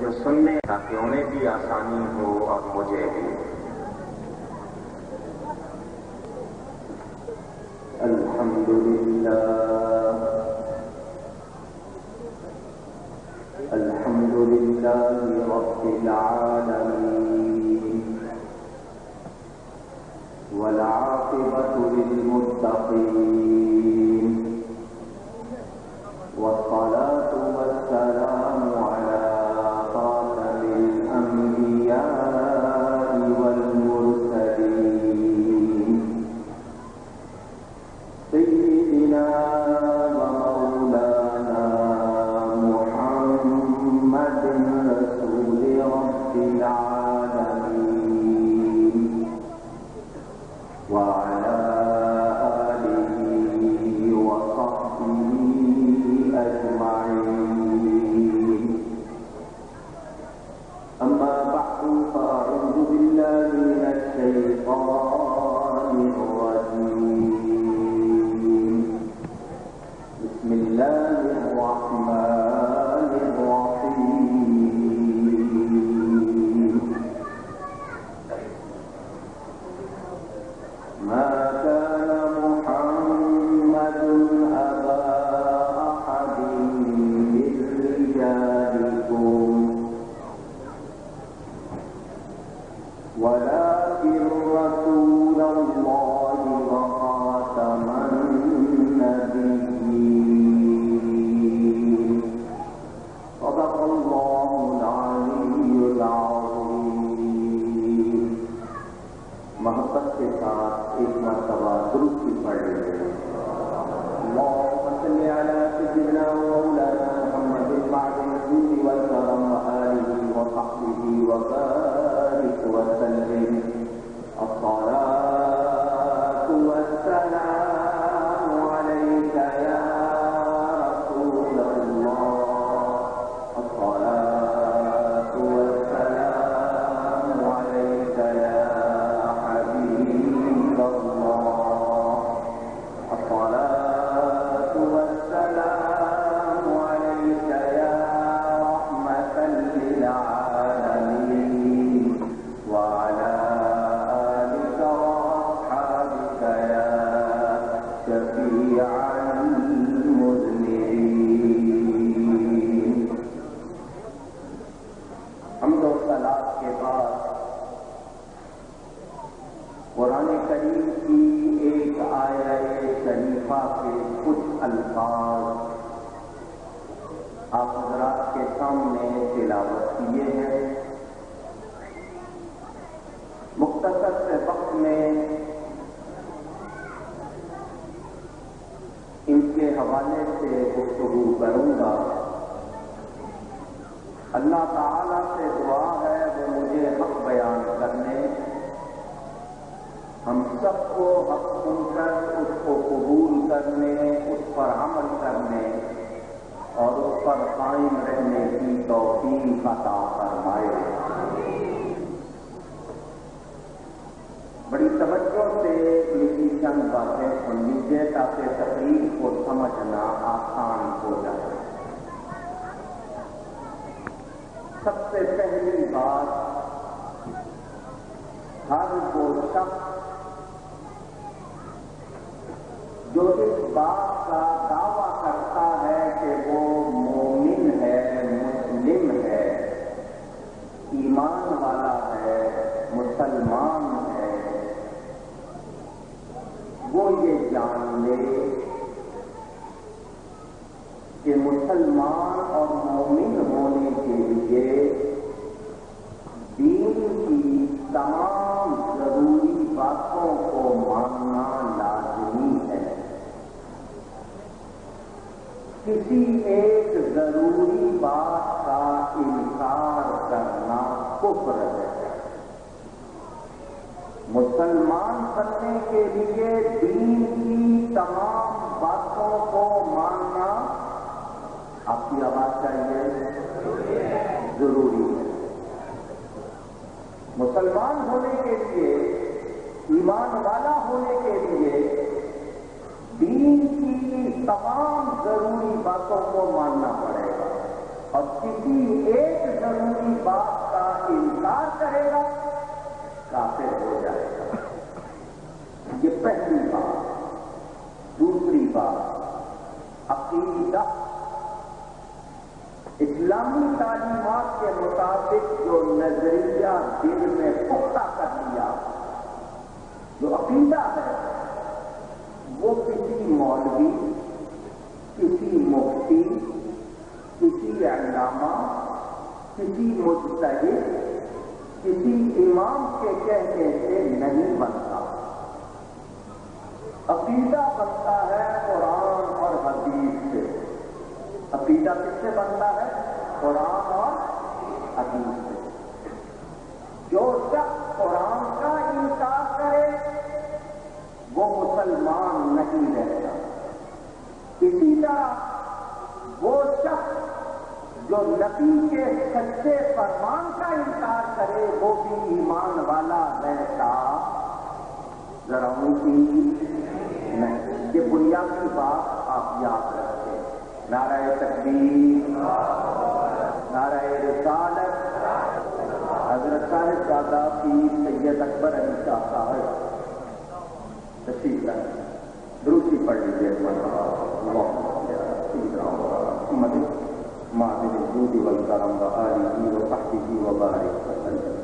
جو سننے تاکہ انہیں بھی آسانی ہو اور مجھے بھی۔ الحمدللہ رب العالمین والعاقبۃ للمتقین والصلاة والسلام علی خاتم الانبیاء والمرسلین سیدنا ومولانا محمد رسول رب العالمین وعلى آله وصحبه أجمعين أما بعد فأعوذ بالله من الشيطان الرجيم بسم الله الرحمن الرحيم ما كان محمد أبا أحد من رجالكم ولكن رسول الله وخاتم النبيين صدق الله العلي العظيم۔ محبت کے ساتھ ایک مرتبہ درود کی پڑھ لیتے ہیں۔ اللهم صل على سيدنا ومولانا محمد المعدن الجود والكرم وآله وصحبه وبارك وسلم الصلاة والسلام عليك يا رسول الله الصلاة والسلام عليك يا حبيب الله الصلاة والسلام عليك يا رحمة للعالمين وعلى آلك وأصحابك يا شفيع المذنبين۔ حمد و صلاۃ کے بعد قرآن کریم کی ایک آیہ شریفہ کے کچھ الفاظ آپ حضرات کے سامنے تلاوت کیے ہیں۔ مختصر سے وقت میں ان کے حوالے سے گفتگو کروں گا۔ اللہ تعالیٰ سے دعا ہے وہ مجھے حق بیان کرنے، ہم سب کو حق سن کر اس کو قبول کرنے، اس پر عمل کرنے اور اس پر قائم رہنے کی توفیق عطا فرمائے۔ بڑی توجہ سے میری چند باتیں سن لیجیے تاکہ تقریر کو سمجھنا آسان ہو جائے۔ سب سے پہلی بات، ہر وہ شخص جو اس بات کا دعویٰ کرتا ہے کہ وہ مومن ہے، مسلم ہے، ایمان والا ہے، مسلمان ہے، وہ یہ جان لے کہ مسلمان اور مومن ہونے کے لیے دین کی تمام ضروری باتوں کو ماننا لازمی ہے۔ کسی ایک ضروری بات کا انکار کرنا کفر ہے۔ مسلمان بننے کے لیے دین کی تمام باتوں کو ماننا، آپ کی آواز چاہیے، ضروری ہے۔ مسلمان ہونے کے لیے، ایمان والا ہونے کے لیے دین کی تمام ضروری باتوں کو ماننا پڑے گا، اور کسی ایک ضروری کرے گا کافر ہو جائے گا۔ یہ پہلی بات۔ دوسری بات، عقیدہ اسلامی تعلیمات کے مطابق جو نظریہ دل میں پختہ کر لیا، جو عقیدہ ہے، وہ کسی مولوی، کسی مفتی، کسی علامہ، کسی مجتہد، کسی امام کے کہنے سے نہیں بنتا۔ عقیدہ بنتا ہے قرآن اور حدیث سے۔ عقیدہ کس سے بنتا ہے؟ قرآن اور حدیث سے۔ جو شخص قرآن کا انکار کرے وہ مسلمان نہیں رہتا۔ اسی طرح وہ شخص جو نبی کے سچے فرمان کا انکار کرے وہ بھی ایمان والا رہتا ذرا اونچی نہیں۔ یہ بنیادی بات آپ یاد رکھیں۔ نعرہ تکبیر، نعرہ رسالت، حضرت صاحب زادہ پیر سید اکبر علی شاہ صاحب تشریف لائیں، درود پڑھ لیجیے۔ محمد معدن الجود والکرم وآلہ وصحبہ وبارک وسلم۔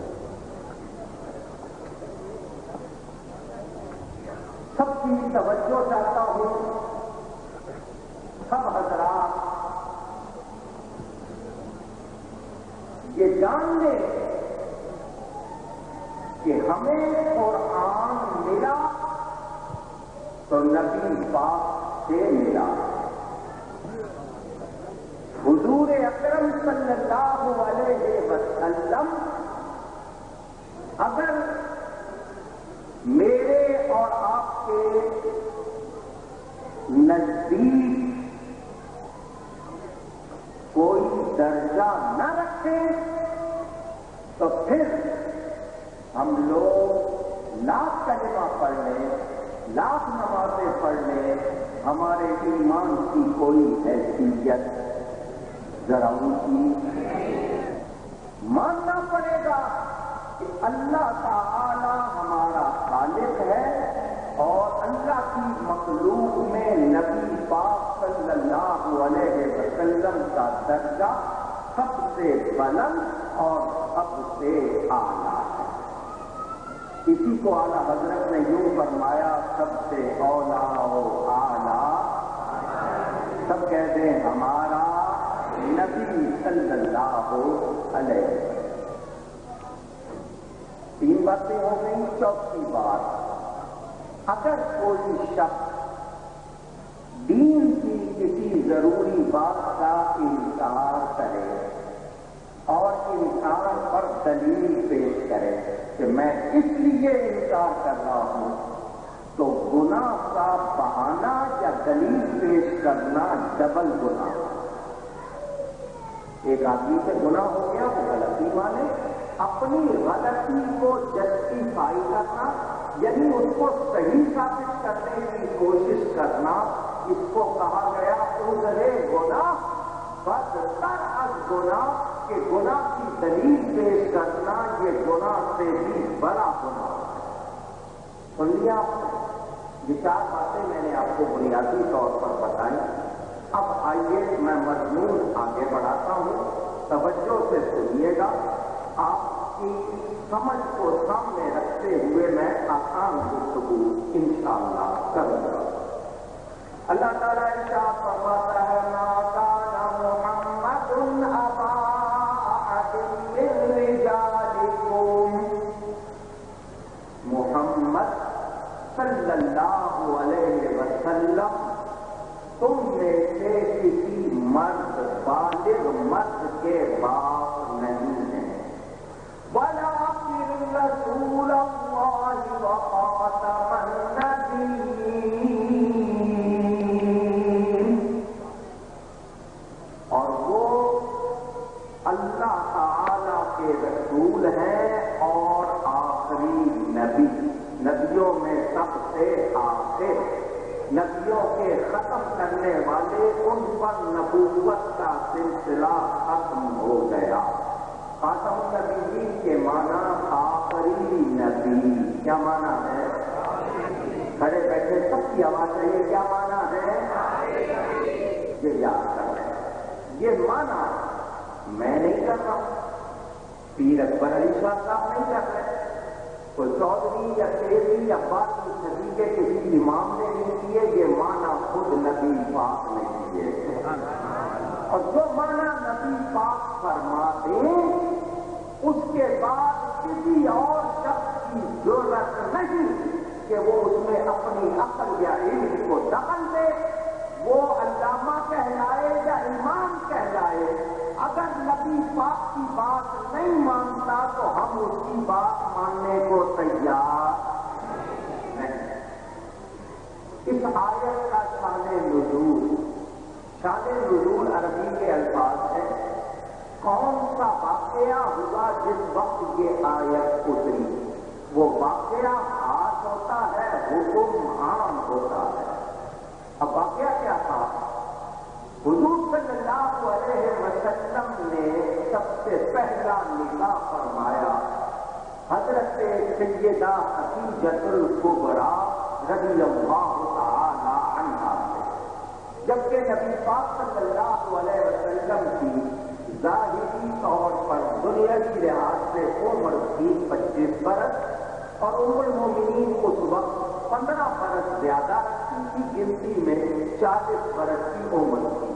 سب کی توجہ چاہتا ہوں، سب حضرات یہ جان لیں کہ ہمیں قرآن ملا تو نبی پاک سے ملا۔ حضور اکرم صلی اللہ علیہ وسلم اگر میرے اور آپ کے نزدیک کوئی درجہ نہ رکھے تو پھر ہم لوگ لاکھ کلمہ پڑھ لیں، لاکھ نمازیں پڑھ لیں، ہمارے ایمان کی کوئی حیثیت ذرا اونچی۔ ماننا پڑے گا کہ اللہ تعالی ہمارا خالق ہے اور اللہ کی مخلوق میں نبی پاک صلی اللہ علیہ وسلم کا درجہ سب سے بلند اور سب سے اعلیٰ ہے۔ اسی کو اعلیٰ حضرت نے یوں فرمایا، سب سے اولیٰ و اعلیٰ، سب کہتے ہیں ہمارا نبی صلی اللہ علیہ وسلم۔ تین باتیں ہو گئی۔ چوتھی بات، اگر کوئی شخص دین کی کسی ضروری بات کا انکار کرے اور انکار پر دلیل پیش کرے کہ میں اس لیے انکار کر رہا ہوں، تو گناہ کا بہانہ یا دلیل پیش کرنا ڈبل گناہ۔ ایک آدمی سے گناہ ہو گیا، وہ غلطی مانے، اپنی غلطی کو جسٹیفائی کرنا یعنی اس کو صحیح ثابت کرنے کی کوشش کرنا، اس کو کہا گیا عذر گناہ بدتر از گناہ، کہ گناہ کی دلیل پیش کرنا یہ گناہ سے بھی بڑا گناہ ہے۔ سن لیا آپ نے؟ یہ چار باتیں میں نے آپ کو بنیادی طور پر بتائی۔ اب آئیے میں مضمون آگے بڑھاتا ہوں، توجہ سے سنیے گا۔ آپ کی سمجھ کو سامنے رکھتے ہوئے میں آسان گفتگو انشاءاللہ کروں گا۔ اللہ تعالیٰ ارشاد فرماتا ہے، ما کان محمد ابا احد من رجالکم، محمد صلی اللہ علیہ وسلم تم میں سے کسی مرد بالغ مرد کے باپ نہیں ہیں، وَلَٰكِنَّ رَسُولَ اللَّهِ وَخَاتَمَ النَّبِيِّينَ، اور وہ اللہ تعالی کے رسول ہیں اور آخری نبی، نبیوں میں سب سے آخر، نبیوں کے ختم کرنے والے، ان پر نبوت کا سلسلہ ختم ہو گیا۔ خاتم النبیین کے معنی کیا معنی ہے؟ کھڑے بیٹھے سب کی آواز چاہیے، کیا معنی ہے؟ یہ یاد کر رہے ہیں، یہ معنی میں نہیں کر رہا ہوں، پیر اکبر علی شاہ صاحب نہیں کر رہے، کوئی 14ویں یا 13ویں یا 12ویں صدی کے کسی امام نے نہیں کیے، یہ معنی خود نبی پاک نے کیے، اور جو معنی نبی پاک فرما دیں اس کے بعد کسی اور شخص کی ضرورت نہیں کہ وہ اس میں اپنی عقل یا علم کو دخل دے، وہ علامہ کہلائے یا امام کہلائے، اگر نبی پاک کی بات نہیں مانتا تو ہم اس کی بات ماننے کو تیار نہیں۔ اس آیت کا شان نزول عربی کے الفاظ ہیں، کون سا واقعہ ہوا جس وقت یہ آیت اتری؟ وہ واقعہ خاص ہوتا ہے، حکم عام ہوتا ہے۔ اب واقعہ کیا تھا؟ حضور صلی اللہ علیہ وسلم نے سب سے پہلا نکاح فرمایا حضرت سیدہ خدیجہ الکبریٰ رضی اللہ تعالی عنہا سے، جبکہ نبی پاک صلی اللہ علیہ وسلم کی ظاہری طور پر دنیاوی لحاظ سے عمر تھی 25 برس، اور ام المومنین اس وقت 15 برس زیادہ، ان کی گنتی میں 40 برس کی عمر تھی۔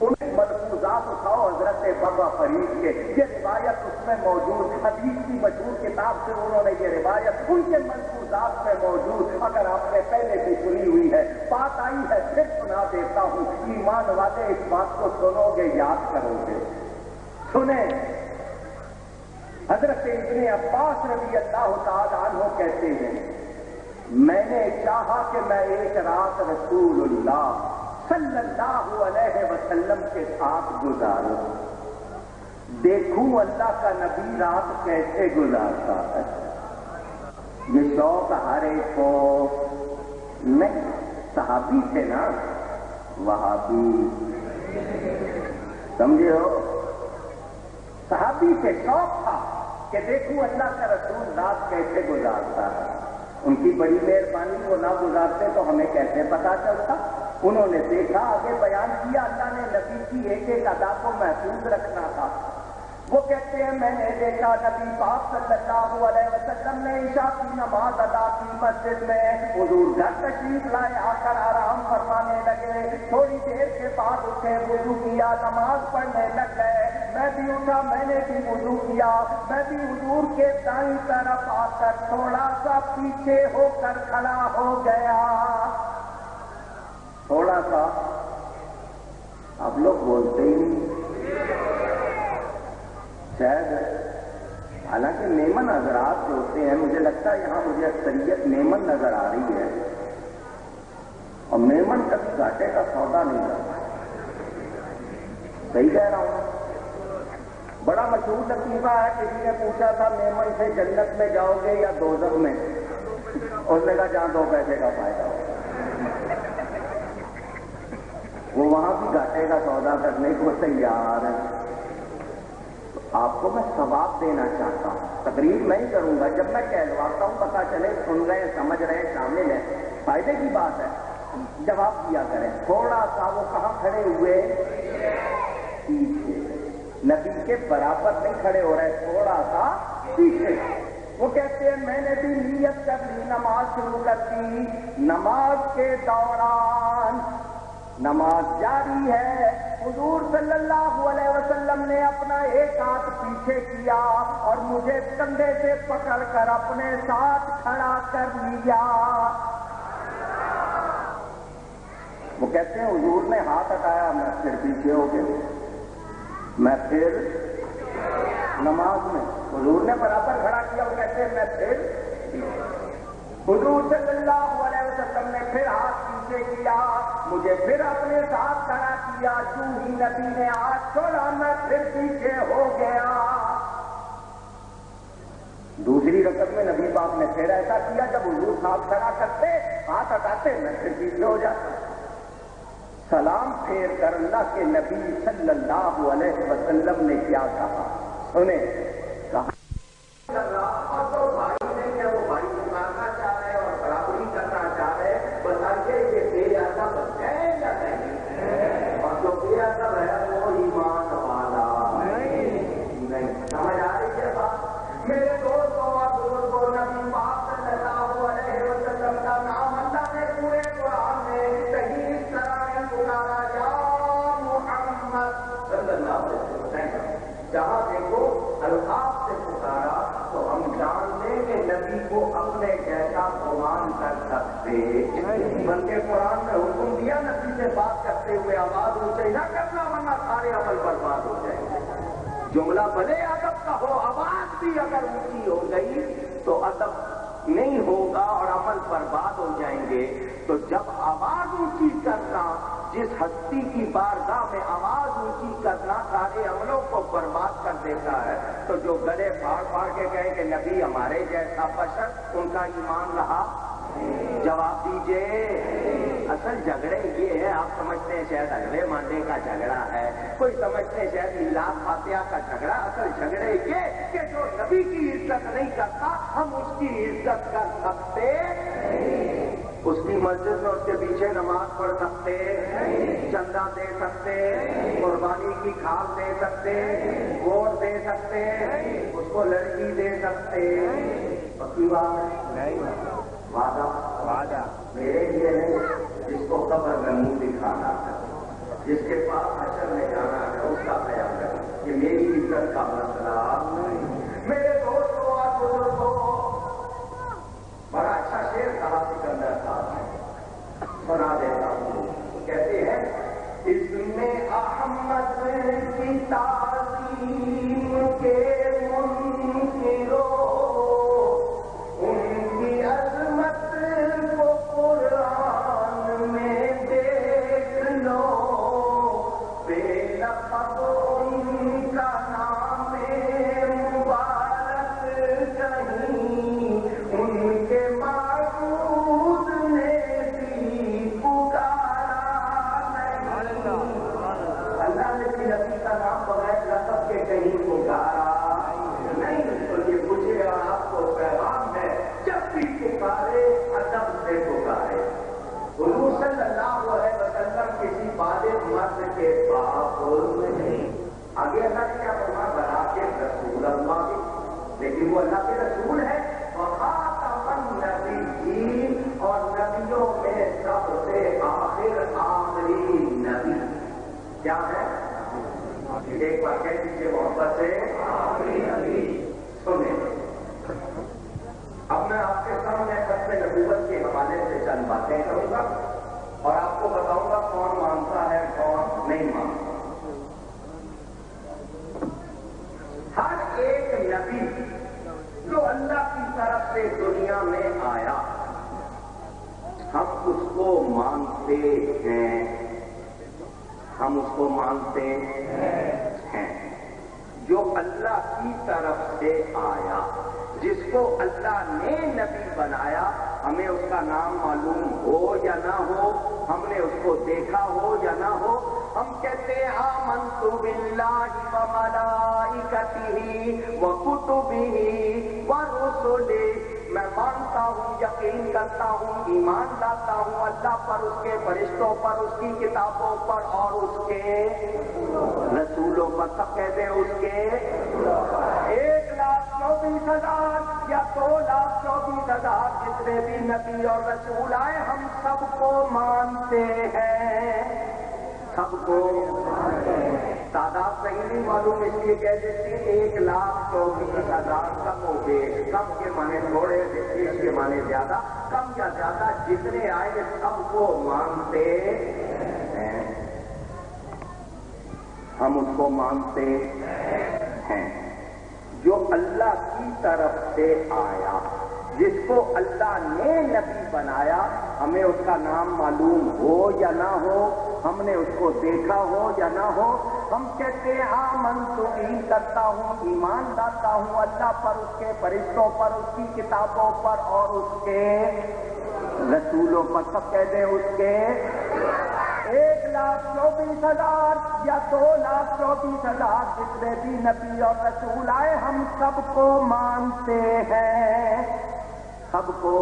انہیں ملفوظات اٹھاؤ حضرت بابا فرید کے، یہ روایت اس میں موجود، حدیث کی مشہور کتاب سے انہوں نے یہ روایت ان کے ملفوظات میں موجود، اگر آپ نے پہلے بھی سنی ہوئی ہے، بات آئی ہے پھر سنا دیتا ہوں، ایمان والے اس بات کو سنو گے یاد کرو گے۔ سنیں، حضرت ابن عباس رضی اللہ تعالی عنہ کہتے ہیں، میں نے چاہا کہ میں ایک رات رسول اللہ صلی اللہ علیہ وسلم کے ساتھ گزاروں، دیکھوں اللہ کا نبی رات کیسے گزارتا ہے۔ یہ شوق ہر ایک کو نہیں، صحابی تھے نا، وہابی سمجھے ہو، صحابی سے شوق تھا کہ دیکھوں اللہ کا رسول رات کیسے گزارتا ہے۔ ان کی بڑی مہربانی، وہ نہ گزارتے تو ہمیں کیسے پتا چلتا؟ انہوں نے دیکھا، آگے بیان کیا، اللہ نے نبی کی ایک ایک ادا کو محفوظ رکھنا تھا۔ وہ کہتے ہیں میں نے دیکھا نبی پاک صلی اللہ علیہ وسلم نے عشاء کی نماز ادا کی مسجد میں، حضور گھر تشریف لائے، آ کر آرام فرمانے لگے، تھوڑی دیر کے بعد اٹھے، وضو کیا، نماز پڑھنے لگ گئے، میں بھی اٹھا، میں نے بھی وضو کیا، میں بھی حضور کے دائیں طرف آ کر تھوڑا سا پیچھے ہو کر کھڑا ہو گیا، تھوڑا سا۔ اب لوگ بولتے ہی نہیں، شاید حالانکہ میمن حضرات جو ہوتے ہیں، مجھے لگتا ہے یہاں مجھے اکثریت میمن نظر آ رہی ہے، اور میمن کبھی گھاٹے کا سودا نہیں کرتا، صحیح کہہ رہا ہوں؟ بڑا مشہور لطیفہ ہے، کسی نے پوچھا تھا میمن سے جنت میں جاؤ گے یا دوزخ میں؟ اس نے کہا جہاں 2 پیسے کا فائدہ ہو۔ وہ وہاں بھی گھاٹے کا سودا کرنے کو تیار ہے۔ آپ کو میں ثواب دینا چاہتا ہوں، تقریر نہیں کروں گا، جب میں کہلواتا ہوں پتا چلے سن رہے ہیں، سمجھ رہے ہیں، شامل ہیں، فائدے کی بات ہے، جواب دیا کریں۔ تھوڑا سا، وہ کہاں کھڑے ہوئے؟ پیچھے، نبی کے برابر نہیں کھڑے ہو رہے، تھوڑا سا پیچھے۔ وہ کہتے ہیں میں نے بھی نیت کر لی، نماز شروع کر دی، نماز کے دوران نماز جاری ہے، حضور صلی اللہ علیہ وسلم نے اپنا ایک ہاتھ پیچھے کیا اور مجھے کندھے سے پکڑ کر اپنے ساتھ کھڑا کر لیا۔ وہ کہتے ہیں حضور نے ہاتھ ہٹایا، میں پھر پیچھے ہو گیا، میں پھر نماز میں حضور نے برابر کھڑا کیا، وہ کہتے ہیں میں پھر، حضور صلی اللہ علیہ وسلم نے پھر ہاتھ پیچھے کیا، مجھے پھر اپنے ساتھ کھڑا کیا، جو ہی نبی نے ہاتھ چھوڑا میں پھر پیچھے ہو گیا۔ دوسری رکعت میں نبی پاک نے پھر ایسا کیا، جب حضور ساتھ کھڑا کرتے، ہاتھ ہٹاتے، میں پھر پیچھے ہو جاتا۔ سلام پھیر کر اللہ کے نبی صلی اللہ علیہ وسلم نے کیا کہا؟ انہیں کہا اور تو بھائی نے کیا، وہ بھائی جہاں دیکھو القاب سے پکارا تو ہم جان لیں کہ نبی کو اپنے جیسا گمان کر سکتے، بلکہ قرآن میں حکم دیا نبی سے بات کرتے ہوئے آواز اونچی نہ کرنا ورنہ سارے عمل برباد ہو جائیں گے۔ جملہ بھلے ادب کا ہو، آواز بھی اگر اونچی ہو گئی تو ادب نہیں ہوگا اور عمل برباد ہو جائیں گے۔ تو جب آواز اونچی کرنا، جس ہستی کی بارگاہ میں آواز اونچی کرنا سارے عملوں کو برباد کر دیتا ہے، تو جو گلے پھاڑ پھاڑ کے کہیں کہ نبی ہمارے جیسا بشر، ان کا ایمان رہا؟ جواب دیجئے۔ اصل جھگڑے یہ ہے، آپ سمجھتے ہیں شاید اگلے مانڈے کا جھگڑا ہے، کوئی سمجھتے ہیں شاید میلاد فاتحہ کا جھگڑا۔ اصل جھگڑے یہ کہ جو نبی کی عزت نہیں کرتا ہم اس کی عزت کر سکتے، اس کی مسجد میں اس کے پیچھے نماز پڑھ سکتے، چندہ دے سکتے، قربانی کی کھال دے سکتے، ووٹ دے سکتے، اس کو لڑکی دے سکتے۔ پکی بات ہے؟ وعدہ میرے لیے نہیں، جس کو قبر میں منہ دکھانا ہے، جس کے پاس حشر میں جانا ہے، اس کا خیال ہے کہ میری عزت کا مسئلہ نہیں۔ میرے دوستوں اور بزرگوں، بڑا اچھا شعر کہا سکندر صاحب نے، سنا دیتا ہوں۔ کہتے ہیں اس میں احمد کی تعظیم کے منکروں، ان کی عظمت کو قرآن میں دیکھ لو، بے لقب ان کا نام مبارک کہیں، ان کے معبود نے بھی پکارا نہیں۔ اللہ نے بھی نبی کا نام بغیر لقب کے کہیں پکارا نہیں۔ تو یہ مجھے اور آپ کو پیغام ہے، جب بھی پکارے ادب سے پکارے۔ حضور صلی اللہ علیہ وسلم کسی بالغ مرد کے باپ نہیں، آگے اللہ نے کیا فرمایا؟ بنا کے رسول اللہ بھی، لیکن وہ اللہ کے رسول ہے، وخاتم النبیین، اور نبیوں میں سب سے آخر آخری نبی کیا ہے؟ ایک بار کہہ دیجیے محبت سے، آخری نبی۔ سنیں، اب میں آپ کے سامنے ختم نبوت کے حوالے سے چند باتیں کروں گا اور آپ کو بتاؤں گا کون مانتا ہے کون نہیں مانتا۔ ہر ایک نبی جو اللہ کی طرف سے دنیا میں آیا، ہم اس کو مانتے ہیں، ہم اس کو مانتے ہیں۔ جو اللہ کی طرف سے آیا، جس کو اللہ نے نبی بنایا، ہمیں اس کا نام معلوم ہو یا نہ ہو، ہم نے اس کو دیکھا ہو یا نہ ہو، ہم کہتے ہیں آمنت باللہ وملائکتہ وکتبہ ورسلہ، میں مانتا ہوں، یقین کرتا ہوں، ایمان لاتا ہوں اللہ پر، اس کے فرشتوں پر، اس کی کتابوں پر اور اس کے رسولوں پر۔ سب کہتے ہیں اس کے 1,24,000 یا 2,24,000 جتنے بھی نبی اور رسول آئے، ہم سب کو مانتے ہیں، سب کو۔ تعداد صحیح نہیں معلوم، اس لیے کہہ دیتے 1,24,000 کم ہو گئے، کم کے معنی تھوڑے، بیش کے معنی زیادہ، کم یا زیادہ جتنے آئے سب کو مانتے ہیں، ہم اس کو مانتے ہیں۔ جو اللہ کی طرف سے آیا، جس کو اللہ نے نبی بنایا، ہمیں اس کا نام معلوم ہو یا نہ ہو، ہم نے اس کو دیکھا ہو یا نہ ہو، ہم کہتے ہیں آمنت بھی کرتا ہوں، ایمان لاتا ہوں اللہ پر، اس کے فرشتوں پر، اس کی کتابوں پر اور اس کے رسولوں پر۔ سب کہتے ہیں اس کے 1,24,000 یا 2,24,000 جتنے بھی نبی اور رسول آئے، ہم سب کو مانتے ہیں، سب کو۔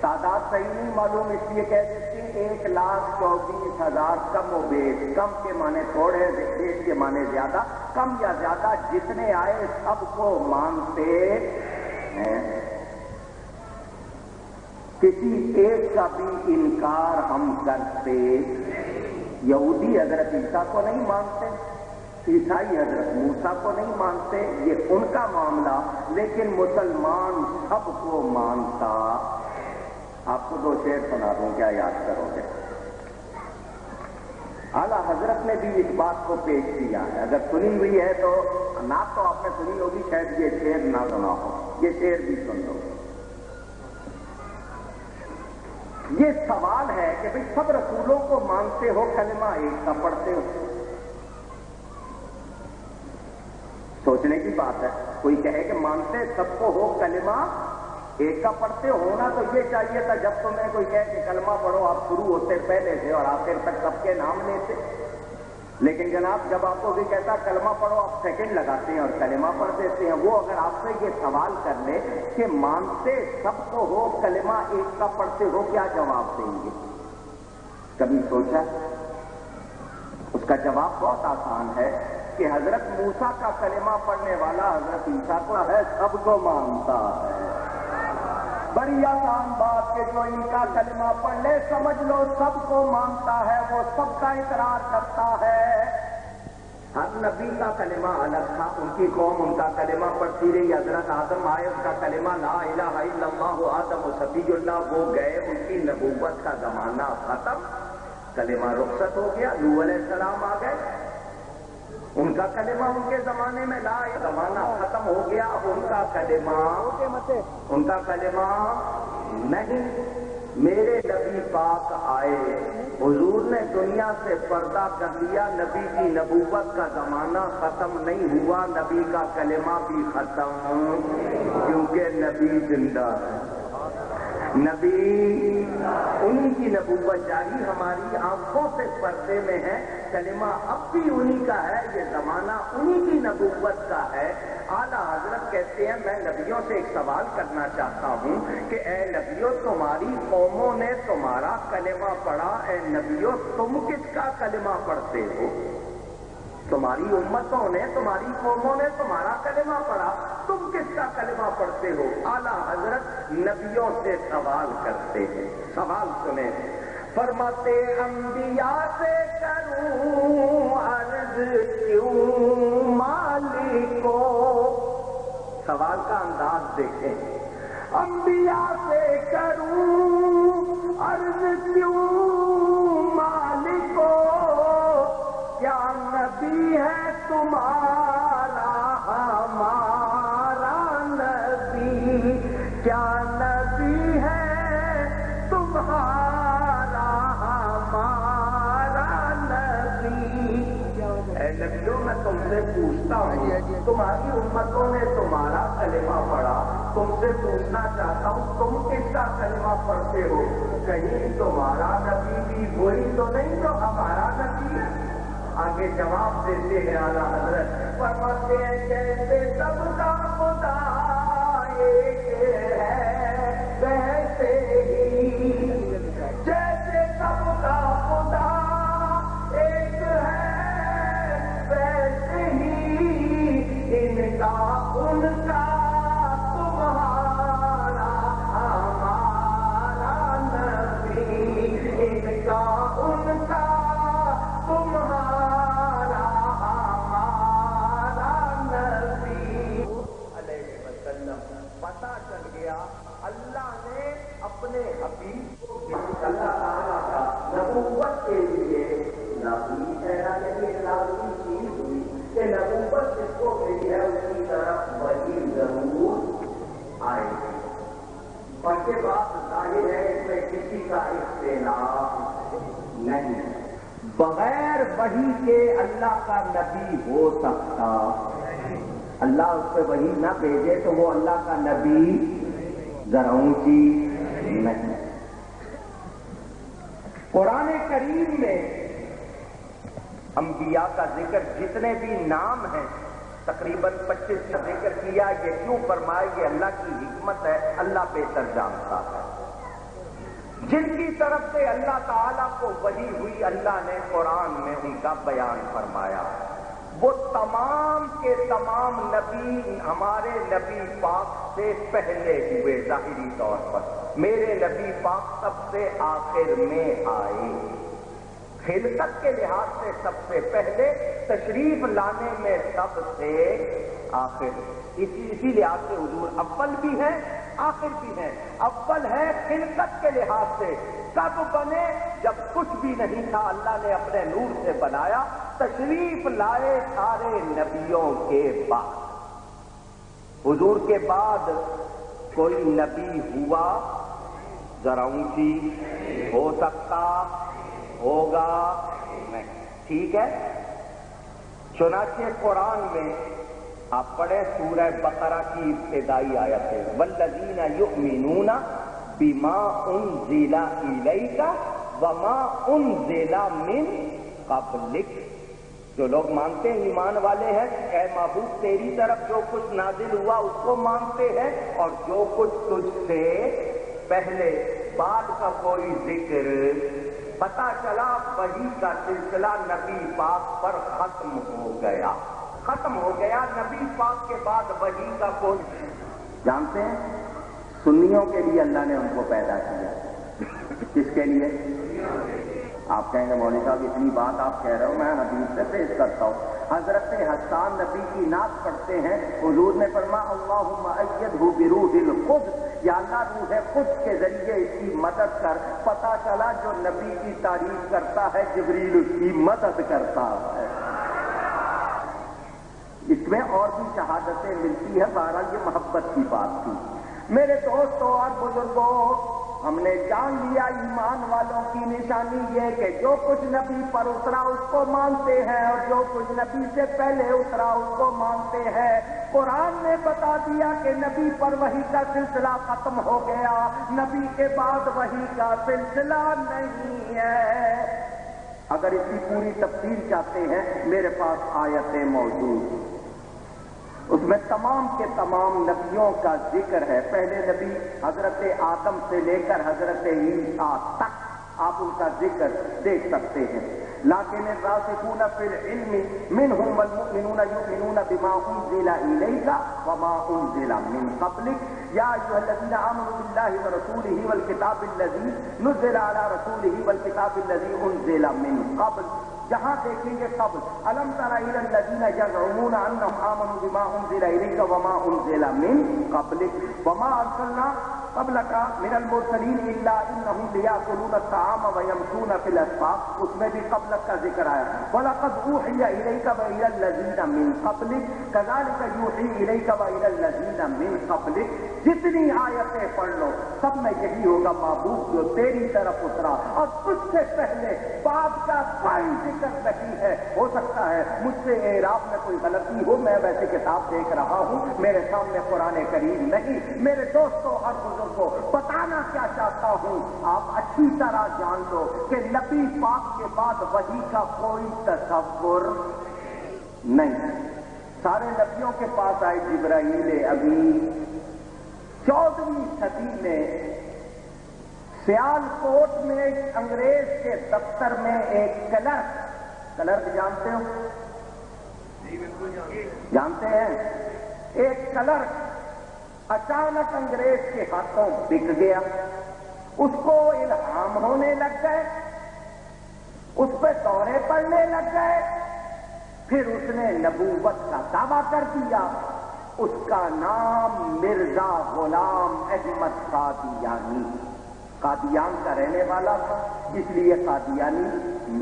تعداد صحیح نہیں معلوم، اس لیے کہہ دیتے ہیں 1,24,000 کم و بیش، کم کے معنی تھوڑے، بیش کے معنی زیادہ، کم یا زیادہ جتنے آئے سب کو مانتے ہیں۔ کسی ایک کا بھی انکار ہم کرتے۔ یہودی حضرت عیسیٰ کو نہیں مانتے، عیسائی حضرت موسیٰ کو نہیں مانتے، یہ ان کا معاملہ، لیکن مسلمان سب کو مانتا۔ آپ کو دو شعر سنا دوں، کیا یاد کرو گے؟ اعلیٰ حضرت نے بھی اس بات کو پیش کیا ہے، اگر سنی ہوئی ہے تو نہ تو آپ نے سنی ہوگی، شاید یہ شعر نہ سنا ہو، یہ شعر بھی سن لو۔ یہ سوال ہے کہ بھئی سب رسولوں کو مانتے ہو، کلمہ ایک کا پڑھتے ہو؟ سوچنے کی بات ہے، کوئی کہے کہ مانتے سب کو ہو، کلمہ ایک کا پڑھتے ہونا تو یہ چاہیے تھا جب تمہیں کوئی کہے کہ کلمہ پڑھو آپ شروع ہوتے پہلے سے اور آخر تک سب کے نام لیتے، لیکن جناب جب آپ کو بھی کہتا کلمہ پڑھو آپ سیکنڈ لگاتے ہیں اور کلمہ پڑھ دیتے ہیں۔ وہ اگر آپ سے یہ سوال کر لے کہ مانتے سب کو ہو، کلمہ ایک کا پڑھتے ہو، کیا جواب دیں گے؟ کبھی سوچا؟ اس کا جواب بہت آسان ہے کہ حضرت موسیٰ کا کلمہ پڑھنے والا حضرت عیسیٰ کو ہے، سب کو مانتا ہے۔ بڑی آسان بات کہ جو ان کا کلمہ پڑھ لے سمجھ لو سب کو مانتا ہے، وہ سب کا اقرار کرتا ہے۔ ہر نبی کا کلمہ الگ تھا، ان کی قوم ان کا کلمہ پڑھتی رہی، حضرت آدم آئے ان کا کلمہ لا الہ الا اللہ آدم و صفی اللہ، وہ گئے، ان کی نبوت کا زمانہ ختم، کلمہ رخصت ہو گیا، نوح علیہ السلام آ گئے، ان کا کلمہ ان کے زمانے میں لا زمانہ ختم ہو گیا، اب ان کا کلمہ نہیں۔ میرے نبی پاک آئے، حضور نے دنیا سے پردہ کر لیا، نبی کی نبوت کا زمانہ ختم نہیں ہوا، نبی کا کلمہ بھی ختم، کیونکہ نبی زندہ ہے، نبی انہی کی نبوت جاری ہماری آنکھوں سے پردے میں ہے، کلمہ اب بھی انہی کا ہے، یہ زمانہ انہی کی نبوت کا ہے۔ اعلیٰ حضرت کہتے ہیں میں نبیوں سے ایک سوال کرنا چاہتا ہوں کہ اے نبیوں تمہاری قوموں نے تمہارا کلمہ پڑھا، اے نبیوں تم کس کا کلمہ پڑھتے ہو؟ تمہاری امتوں نے، تمہاری قوموں نے تمہارا کلمہ پڑھا، تم کس کا کلمہ پڑھتے ہو؟ اعلیٰ حضرت نبیوں سے سوال کرتے ہیں، سوال سنیں، فرماتے انبیاء سے کروں عرض کیوں مالکو، سوال کا انداز دیکھیں، انبیاء سے کروں عرض کیوں مالکو، کیا نبی ہے تمہارا ہمارا نبی، کیا نبی ہے تمہارا ہمارا نبی؟ اے نبیوں میں تم سے پوچھتا ہوں، تمہاری امتوں نے تمہارا کلمہ پڑھا، تم سے پوچھنا چاہتا ہوں تم کس کا کلمہ پڑھتے ہو؟ کہیں تمہارا نبی بھی وہی تو نہیں جو ہمارا نبی؟ آگے جواب دیتے ہیں اعلیٰ حضرت، فرماتے ہیں جیسے سب کا خدا ایک ہے ویسے ہی، جیسے سب کا خدا ایک ہے ویسے ہی، ان کا ان کا تمہارا ہمارا نبی، ان کا ان کا تمہارا ہمارا نبی علیہ وسلم۔ پتہ چل گیا اللہ نے اپنے حبیب کو اللہ تعالیٰ کا نبوت کے لیے لازمی ٹھہرا، لیکن لازمی چیز ہوئی کہ نبوت جس کو ملی ہے اس کی طرف وہی ضرور آئے گی، اور یہ بات ظاہر ہے اس میں کسی کا اختلاف نہیں ہے، بغیر وحی کے اللہ کا نبی ہو سکتا؟ اللہ اس پہ وحی نہ بھیجے تو وہ اللہ کا نبی ذرا اونچی نہیں۔ قرآن کریم میں انبیاء کا ذکر جتنے بھی نام ہیں تقریباً 25 کا ذکر کیا، یہ کیوں فرمائے؟ یہ اللہ کی حکمت ہے، اللہ بہتر جانتا ہے۔ جن کی طرف سے اللہ تعالیٰ کو وحی ہوئی اللہ نے قرآن میں ان کا بیان فرمایا، وہ تمام کے تمام نبی ہمارے نبی پاک سے پہلے ہوئے ظاہری طور پر، میرے نبی پاک سب سے آخر میں آئے، خلقت کے لحاظ سے سب سے پہلے، تشریف لانے میں سب سے آخر۔ اسی لحاظ سے حضور اول بھی ہے آخر بھی ہے۔ اول ہے خلقت کے لحاظ سے، کب بنے؟ جب کچھ بھی نہیں تھا، اللہ نے اپنے نور سے بنایا، تشریف لائے سارے نبیوں کے بعد۔ حضور کے بعد کوئی نبی ہوا؟ ذرا اونچی، ہو سکتا، ہوگا نہیں، ٹھیک ہے۔ چنانچہ قرآن میں آپ پڑھیں سورہ بقرہ کی ابتدائی آیت ہے، والذین یؤمنون بما انزل الیک وما انزل من قبلک، جو لوگ مانتے ہیں ایمان والے ہیں، اے محبوب تیری طرف جو کچھ نازل ہوا اس کو مانتے ہیں، اور جو کچھ تجھ سے پہلے بعد کا کوئی ذکر۔ پتہ چلا وحی کا سلسلہ نبی پاک پر ختم ہو گیا، ختم ہو گیا۔ نبی پاک کے بعد وحی کا کوئی، جانتے ہیں سنیوں کے لیے اللہ نے ان کو پیدا کیا۔ کس کے لیے؟ آپ کہیں گے مولوی صاحب اتنی بات آپ کہہ رہے ہو، میں حدیث سے پیش کرتا ہوں۔ حضرت حسان نبی کی نعت پڑھتے ہیں، حضور نے فرمایا اللہم ایدہ بروح القدس، یا اللہ روح قدس کے ذریعے اس کی مدد کر۔ پتہ چلا جو نبی کی تعریف کرتا ہے جبریل اس کی مدد کرتا ہے۔ اس میں اور بھی شہادتیں ملتی ہے، بہرحال یہ محبت کی بات تھی۔ میرے دوستوں اور بزرگوں، ہم نے جان لیا ایمان والوں کی نشانی یہ کہ جو کچھ نبی پر اترا اس کو مانتے ہیں، اور جو کچھ نبی سے پہلے اترا اس کو مانتے ہیں۔ قرآن نے بتا دیا کہ نبی پر وحی کا سلسلہ ختم ہو گیا، نبی کے بعد وحی کا سلسلہ نہیں ہے۔ اگر اس کی پوری تفصیل چاہتے ہیں میرے پاس آیتیں موجود، اس میں تمام کے تمام نبیوں کا ذکر ہے۔ پہلے نبی حضرت آدم سے لے کر حضرت عیسیٰ تک آپ ان کا ذکر دیکھ سکتے ہیں۔ لیکن الراسخون فی العلم منهم والمؤمنون یؤمنون بما انزل الیک وما انزل من قبلک یا ایھا الذین آمنوا باللہ ورسولہ والکتاب الذی نزل علی رسولہ والکتاب الذی انزل من قبل، جہاں دیکھیں گے قبل، الم تر الی الذین یزعمون انہم آمنوا بما انزل الیک وما انزل من قبلک وما ارسلنا قبلک من المرسلین الا انہم لیأکلون الطعام ویمشون فی الاسواق، اس میں بھی قبلک کا ذکر آیا۔ وَلَقَدْ أُوحِيَ إِلَيْكَ وَإِلَى الَّذِينَ مِن قَبْلِكَ كَذَلِكَ يُوحِي إِلَيْكَ وَإِلَى الَّذِينَ مِن قَبْلِكَ، جتنی آیتیں پڑھ لو سب میں یہی ہوگا محبوب جو تیری طرف اترا اور تجھ سے پہلے بعد کا کوئی ذکر نہیں ہے۔ ہو سکتا ہے مجھ سے اعراب میں کوئی غلطی ہو، میں ویسے کتاب دیکھ رہا ہوں، میرے سامنے قرآن کریم نہیں۔ میرے دوستوں اور بزرگوں، بتانا کیا چاہتا ہوں، آپ اچھی طرح جان لو کہ نبی پاک کے بعد وحی کا کوئی تصور نہیں۔ سارے نبیوں کے پاس آئے جبرائیل ابھی 14ویں صدی میں سیالکوٹ میں انگریز کے دفتر میں ایک کلرک جانتے ہو؟ جانتے ہیں؟ ایک کلرک اچانک انگریز کے ہاتھوں بک گیا، اس کو الہام ہونے لگ گئے، اس پہ دورے پڑنے لگ گئے، پھر اس نے نبوت کا دعویٰ کر دیا۔ اس کا نام مرزا غلام احمد قادیانی، قادیان کا رہنے والا تھا، اس لیے قادیانی۔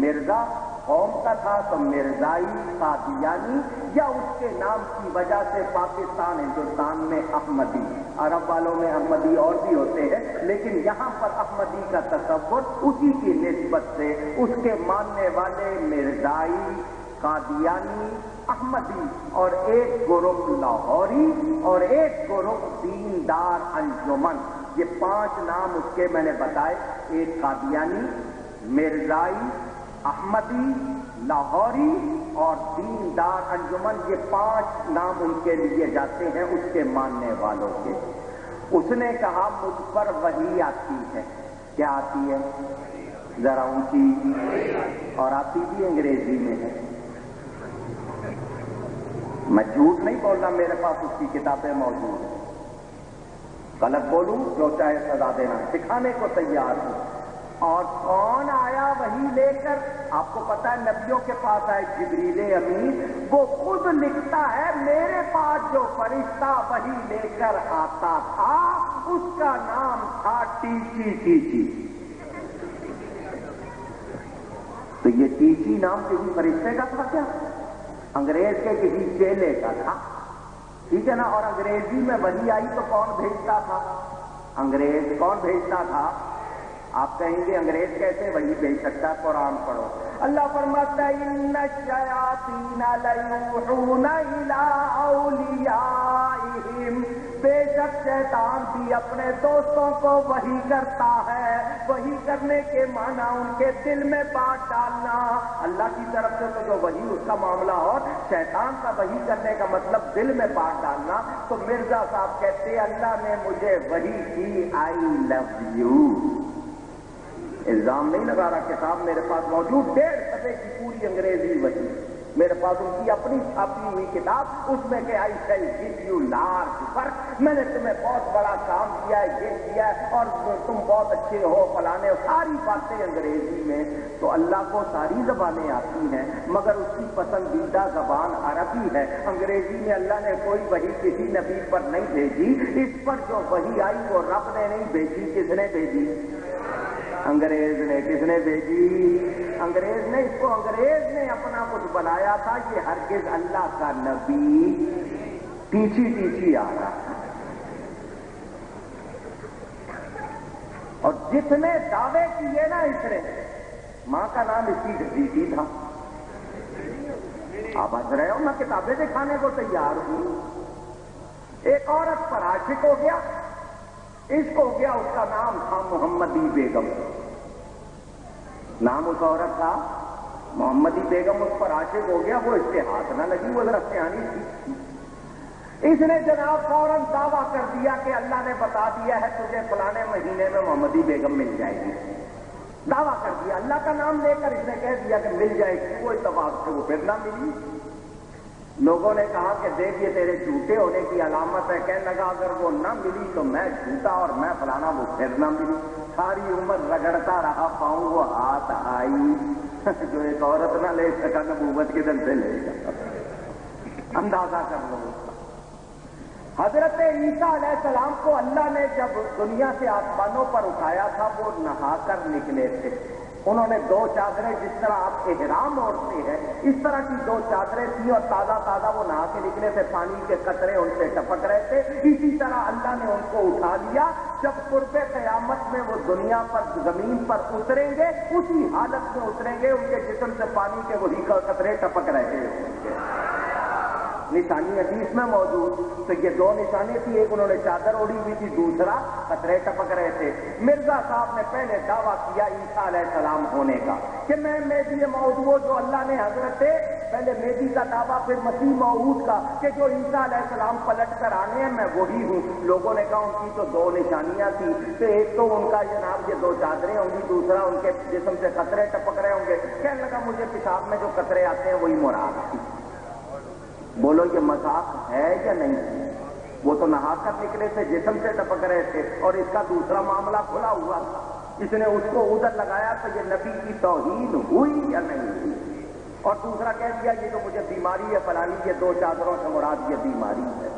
مرزا قوم کا تھا تو مرزائی قادیانی، یا اس کے نام کی وجہ سے پاکستان ہندوستان میں احمدی، عرب والوں میں احمدی اور بھی ہوتے ہیں، لیکن یہاں پر احمدی کا تصور اسی کی نسبت سے اس کے ماننے والے مرزائی، قادیانی، احمدی، اور ایک گروہ لاہوری اور ایک گروہ دیندار انجمن، یہ 5 نام اس کے میں نے بتائے۔ ایک قادیانی، مرزائی، احمدی، لاہوری اور دیندار انجمن، یہ 5 نام ان کے لیے جاتے ہیں اس کے ماننے والوں کے۔ اس نے کہا مجھ پر وحی آتی ہے۔ کیا آتی ہے؟ ذرا اونچی، اور آتی بھی انگریزی میں ہے۔ میں جھوٹ نہیں بول رہا، میرے پاس اس کی کتابیں موجود ہیں۔ غلط بولوں جو چاہے سزا دینا، سکھانے کو تیار ہوں۔ اور کون آیا وہی لے کر؟ آپ کو پتا ہے نبیوں کے پاس آئے جبریل امین، وہ خود لکھتا ہے میرے پاس جو فرشتہ وہی لے کر آتا تھا اس کا نام تھا ٹیچی ٹیچی۔ تو یہ ٹیچی نام کسی فرشتے کا تھا کیا؟ انگریز کے کسی چیلے کا تھا، ٹھیک ہے نا؟ اور انگریزی میں وہی آئی تو کون بھیجتا تھا؟ انگریز کون بھیجتا تھا؟ آپ کہیں گے انگریز کیسے وہی بھیج سکتا؟ قرآن پڑھو، اللہ فرماتا ہے ان الشیاطین لیوحون الی اولیاءہم، بے شک شیطان بھی اپنے دوستوں کو وحی کرتا ہے۔ وحی کرنے کے معنی ان کے دل میں بات ڈالنا، اللہ کی طرف سے تو جو وحی اس کا معاملہ، اور شیطان کا وحی کرنے کا مطلب دل میں بات ڈالنا۔ تو مرزا صاحب کہتے ہیں اللہ نے مجھے وحی کی آئی لو یو۔ الزام نہیں لگا رہا، کتاب میرے پاس موجود 1.5 صفحے کی پوری انگریزی وحی میرے پاس، ان کی اپنی چھاپی ہوئی کتاب، اس میں کہ I shall give you large work, میں نے تمہیں بہت بڑا کام کیا ہے، یہ کیا ہے اور تم بہت اچھے ہو، فلانے، ساری باتیں انگریزی میں۔ تو اللہ کو ساری زبانیں آتی ہیں مگر اس کی پسندیدہ زبان عربی ہے۔ انگریزی میں اللہ نے کوئی وحی کسی نبی پر نہیں بھیجی، اس پر جو وحی آئی وہ رب نے نہیں بھیجی، کس نے بھیجی؟ انگریز نے۔ کس نے بھیجی؟ انگریز نے۔ اس کو انگریز نے اپنا کچھ بنایا تھا، یہ ہرگز اللہ کا نبی ٹیچی ٹیچی آ رہا تھا۔ اور جتنے دعوے کیے نا اس نے، ماں کا نام اس کی جدیدی تھا۔ آپ ہنس رہے ہو، میں کتابیں دکھانے کو تیار ہوں۔ ایک عورت پر عاشق ہو گیا، عشق ہو گیا، اس کا نام تھا محمدی بیگم۔ نام اس عورت کا محمدی بیگم، اس پر عاشق ہو گیا، وہ اس کے ہاتھ نہ لگی، وہ ذرا سیانی تھی۔ اس نے جناب فوراً دعویٰ کر دیا کہ اللہ نے بتا دیا ہے تجھے فلانے مہینے میں محمدی بیگم مل جائے گی۔ دعویٰ کر دیا، اللہ کا نام لے کر اس نے کہہ دیا کہ مل جائے گی۔ وہ اتفاق سے وہ پھر نہ ملی۔ لوگوں نے کہا کہ دیکھ یہ تیرے جھوٹے ہونے کی علامت ہے۔ کہنے لگا اگر وہ نہ ملی تو میں جھوٹا اور میں فلانا، وہ پھر نہ ملی۔ ساری عمر رگڑتا رہا، پاؤں وہ ہاتھ آئی۔ جو ایک عورت نہ لے سکا نبوت کے دن سے لے گا، اندازہ کر لو۔ حضرت عیسیٰ علیہ السلام کو اللہ نے جب دنیا سے آسمانوں پر اٹھایا تھا، وہ نہا کر نکلے تھے۔ انہوں نے 2 چادریں، جس طرح آپ احرام اوڑھتے ہیں اس طرح کی 2 چادریں تھیں، اور تازہ تازہ وہ نہا کے نکلے تھے، پانی کے قطرے ان سے ٹپک رہے تھے۔ اسی طرح اللہ نے ان کو اٹھا لیا۔ جب قرب قیامت میں وہ دنیا پر، زمین پر اتریں گے، اسی حالت میں اتریں گے، ان کے جسم سے پانی کے وہی قطرے ٹپک رہے ہوں گے۔ نشانی حدیث میں موجود۔ تو یہ 2 نشانیں تھی، ایک انہوں نے چادر اوڑھی ہوئی تھی، دوسرا قطرے ٹپک رہے تھے۔ مرزا صاحب نے پہلے دعویٰ کیا عیسیٰ علیہ السلام ہونے کا کہ میں مہدی موعود، جو اللہ نے حضرت پہلے مہدی کا دعویٰ، پھر مسیح موعود کا کہ جو عیسیٰ علیہ السلام پلٹ کر آنے ہیں، میں وہی ہوں۔ لوگوں نے کہا ان کی تو 2 نشانیاں تھیں، تو ایک تو ان کا جناب یہ 2 چادریں ہوں گی، دوسرا ان کے جسم سے قطرے ٹپک رہے ہوں گے۔ کہنے لگا مجھے پیشاب میں جو قطرے آتے ہیں وہی مراد تھی۔ بولو یہ مذاق ہے یا نہیں؟ وہ تو نہا کر نکلے تھے، جسم سے ٹپک رہے تھے، اور اس کا دوسرا معاملہ کھلا ہوا تھا۔ اس نے اس کو ادھر لگایا تو یہ نبی کی توہین ہوئی یا نہیں ہوئی؟ اور دوسرا کہہ دیا یہ تو مجھے بیماری ہے فلانی، یہ 2 چادروں سے مراد یہ بیماری ہے۔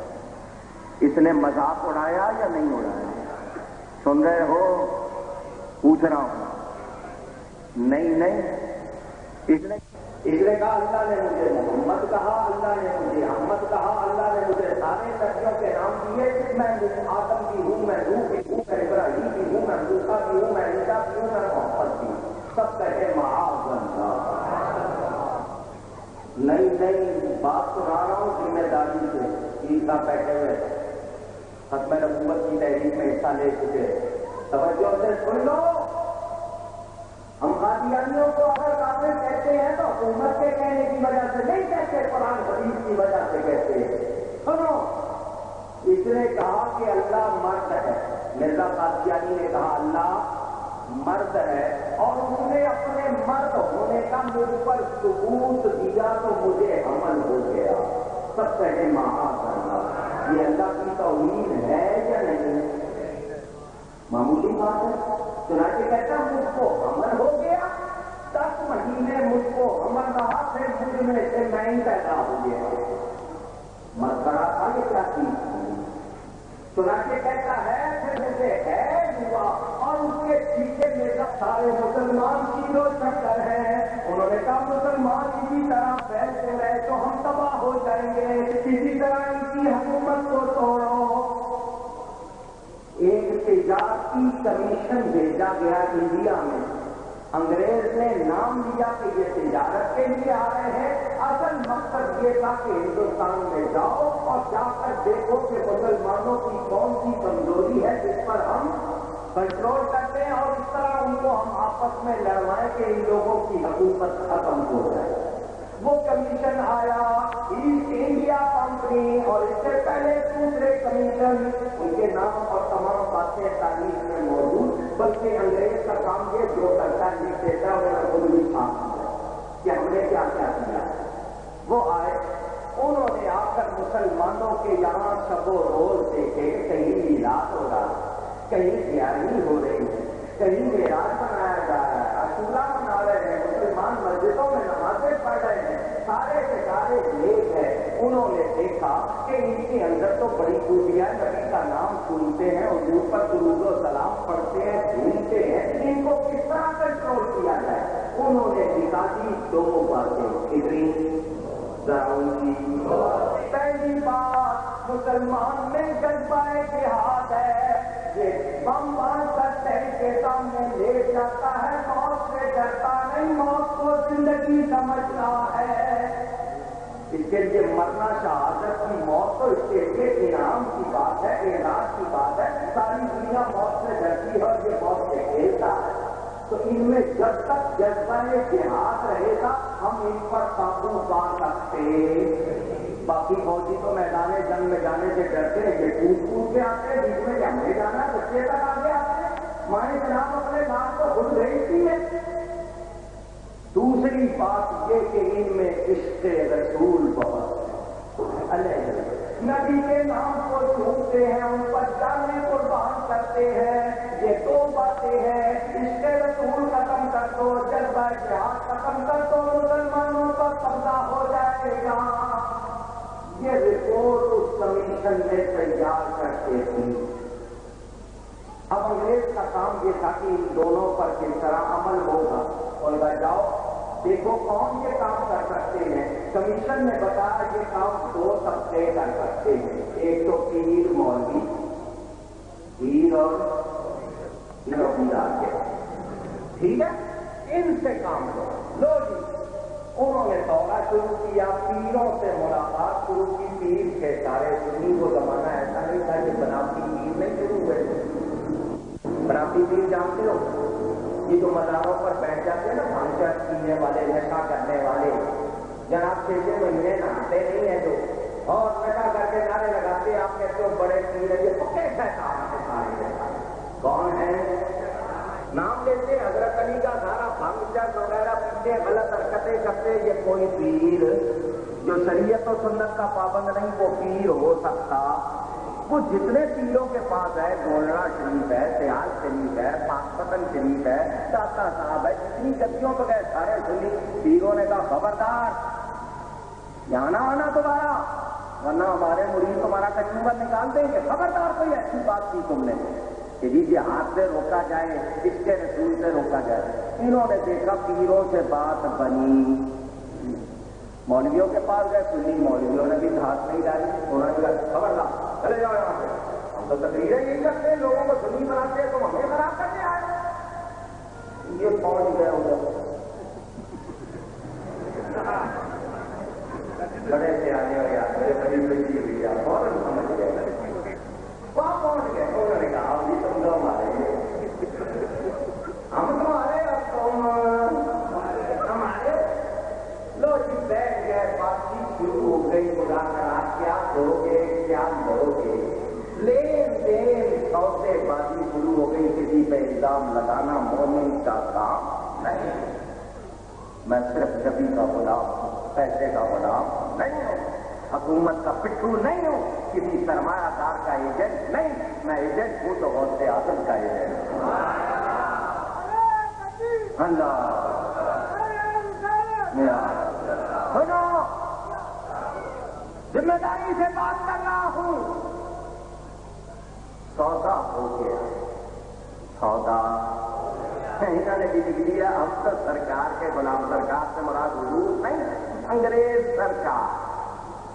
اس نے مذاق اڑایا یا نہیں اڑایا؟ سن رہے ہو؟ پوچھ رہا ہوں۔ نہیں، اس نے کہا اللہ نے مجھے محمد کہا، اللہ نے مجھے احمد کہا، اللہ نے مجھے سارے نبیوں کے نام دیے۔ میں آدم کی ہوں، میں نوح کی ہوں، میں ابراہیم کی ہوں، میں موسیٰ کی ہوں، میں عیسیٰ کی ہوں، میں محمد کی ہوں۔ سب کہے معاذ اللہ۔ نہیں، بات سنا رہا ہوں ذمہ داری سے۔ عیسیٰ بیٹھے ہوئے ختم نبوت کی تحریک میں حصہ لے چکے، توجہ سے سن لو۔ ہم قادیانیوں کو اگر کافر کہتے ہیں تو حکومت کے کہنے کی وجہ سے نہیں کہتے، قرآن حدیث کی وجہ سے کہتے ہیں۔ سنو، اس نے کہا کہ اللہ مرد ہے، مرزا قادیانی نے کہا اللہ مرد ہے، اور اس نے اپنے مرد ہونے کا مجھ پر ثبوت دیا تو مجھے حمل ہو گیا۔ سب کہے معاذ اللہ۔ یہ اللہ کی توہین ہے یا نہیں؟ معمولی بات ہے. چنانچہ کہتا مجھ کو حمل ہو گیا، 10 مہینے مجھ کو حمل رہا، پھر مجھ میں سے میں ہی پیدا ہو گیا. مسئلہ تھا یہ کیا چیز تھی. چنانچہ کہتا ہے پھر مجھے حیض ہوا اور اس کے پیچھے میرا سارے مسلمان کیلو چکر ہیں. انہوں نے کہا مسلمان اسی طرح پھیلتے رہے تو ہم تباہ ہو جائیں گے، اسی طرح ان کی حکومت کو توڑو. ایک تجارتی کمیشن بھیجا گیا انڈیا میں. انگریز نے نام لیا کہ یہ تجارت کے لیے آ رہے ہیں، اصل مقصد یہ تھا کہ ہندوستان میں جاؤ اور جا کر دیکھو کہ مسلمانوں کی کون سی کمزوری ہے جس پر ہم کنٹرول کرتے ہیں اور اس طرح ان کو ہم آپس میں لڑوائیں کہ ان لوگوں کی حکومت ختم ہو جائے. وہ کمیشن آیا ایسٹ انڈیا کمپنی، اور اس سے پہلے دوسرے کمیشن، ان کے نام اور تمام باتیں تاریخ میں موجود. بلکہ انگریز کا کام یہ جو کرتا لکھ دیتا ہے انہوں نے خود بھی کام کہ ہم نے کیا کیا کیا. وہ آئے، انہوں نے آ کر مسلمانوں کے یہاں شب و روز دیکھے، کہیں میلاد ہو رہا، کہیں تیاری ہو رہی ہے، کہیں معراج منایا جا رہا ہے، عاشورہ منا رہے ہیں، مسلمان مسجدوں میں نمازیں پڑھ رہے ہیں، سارے کے سارے نیک ہیں. انہوں نے دیکھا کہ ان کے اندر تو بڑی خوبیاں، نبی کا نام سنتے ہیں، حضور پر درود و سلام پڑھتے ہیں، ڈھونڈتے ہیں، ان کو کس طرح کنٹرول کیا جائے. انہوں نے نکالی 2 باتیں. ادھر پہلی بات، مسلمان میں جذبہ جہاد ہے. یہ بم باندھ کر شہر کے سامنے لے جاتا ہے، موت سے ڈرتا نہیں، موت کو زندگی سمجھتا ہے. اس کے لیے مرنا شہادت کی موت تو اس کے لیے انعام کی بات ہے، اعزاز کی بات ہے. ساری دنیا موت سے ڈرتی ہے اور یہ موت سے کھیلتا ہے. تو ان میں جب تک جذبہ جہاد رہے گا ہم ان پر قابو پا سکتے. باقی فوجی تو میدان جنگ میں جانے سے ڈرتے ہیں، یہ کود کے آتے ہیں، بیچ میں ہمیں جانا ہے، بچے تک آگے آتے ہیں. مائیں جناب اپنے بات کو خود بھیجتی ہے. دوسری بات یہ کہ ان میں عشق رسول بہت ہے. نبی کے نام کو چھوٹتے ہیں، ان پر جانے قربان کرتے ہیں. یہ 2 باتیں ہیں، عشق رسول ختم کر دو، جذبہ جہاد ختم کر دو، مسلمانوں پر قبضہ ہو جائے گا. یہ رپورٹ اس کمیشن نے تیار کرتے تھی. اب انگریز کا کام یہ تھا کہ ان دونوں پر کس طرح عمل ہوگا. اور جاؤ دیکھو کون یہ کام کر سکتے ہیں. کمیشن نے بتایا یہ کام 2 طبقے کر سکتے ہیں. ایک تو پیر مولوی، پیر اور ٹھیک ہے، ان سے کام لو جی. انہوں نے دورہ شروع کیا، پیروں سے ملاقات شروع کی. پیر کے سارے سنی، وہ زمانہ ایسا نہیں تھا کہ بناوٹی پیر نہیں شروع ہوئے. بناوٹی پیر جانتے ہو، یہ جو مزاروں پر بیٹھ جاتے ہیں نا، بھنگ پینے والے، نشہ کرنے والے، جناب 6 مہینے نہاتے نہیں ہیں جو، اور نشہ کر کے نعرے لگاتے ہیں. آپ کہتے ہو بڑے پیر ہیں، یہ پکے شیطان ہیں سارے. کون ہے؟ نام لیتے حضرت علی کا، سارا بھنگ وغیرہ پیتے، غلط حرکتیں کرتے. یہ کوئی پیر جو شریعت و سنت کا پابند نہیں وہ پیر ہو سکتا. وہ جتنے پیروں کے پاس ہے، گولڑا شریف ہے، سیال شریف ہے، پاکستان شریف ہے، داتا صاحب ہے، جتنی گدیوں پہ گئے سارے سنی. پیروں نے کہا خبردار یہاں نہ آنا دوبارہ، ورنہ ہمارے مرید تمہارا کچوبر نکال دیں گے. خبردار کوئی ایسی بات کی تم نے کہ جی ہاتھ سے روکا جائے، اس کے رسول سے روکا جائے. انہوں نے دیکھا پیروں سے بات بنی. مولویوں کے پاس گئے، سنی مولویوں نے بھی ہاتھ نہیں ڈالی. انہوں نے کہا خبردار چلے جاؤ یہاں سے، ہم تو تقریریں یہی کرتے ہیں، لوگوں کو سنی بناتے ہیں، تو ہمیں خراب کرنے آئے. یہ پہنچ گئے ادھر، بڑے سے آنے والے آتے بڑی بڑی ہوئی آپ فوراً سمجھ گئے. وہاں پہنچ گئے. انہوں نے کہا آپ بھی تم لوگ ہمارے، ہم تمہارے اور تم ہمارے. لو جی بیٹھ گئے، بات چیت شروع ہو گئی. مذاکرات کیا دو گے کیا لو گے، لین دین سودے بازی شروع ہو گئی. کسی پہ الزام لگانا مومن کا کام نہیں. میں صرف نبی کا غلام، پیسے کا غلام نہیں ہوں. حکومت کا پٹھو نہیں ہوں، کسی سرمایہ دار کا ایجنٹ نہیں، میں ایجنٹ ہوں تو غوث اعظم کا ایجنٹ ہوں۔ اللہ سنو، ذمہ داری سے بات کر رہا ہوں۔ سودا ہو گیا، سودا انہوں نے بھی لکھ دیا، اب تو سرکار کے غلام، سرکار سے مراد حضور نہیں، انگریز سرکار۔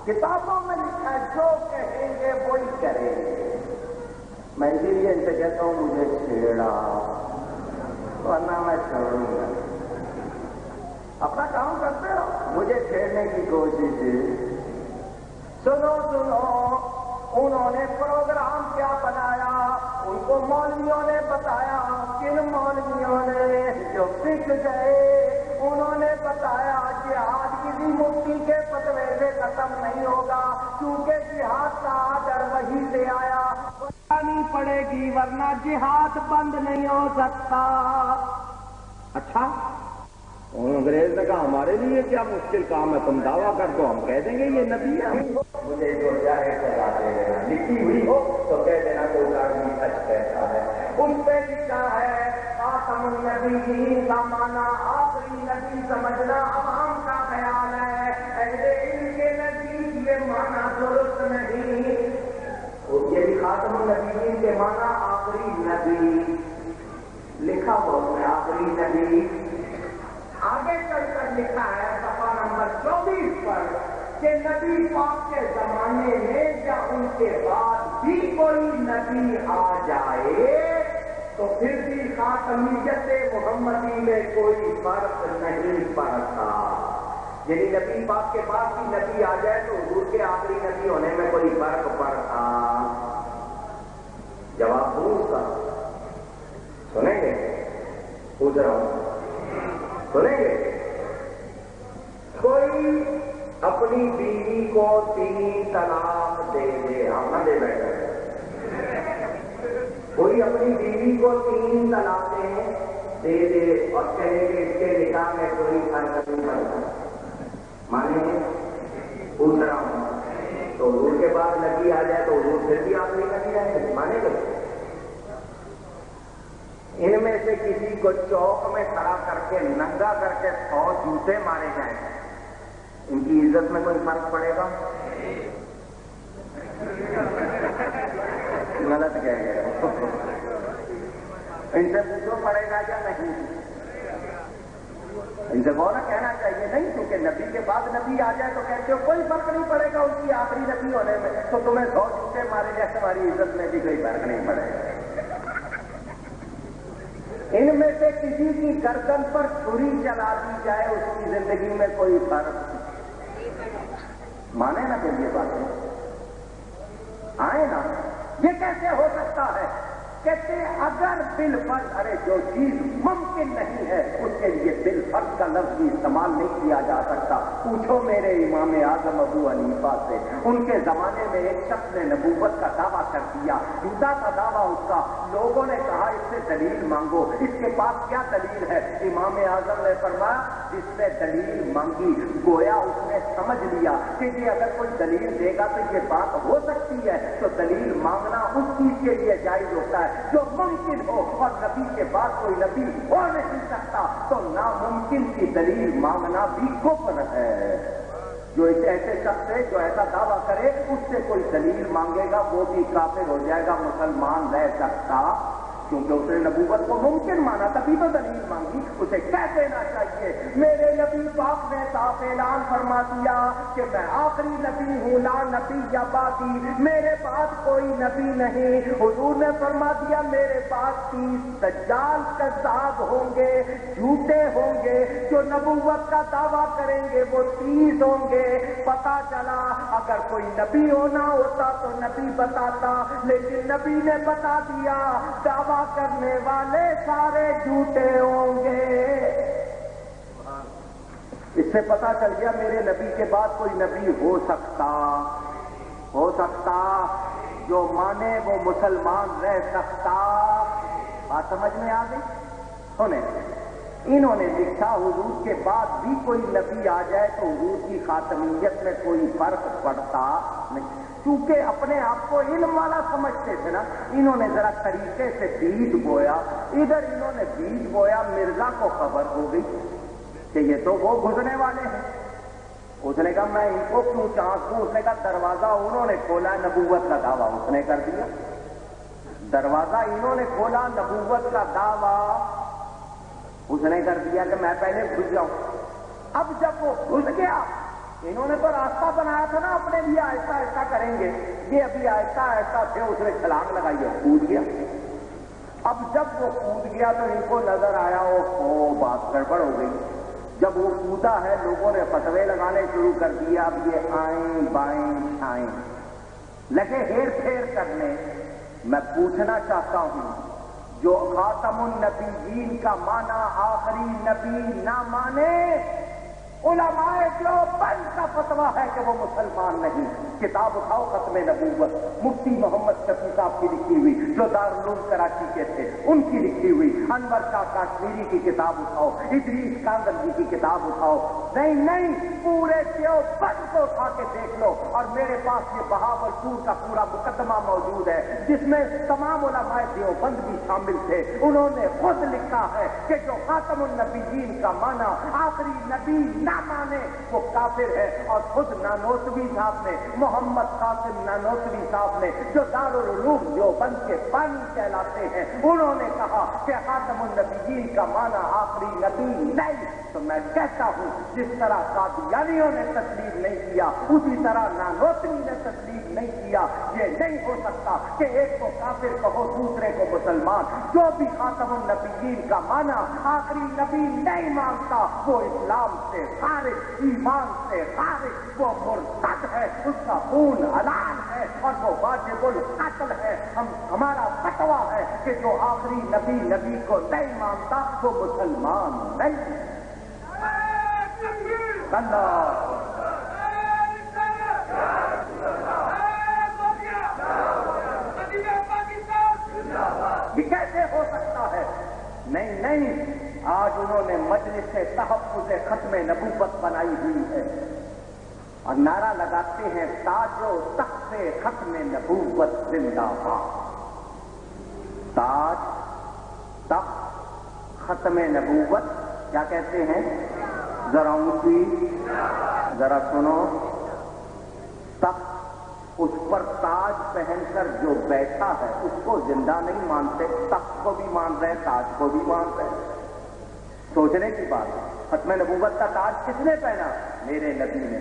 کتابوں میں لکھا ہے جو کہیں گے وہی کریں گے۔ میں اسی لیے ان سے کہتا ہوں مجھے چھیڑا ورنہ میں چھوڑوں گا، اپنا کام کرتے ہو، مجھے چھیڑنے کی کوشش ہے۔ سنو سنو، انہوں نے پروگرام کیا بنایا، ان کو مولویوں نے بتایا، کن مولویوں نے جو بک گئے، انہوں نے بتایا جہاد کسی مفتی کے فتوے سے ختم نہیں ہوگا، کیونکہ جہاد کا آرڈر وہی سے آیا، نہیں پڑے گی ورنہ جہاد بند نہیں ہو سکتا۔ اچھا، انگریز نے کہا ہمارے لیے کیا مشکل کام ہے، تم دعویٰ کر دو، ہم کہہ دیں گے یہ نبی ہے۔ مجھے جو چاہے چلا دے دینا، لکھی ہوئی ہو تو کہہ دینا کہ وہ آدمی سچ کہتا ہے۔ اس پہ لکھا ہے خاتم النبیین کا معنی آخری نبی سمجھنا عوام کا خیال ہے، اہل علم کے نزدیک یہ معنی درست نہیں۔ یہ بھی خاتم النبیین کے معنی آخری نبی لکھا ہوا ہے، آخری نبی۔ آگے چل کر لکھا ہے صفحہ نمبر 24 پر کہ نبی پاک کے زمانے میں یا ان کے بعد بھی کوئی نبی آ جائے تو پھر بھی خاتمیت محمدی میں کوئی فرق نہیں پڑتا، یعنی نبی پاک کے بعد بھی نبی آ جائے تو حضور کے آخری نبی ہونے میں کوئی فرق پڑتا؟ جواب دوں اس کا؟ سنیں گے؟ پوچھ رہا ہوں، سنیں گے؟ کوئی اپنی بیوی کو 3 طلاق دے دے، ہم نہ دے بیٹھے، کوئی اپنی بیوی کو 3 طلاقیں دے دے اور کہے کہ اس کے نکاح میں کوئی فرق نہیں پڑتا، مانے؟ پوچھ رہا ہوں، تو حضور کے بعد نبی آ جائے تو حضور پھر بھی آخری نبی آئے، مانے گا؟ ان میں سے کسی کو چوک میں کھڑا کر کے ننگا کر کے 100 جوتے مارے جائیں، ان کی عزت میں کوئی فرق پڑے گا؟ غلط کہہ گئے، ان سے پوچھو پڑے گا یا نہیں؟ ان سے بولا کہنا چاہیے نہیں، کیونکہ نبی کے بعد نبی آ جائے تو کہتے ہو کوئی فرق نہیں پڑے گا ان کی آخری نبی ہونے میں، تو تمہیں 100 جوتے مارے جائے تمہاری عزت میں بھی کوئی فرق نہیں پڑے گا۔ ان میں سے کسی کی گردن پر چھری چلا دی جائے اس کی زندگی میں کوئی فرق مانے نا کہ یہ باتیں آئے نا؟ یہ کیسے ہو سکتا ہے؟ کہتے ہیں اگر بالفرض، ارے جو چیز ممکن نہیں ہے اس کے لیے بالفرض کا لفظ بھی استعمال نہیں کیا جا سکتا۔ پوچھو میرے امام اعظم ابو حنیفہ سے، ان کے زمانے میں ایک شخص نے نبوت کا دعویٰ کر دیا، جھوٹا کا دعویٰ اس کا، لوگوں نے کہا اس سے دلیل مانگو، اس کے پاس کیا دلیل ہے؟ امام اعظم نے فرمایا جس نے دلیل مانگی گویا اس نے سمجھ لیا کہ یہ اگر کوئی دلیل دے گا تو یہ بات ہو سکتی ہے، تو دلیل مانگنا اس چیز کے لیے جائز ہوتا ہے جو ممکن ہو، اور نبی کے بعد کوئی نبی ہو نہیں سکتا تو ناممکن کی دلیل مانگنا بھی کفر ہے۔ جو ایسے شخص ہے جو ایسا دعویٰ کرے اس سے کوئی دلیل مانگے گا وہ بھی کافر ہو جائے گا، مسلمان رہ سکتا، کیونکہ اس نے نبوت کو ممکن مانا تبھی تو دلیل مانگی۔ اسے کہہ دینا چاہیے میرے نبی پاک نے صاف اعلان فرما دیا کہ میں آخری نبی ہوں، لا نبی یا بعدی، میرے بعد کوئی نبی نہیں۔ حضور نے فرما دیا میرے بعد 30 دجال کذاب ہوں گے، جھوٹے ہوں گے، جو نبوت کا دعویٰ کریں گے وہ 30 ہوں گے۔ پتا چلا اگر کوئی نبی ہونا ہوتا تو نبی بتاتا، لیکن نبی نے بتا دیا دعویٰ کرنے والے سارے جھوٹے ہوں گے۔ اس سے پتا چل گیا میرے نبی کے بعد کوئی نبی ہو سکتا، جو مانے وہ مسلمان رہ سکتا۔ بات سمجھ میں آ گئی؟ سنیں انہوں نے لکھا حضور کے بعد بھی کوئی نبی آ جائے تو حضور کی خاتمیت میں کوئی فرق پڑتا نہیں، چونکہ اپنے آپ کو علم والا سمجھتے تھے نا۔ انہوں نے ذرا طریقے سے بیج بویا، ادھر انہوں نے بیج بویا، مرزا کو خبر ہو گئی کہ یہ تو وہ گزرنے والے ہیں۔ اس نے کہا میں ان کو کیوں چاہوں، اس نے کہا دروازہ انہوں نے کھولا، نبوت کا دعویٰ اس نے کر دیا۔ دروازہ انہوں نے کھولا، نبوت کا دعویٰ اس نے کر دیا کہ میں پہلے گھس جاؤں۔ اب جب وہ گھس گیا، انہوں نے تو راستہ بنایا تھا نا اپنے لیے، آہستہ آہستہ کریں گے، یہ ابھی آہستہ آہستہ تھے، اس نے چھلانگ لگائی ہے، کود گیا۔ اب جب وہ کود گیا تو ان کو نظر آیا او بات گڑبڑ ہو گئی۔ جب وہ کودا ہے، لوگوں نے فتوے لگانے شروع کر دیا، اب یہ آئیں بائیں چھائیں لگے ہیر پھیر کرنے۔ میں پوچھنا چاہتا ہوں، جو خاتم النبیین کا معنی آخری نبی نہ مانے، علماء دیوبند کا فتویٰ ہے کہ وہ مسلمان نہیں۔ کتاب اٹھاؤ ختم نبوت، مفتی محمد شفیع صاحب کی لکھی ہوئی، جو دارالعلوم کراچی کے تھے، ان کی لکھی ہوئی۔ انور شاہ کاشمیری کی کتاب اٹھاؤ، ادریس کاندلوی کی کتاب اٹھاؤ، نہیں پورے دیوبند کو اٹھا کے دیکھ لو۔ اور میرے پاس یہ بہاولپور کا پورا مقدمہ موجود ہے، جس میں تمام علماء دیوبند بھی شامل تھے۔ انہوں نے خود لکھا ہے کہ جو خاتم النبیین کا معنی آخری نبی نہ مانے وہ کافر ہے۔ اور خود نانوتوی صاحب نے، محمد قاسم نانوتوی صاحب نے، جو دارالعلوم دیوبند کے بانی کہلاتے ہیں، انہوں نے کہا کہ خاتم النبیین کا معنی آخری نبی نہیں۔ تو میں کہتا ہوں، جس طرح قادیانیوں نے تسلیم نہیں کیا، اسی طرح نانوتوی نے تسلیم نہیں کیا۔ یہ نہیں ہو سکتا کہ ایک کو کافر کہو، دوسرے کو مسلمان۔ جو بھی خاتم النبیین کا معنی آخری نبی نہیں مانتا، وہ اسلام سے خارج، ایمان سے خارج، وہ مرتد ہے، اس کا خون حلال ہے اور وہ واجب القتل ہے۔ ہمارا فتویٰ ہے کہ جو آخری نبی کو نہیں مانتا وہ مسلمان نہیں۔ اللہ یہ کیسے ہو سکتا ہے؟ نہیں، آج انہوں نے مجلس تحفظ ختم نبوت بنائی ہوئی ہے اور نعرہ لگاتے ہیں تاج و تخت ختم نبوت زندہ باد۔ تاج، تخت، ختم نبوت، کیا کہتے ہیں؟ ذرا اونچی، ذرا سنو۔ تخت، اس پر تاج پہن کر جو بیٹھا ہے اس کو زندہ نہیں مانتے، تخت کو بھی مان رہے، تاج کو بھی مان رہے۔ سوچنے کی بات ہے، ختم نبوت کا تاج کس نے پہنا؟ میرے نبی نے۔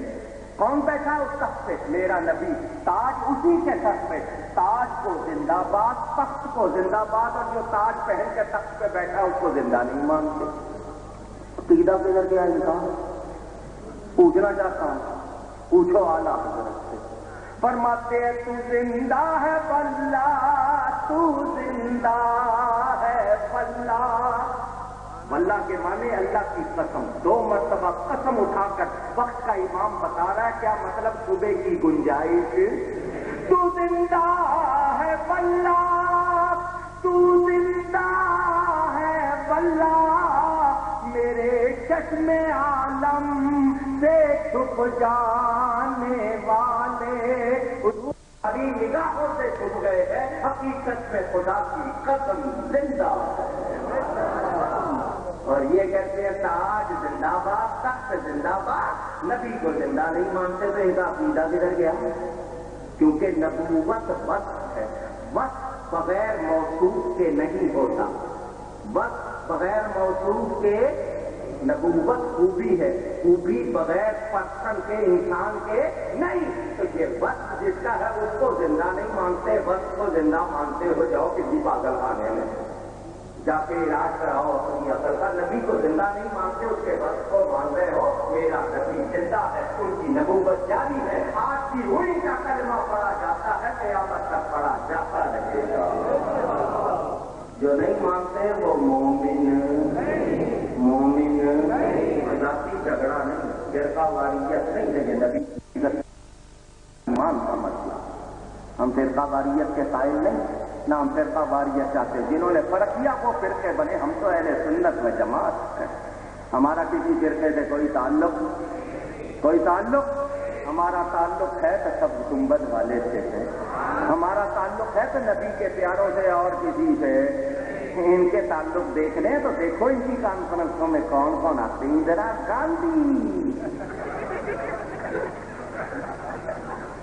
کون بیٹھا اس تخت پہ؟ میرا نبی۔ تاج اسی کے تخت پہ، تاج کو زندہ باد، تخت کو زندہ باد، اور جو تاج پہن کے تخت پہ بیٹھا اس کو زندہ نہیں مانتے۔ عقیدہ کدھر گیا انسان؟ پوچھنا چاہتا ہوں، پوچھو اعلیٰ حضرت سے۔ فرماتے ہیں تو زندہ ہے واللہ، تو زندہ ہے واللہ۔ واللہ کے معنی اللہ کی قسم، 2 مرتبہ قسم اٹھا کر وقت کا امام بتا رہا ہے کیا مطلب صبح کی گنجائش۔ تو زندہ ہے واللہ، تو زندہ ہے واللہ، میرے چشم عالم سے چھپ جانے والے ہماری نگاہوں سے چھپ گئے ہیں، حقیقت میں خدا کی قسم زندہ ہے۔ اور یہ کہتے ہیں تاج زندہ باد، تخت زندہ باد، نبی کو زندہ نہیں مانتے تو ان کا عقیدہ کدھر گیا؟ کیونکہ نبوت وصف ہے، وصف بغیر موصوف کے نہیں ہوتا، وصف بغیر موصوف کے نبوت خوبی ہے، خوبی بغیر پرسن کے، انسان کے نہیں۔ تو یہ وصف جس کا ہے اس کو زندہ نہیں مانتے، وصف کو زندہ مانتے ہو جاؤ کسی پاگل خانے میں جا کے علاج کراؤ اپنی عقل کا۔ نبی کو زندہ نہیں مانتے، اس کے وصف کو مان رہے ہو، میرا نبی زندہ ہے، ان کی نبوت جاری ہے۔ آج بھی وہی کا کلمہ پڑھا جاتا ہے، قیامت تک پڑھا جاتا رہے گا۔ جو نہیں مانتے وہ مومن ذاتی جھگڑا نہیں، فرقہ واریت نہیں ہے، یہ نبی ایمان کا مسئلہ۔ ہم فرقہ واریت کے قائل نہیں، نہ ہم فرقہ واریت چاہتے. جنہوں نے فرق کیا وہ فرقے بنے، ہم تو اہل سنت و جماعت ہیں. ہمارا کسی فرقے سے کوئی تعلق ہمارا تعلق ہے تو سب گنبد والے سے ہے. ہمارا تعلق ہے تو نبی کے پیاروں سے اور کسی سے. ان کے تعلق دیکھ لیں تو دیکھو ان کی کانفرنسوں میں کون کون آتے ہیں. اندرا گاندھی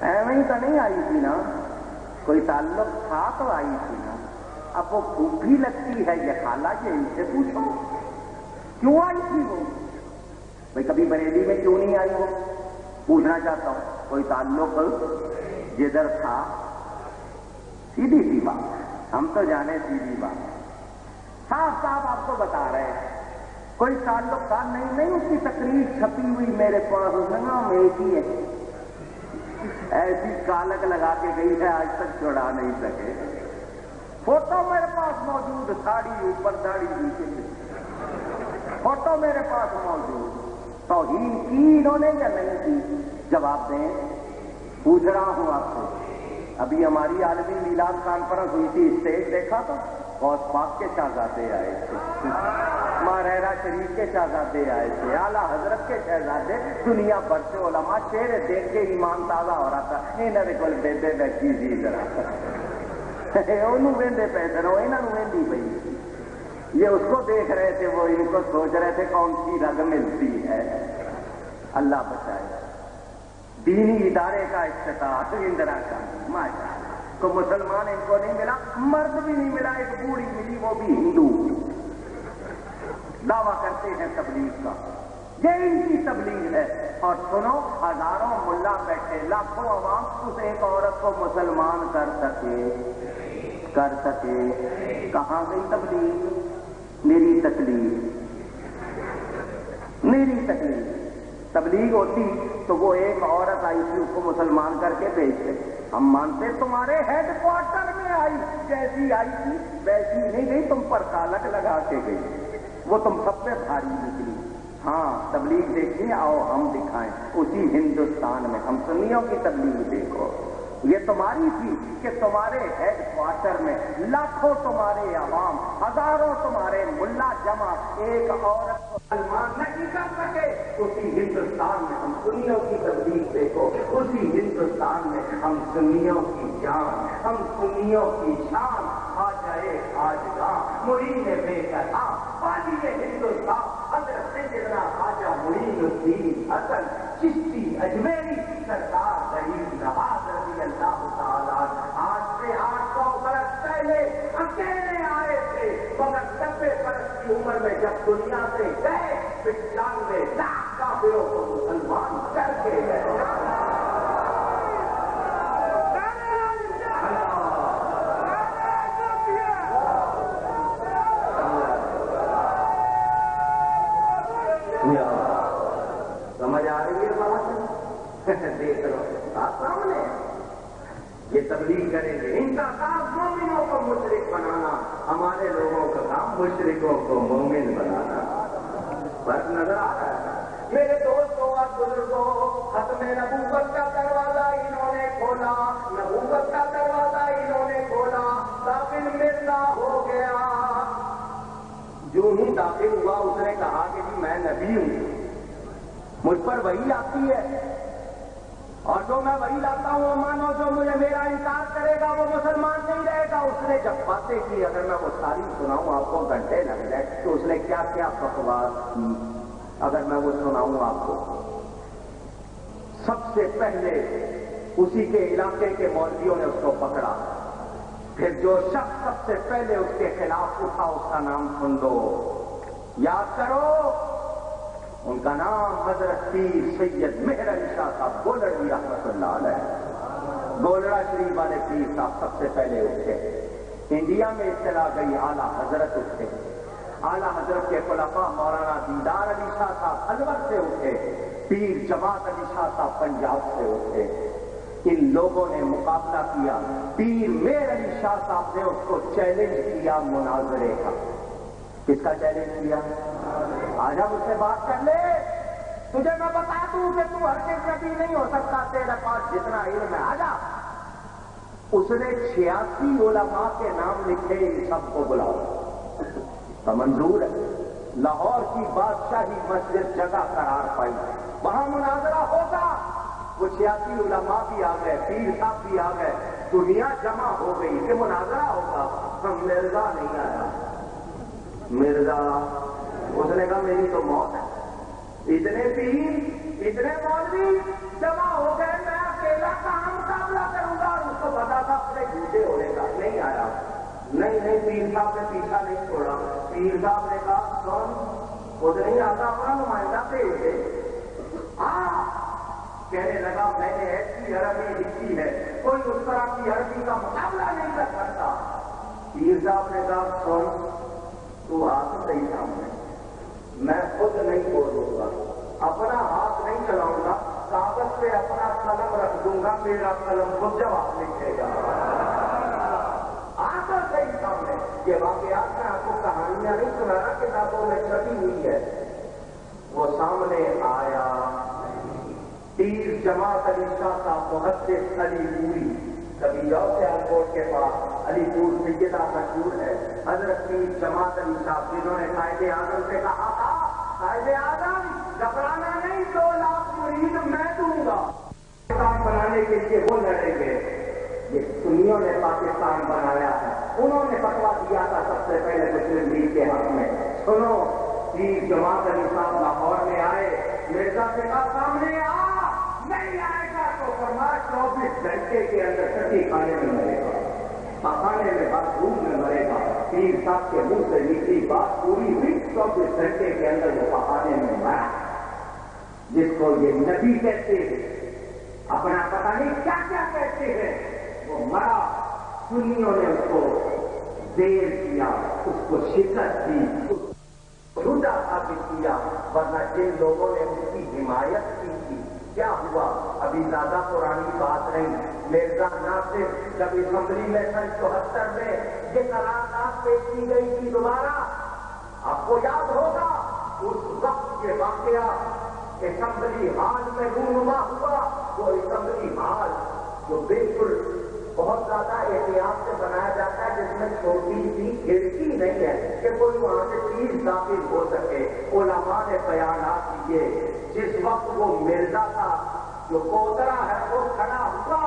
ایویں ہی تو نہیں آئی تھی نا، کوئی تعلق تھا تو آئی تھی نا. اب وہ پھوپھی لگتی ہے یہ خالہ، یہ ان سے پوچھو کیوں آئی تھی وہ. بھائی کبھی بریلی میں کیوں نہیں آئی وہ، پوچھنا چاہتا ہوں. کوئی تعلق جدھر تھا، سیدھی سی بات، ہم تو جانے سیدھی بات، صاف صاف آپ کو بتا رہے ہیں. کوئی تعلق تھا نہیں اس کی تقریر چھپی ہوئی میرے پاس، اس نے نام ایک ہی ہے، ایسی کالک لگا کے گئی ہے آج تک چھڑا نہیں سکے. فوٹو میرے پاس موجود، ساڑی اوپر داڑھی نیچے، فوٹو میرے پاس موجود. توہین کی انہوں نے یا نہیں کی؟ جواب دیں. پوچھ رہا ہوں آپ سے. ابھی ہماری عالمی میلاد کانفرنس ہوئی تھی، اسٹیج دیکھا تو غوث پاک کے شہزادے آئے تھے، ماہرہ شریف کے شہزادے آئے تھے، اعلیٰ حضرت کے شہزادے، دنیا بھر سے علماء. چہرے دیکھ کے ایمان تازہ ہو رہا تھا. انہوں نے کوئی بیبے بیٹھی جی ذرا انہوں ویندے پیسے رہو، انہوں ویندی پئی. یہ اس کو دیکھ رہے تھے، وہ ان کو سوچ رہے تھے کون سی رگ ملتی ہے. اللہ بچائے. دینی ادارے کا افتتاح اندرا گاندھی، ماشاء اللہ. تو مسلمان ان کو نہیں ملا، مرد بھی نہیں ملا، ایک بوڑھی ملی وہ بھی ہندو. دعویٰ کرتے ہیں تبلیغ کا، یہ ان کی تبلیغ ہے. اور سنو، ہزاروں ملا بیٹھے، لاکھوں عوام اس ایک عورت کو مسلمان کر سکے. کہاں گئی تبلیغ؟ میری تکلیف. تبلیغ ہوتی تو وہ ایک عورت آئی تھی، اس کو مسلمان کر کے بھیجتے. ہم مانتے تمہارے ہیڈ کوارٹر میں آئی، جیسی آئی تھی ویسی نہیں گئی، تم پر کالک لگا کے گئی، وہ تم سب پہ بھاری نکلی. ہاں تبلیغ دیکھیے، آؤ ہم دکھائیں اسی ہندوستان میں. ہم سنیوں کی تبلیغ دیکھو، یہ تمہاری تھی کہ تمہارے ہیڈ کوارٹر میں لاکھوں تمہارے عوام، ہزاروں تمہارے ملا جمع، ایک عورت کو مسلمان نہیں کر سکے. اسی ہندوستان میں ہم سنیوں کی تبلیغ دیکھو، اسی ہندوستان میں ہم سنیوں کی جان، ہم سنیوں کی شان. آ جائے آج گاں معین بے قطع والی ہندوستان، حضرت سیدنا خواجہ معین الدین حسن چشتی اجمیری سرکار غریب نواز رضی اللہ تعالیٰ آج سے 800 برس پہلے اکیلے آئے تھے، مگر 90 برس کی عمر میں جب دنیا سے گئے 95 لاکھ کافروں کو مسلمان کر کے گئے. سمجھ آ رہی ہے بات؟ دیکھ لو سامنے یہ تبلیغ کریں گے. ان کا کام مومنوں کو مشرک بنانا، ہمارے لوگوں کا کام مشرکوں کو مومن بنانا. فرق نظر آ رہا ہے میرے دوستوں اور بزرگوں. ختم نبوت کا دروازہ انہوں نے کھولا، نبوت کا دروازہ انہوں نے کھولا، داخل مرزا ہو گیا. جو ہی داخل ہوا اس نے کہا کہ جی میں نبی ہوں، مجھ پر وہی آتی ہے، اور جو میں وہی لاتا ہوں مانو، جو مجھے میرا انکار کرے گا وہ مسلمان نہیں رہے گا. اس نے جب باتیں کی، اگر میں وہ ساری سناؤں آپ کو گھنٹے لگ جائے، تو اس نے کیا کیا بکواس کی اگر میں وہ سناؤں آپ کو. سب سے پہلے اسی کے علاقے کے مولویوں نے اس کو پکڑا. پھر جو شخص سب سے پہلے اس کے خلاف اٹھا اس کا نام سن لو، یاد کرو. ان کا نام حضرت پیر سید مہر علی شاہ صاحب گولڑی رحمۃ اللہ علیہ. گولڑا شریف والے پیر صاحب سب سے پہلے اٹھے. انڈیا میں اطلاع گئی، اعلیٰ حضرت اٹھے. اعلیٰ حضرت کے خلفاء مولانا دیدار علی شاہ صاحب الور سے اٹھے، پیر جماعت علی شاہ صاحب پنجاب سے اٹھے. ان لوگوں نے مقابلہ کیا. پیر مہر علی شاہ صاحب نے اس کو چیلنج کیا مناظرے کا. کس کا چیلنج کیا؟ آجا مجھ سے بات کر لے، تجھے میں بتا دوں کہ تو ہرگز نبی نہیں ہو سکتا، تیرے پاس جتنا علم ہے آجا. اس نے 86 علماء کے نام لکھے، ان سب کو بلاؤ تو منظور ہے۔ لاہور کی بادشاہی مسجد جگہ قرار پائی، وہاں مناظرہ ہوگا، وہ 86 علماء بھی آ گئے، پیر صاحب بھی آ گئے، دنیا جمع ہو گئی کہ مناظرہ ہوگا۔ ہم مرزا نہیں آیا، مرزا اس نے کہا میری تو موت ہے۔ اتنے پیر اتنے مولوی جمع ہو گئے، میں اکیلا کہاں مقابلہ کروں گا؟ اور اس کو پتا تھا اپنے جھوٹے ہونے کا، نہیں آیا۔ نہیں پیر صاحب نے پیچھا نہیں چھوڑا۔ پیر صاحب نے کہا کون خود نہیں آتا، اپنا نمائندہ بھیج دے۔ کہنے لگا میں نے ایسی عربی لکھی ہے، کوئی اس طرح کی عربی کا مقابلہ نہیں کر سکتا۔ پیر صاحب نے کہا سن تو ہاتھ صحیح سامنے، میں خود نہیں بولوں گا، اپنا ہاتھ نہیں چلاؤں گا، کاغذ پہ اپنا قلم رکھ دوں گا، میرا قلم خود جواب لکھے گا۔ آتا صحیح سامنے، یہ واقعات میں آپ کو کہانیاں نہیں سنا رہا، کتابوں میں چھپی ہوئی ہے۔ وہ سامنے آیا، پیر جماعت علی شاہ صاحب محدث علی پوری، کبھی جاؤ سیال کوٹ کے پاس، علی پور سیدہ مشہور ہے، حضرت پیر جماعت علی صاحب جنہوں نے قائد اعظم سے کہا تھا قائد اعظم گھبرانا نہیں، 2 لاکھ مرید میں دوں گا۔ پاکستان بنانے کے لیے وہ لڑیں گے، یہ سنیوں نے پاکستان بنایا ہے، انہوں نے فتویٰ دیا تھا سب سے پہلے مسلم لیگ کے حق میں۔ سنو، پیر جماعت علی صاحب لاہور میں آئے، مرزا سے کہا سامنے آ، نہیں آئے گا تو فرمایا 24 گھنٹے کے اندر کٹی کھانے میں مرے گا، پخانے میں بات روم میں مرے گا۔ پیر صاحب کے منہ سے نکلی بات پوری ہوئی، 24 گھنٹے کے اندر وہ پخانے میں مرا۔ جس کو یہ نبی کہتے ہیں، اپنا پتہ نہیں کیا کیا کہتے ہیں، وہ مرا۔ سنیوں نے اس کو دیر کیا، اس کو شکست دی، جھوٹا ثابت کیا، ورنہ جن لوگوں نے اس کی حمایت کی تھی کیا ہوا؟ ابھی زیادہ پرانی بات نہیں، مرزا ناصر جب اسمبلی میں سن 74 میں یہ قرارداد پیش کی گئی تھی دوبارہ، آپ کو یاد ہوگا اس وقت یہ واقعہ اسمبلی ہال میں رونما ہوا۔ وہ اسمبلی ہال جو بالکل بہت زیادہ احتیاط سے بنایا جاتا ہے، جس میں چھوٹی سی کھڑکی نہیں ہے کہ کوئی وہاں سے چیز داخل ہو سکے۔ علماء نے بیانات دیے، جس وقت وہ مرزا کا جو کوترا ہے وہ کھڑا ہوا،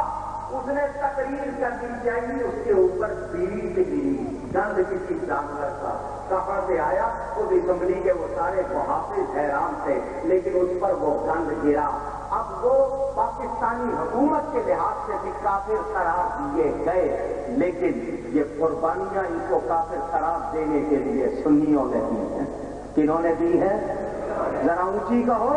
اس نے تقریر کرنی چاہیے، اس کے اوپر بیڑی سے گری، گند کسی جانور کا کہاں سے آیا؟ اس اسمبلی کے وہ سارے محافظ حیران تھے، لیکن اس پر وہ گند گرا۔ اب وہ پاکستانی حکومت کے لحاظ سے بھی کافر قرار دیے گئے، لیکن یہ قربانیاں ان کو کافر قرار دینے کے لیے سنیوں نے دی ہیں۔ کنہوں نے دی ہے؟ ذرا اونچی کہو۔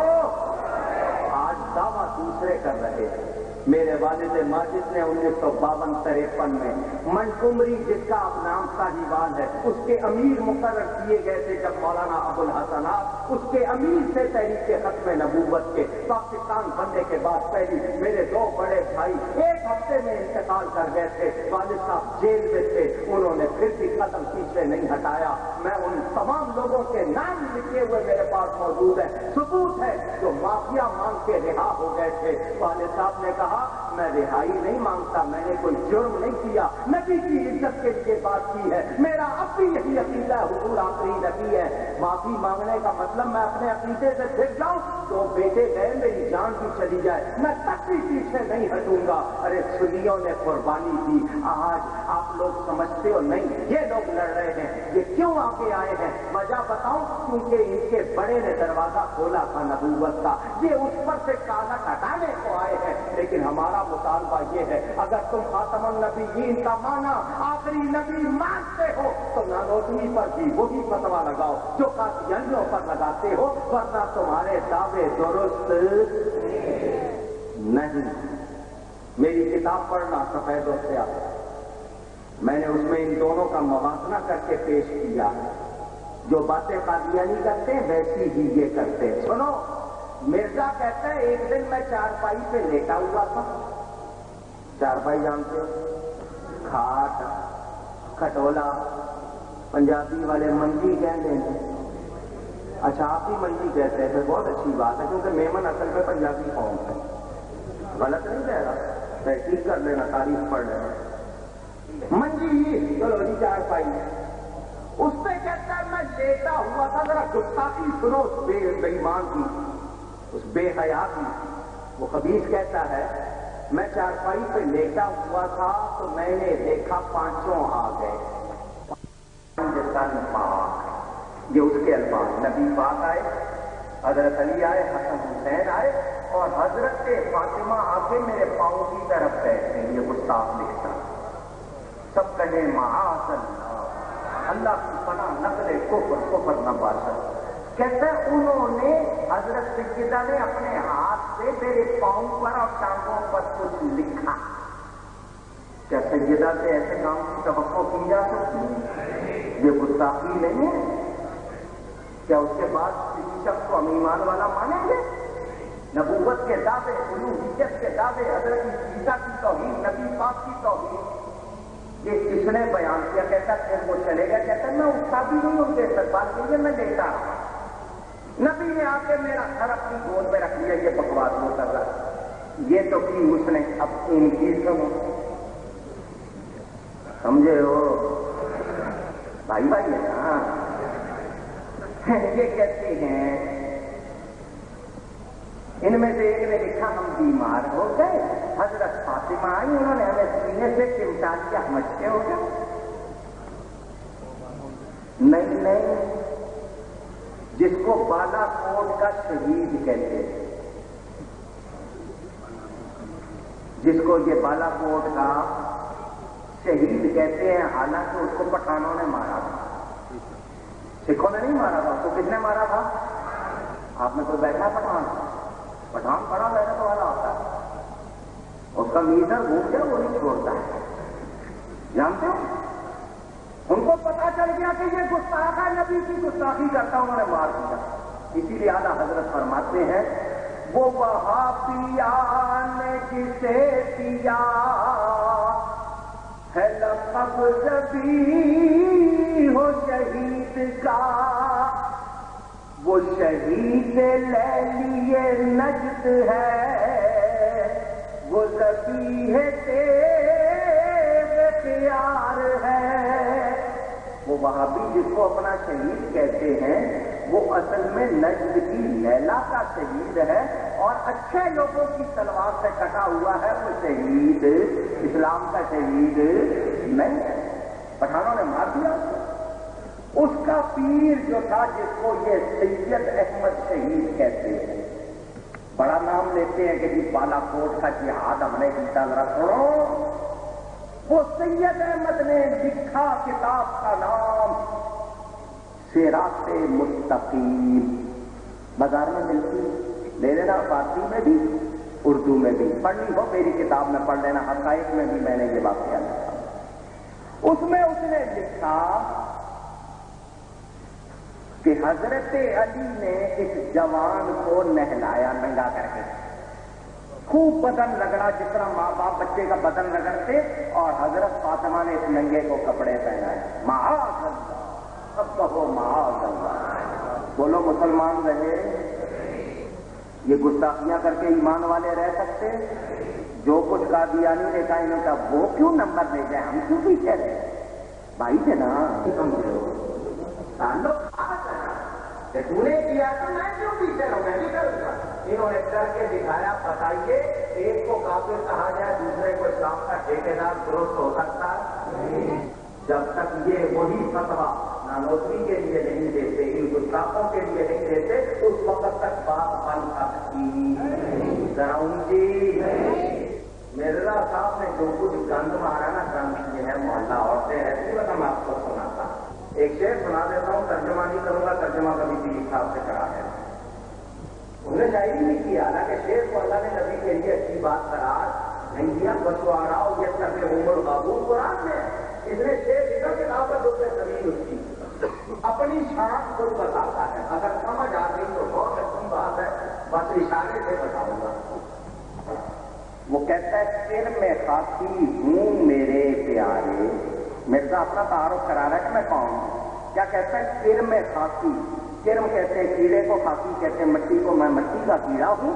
آج دعویٰ دوسرے کر رہے ہیں۔ میرے والد ماجد نے 1952-53 میں منٹگمری، جس کا اب نام ساہیوال ہے، اس کے امیر مقرر کیے گئے تھے۔ جب مولانا ابوالحسنات اس کے امیر سے تحریک ختم نبوت کے پاکستان بننے کے بعد پہلی، میرے 2 بڑے بھائی 1 ہفتے میں انتقال کر گئے تھے، والد صاحب جیل میں تھے، انہوں نے پھر بھی قدم پیچھے نہیں ہٹایا۔ میں ان تمام لوگوں کے نام لکھے ہوئے میرے پاس موجود ہے، ثبوت ہے، جو معافیا مانگ کے رہا ہو گئے تھے۔ والد صاحب نے کہا میں رہائی نہیں مانگتا، میں نے کوئی جرم نہیں کیا، نبی کی عزت کے لیے بات کی ہے، میرا اب بھی یہی عقیدہ ہے، حضور آخری نبی ہے۔ معافی مانگنے کا مطلب میں اپنے عقیدے سے پھر جاؤں تو بیٹے گئے، میری جان بھی چلی جائے، میں تک بھی پیچھے نہیں ہٹوں گا۔ ارے سنیوں نے قربانی دی۔ آج آپ لوگ سمجھتے ہو نہیں، یہ لوگ لڑ رہے ہیں، یہ کیوں آگے آئے ہیں؟ وجہ بتاؤں، کیونکہ ان کے بڑے نے دروازہ کھولا تھا نبوت کا، یہ اس پر سے کالا ہٹانے کو آئے ہیں۔ لیکن ہمارا مطالبہ یہ ہے، اگر تم خاتم النبیین کا معنی آخری نبی مانتے ہو تو نانوتوی پر بھی وہی فتویٰ لگاؤ جو قادیانیوں پر لگاتے ہو، ورنہ تمہارے دعوے درست نہیں۔ میری کتاب پڑھنا سفید و سیاہ، میں نے اس میں ان دونوں کا موازنہ کر کے پیش کیا۔ جو باتیں قادیانی کرتے ہیں ویسی ہی یہ کرتے ہیں۔ سنو، مرزا کہتا ہے ایک دن میں چارپائی پہ لیٹا ہوا تھا، چارپائی جانتے ہو، کھاٹ، کھٹولا، پنجابی والے منجی کہتے ہیں، اچھا آپ بھی منجی کہتے ہیں، بہت اچھی بات ہے، کیونکہ میمن اصل میں پنجابی قوم ہے، غلط نہیں کہہ رہا، تحقیق کر لینا، تاریخ پڑھ لینا۔ منجی چلو جی چار پائی اس پہ کہتا ہے میں لیٹا ہوا تھا، ذرا گستاخی سنو اس بے ایمان کی، اس بے حیا کی۔ وہ خبیث کہتا ہے میں چارپائی پہ لیٹا ہوا تھا تو میں نے دیکھا پانچوں آ گئے، پاک، یہ اس کے الفاظ، نبی پاک آئے، حضرت علی آئے، حسن حسین آئے، اور حضرت فاطمہ آ کے میرے پاؤں کی طرف بیٹھے۔ یہ گستاخ لکھتا، سب کہے معاذ اللہ، اللہ کی پناہ، نقل کفر نہ باشد۔ کہتا ہے انہوں نے، حضرت سیدہ نے اپنے ہاتھ سے میرے پاؤں پر اور ٹانگوں پر کچھ لکھا۔ کیا سیدہ سے ایسے کام کی توقع کی جا سکتی ہے؟ یہ گستاخی نہیں ہے؟ کیا اس کے بعد کسی شخص کو ایمان والا مانیں گے؟ نبوت کے دعوے، الوہیت کے دعوے، حضرت عیسیٰ کی توہین، نبی پاک کی توہین، یہ کس نے بیان کیا؟ کہتا پھر وہ چلے گا، کہتا میں اٹھا بھی نہیں ان کے استقبال کے لیے، میں لیتا رہا۔ نبی نے آ کے میرا گھر اپنی گود میں رکھ لیا، یہ بکواس وہ کر رہا، یہ تو کی اس نے، اب ان کی سنو، سمجھے ہو بھائی بھائی ہے نا؟ یہ کہتے ہیں ان میں سے ایک نے لکھا ہم بیمار ہو گئے، حضرت فاطمہ آئی، انہوں نے ہمیں سینے سے چمٹا دیا، ہم اچھے ہو گئے۔ نہیں، جس کو بالا کوٹ کا شہید کہتے ہیں، جس کو یہ بالا کوٹ کا شہید کہتے ہیں، حالانکہ اس کو پٹھانوں نے مارا تھا، سکھوں نے نہیں مارا تھا، اس کو کس نے مارا تھا؟ آپ میں کوئی بیٹھا پٹھان بڑا غیرت والا ہوتا ہے، اس کا میزر گھوم گیا وہ نہیں چھوڑتا ہے، جانتے ہو؟ ان کو پتا چل گیا کہ یہ گستاخ ہے، نبی کی گستاخی کرتا، انہوں نے مار دیا۔ اسی لیے اعلیٰ حضرت فرماتے ہیں وہ وہابیان نے جسے دیا ہے لقب ذبیح ہو شہید کا، وہ شہید لیلیے نجد ہے، وہ ذبیح تیغ اختیار ہے۔ وہ وہابی جس کو اپنا شہید کہتے ہیں، وہ اصل میں نجد کی لیلا کا شہید ہے، اور اچھے لوگوں کی تلوار سے کٹا ہوا ہے، وہ شہید اسلام کا شہید نہیں ہے، پٹھانوں نے مار دیا اس کا پیر جو تھا، جس کو یہ سید احمد شہید کہتے ہیں، بڑا نام لیتے ہیں کہ جی بالا کوٹ کا جہاد ہم نے جیتا، ذرا سنو، وہ سید احمد نے لکھا کتاب کا نام صراط مستقیم، بازار میں ملتی، لے لینا، فارسی میں بھی اردو میں بھی، پڑھنی ہو میری کتاب میں پڑھ لینا، حقائق میں بھی میں نے یہ واقعہ لکھا۔ اس میں اس نے لکھا کہ حضرت علی نے اس جوان کو نہلایا ننگا کر کے، خوب بدن رگڑا، جس طرح ماں باپ بچے کا بدن رگڑتے، اور حضرت فاطمہ نے اس ننگے کو کپڑے پہنائے۔ معاذ اللہ، سب کہو معاذ اللہ، بولو مسلمان رہے، یہ گستاخیاں کر کے ایمان والے رہ سکتے؟ جو کچھ قادیانی نے کہا، انہوں نے کہا وہ کیوں نمبر لے جائے، ہم کیوں پیچھے رہے؟ بھائی تھے نا، کہ تو نے کیا تو میں کیوں پیچھے رہوں، میں نہیں کروں گا۔ انہوں نے کر کے دکھایا، بتائیے ایک کو کافر کہا جائے، دوسرے کو اسلام کا ٹھیکیدار درست ہو سکتا ہے؟ جب تک یہ وہی فتویٰ نانوتری کے لیے نہیں دیتے، ان گستاخوں کے لیے نہیں دیتے، اس وقت تک بات بن سکتی۔ ذرا اونچی، مرزا صاحب نے جو کچھ گند مارا نا، گند یہ ہے محلہ عورتیں رہتی، میں آپ کو سناتا، ایک شعر سنا دیتا ہوں، ترجمہ نہیں کروں گا، ترجمہ کبھی بھی صاحب سے کرا ہے، انہوں نے شاعری نہیں کیا، حالانکہ شعر کو اللہ نے نبی کے لیے اچھی بات قرار نہیں دیا۔ بسوارا یہ سب عمر بابو قرآن میں اس نے شعر لکھا کہ آپ کا دوسرے زمین اس کی اپنی شان کو بتاتا ہے، اگر سمجھ آ گئی تو بہت اچھی بات ہے، بس اشارے سے بتاؤں گا۔ وہ کہتا ہے سر میں خاکی ہوں میرے پیارے، مرزا اپنا تعارف کرا رہا ہے کہ میں کون ہوں، کیا کہتا ہے سر میں خاکی، کرم کہتے ہیں کیڑے کو، خاکی کہتے ہیں مٹی کو، میں مٹی کا کیڑا ہوں،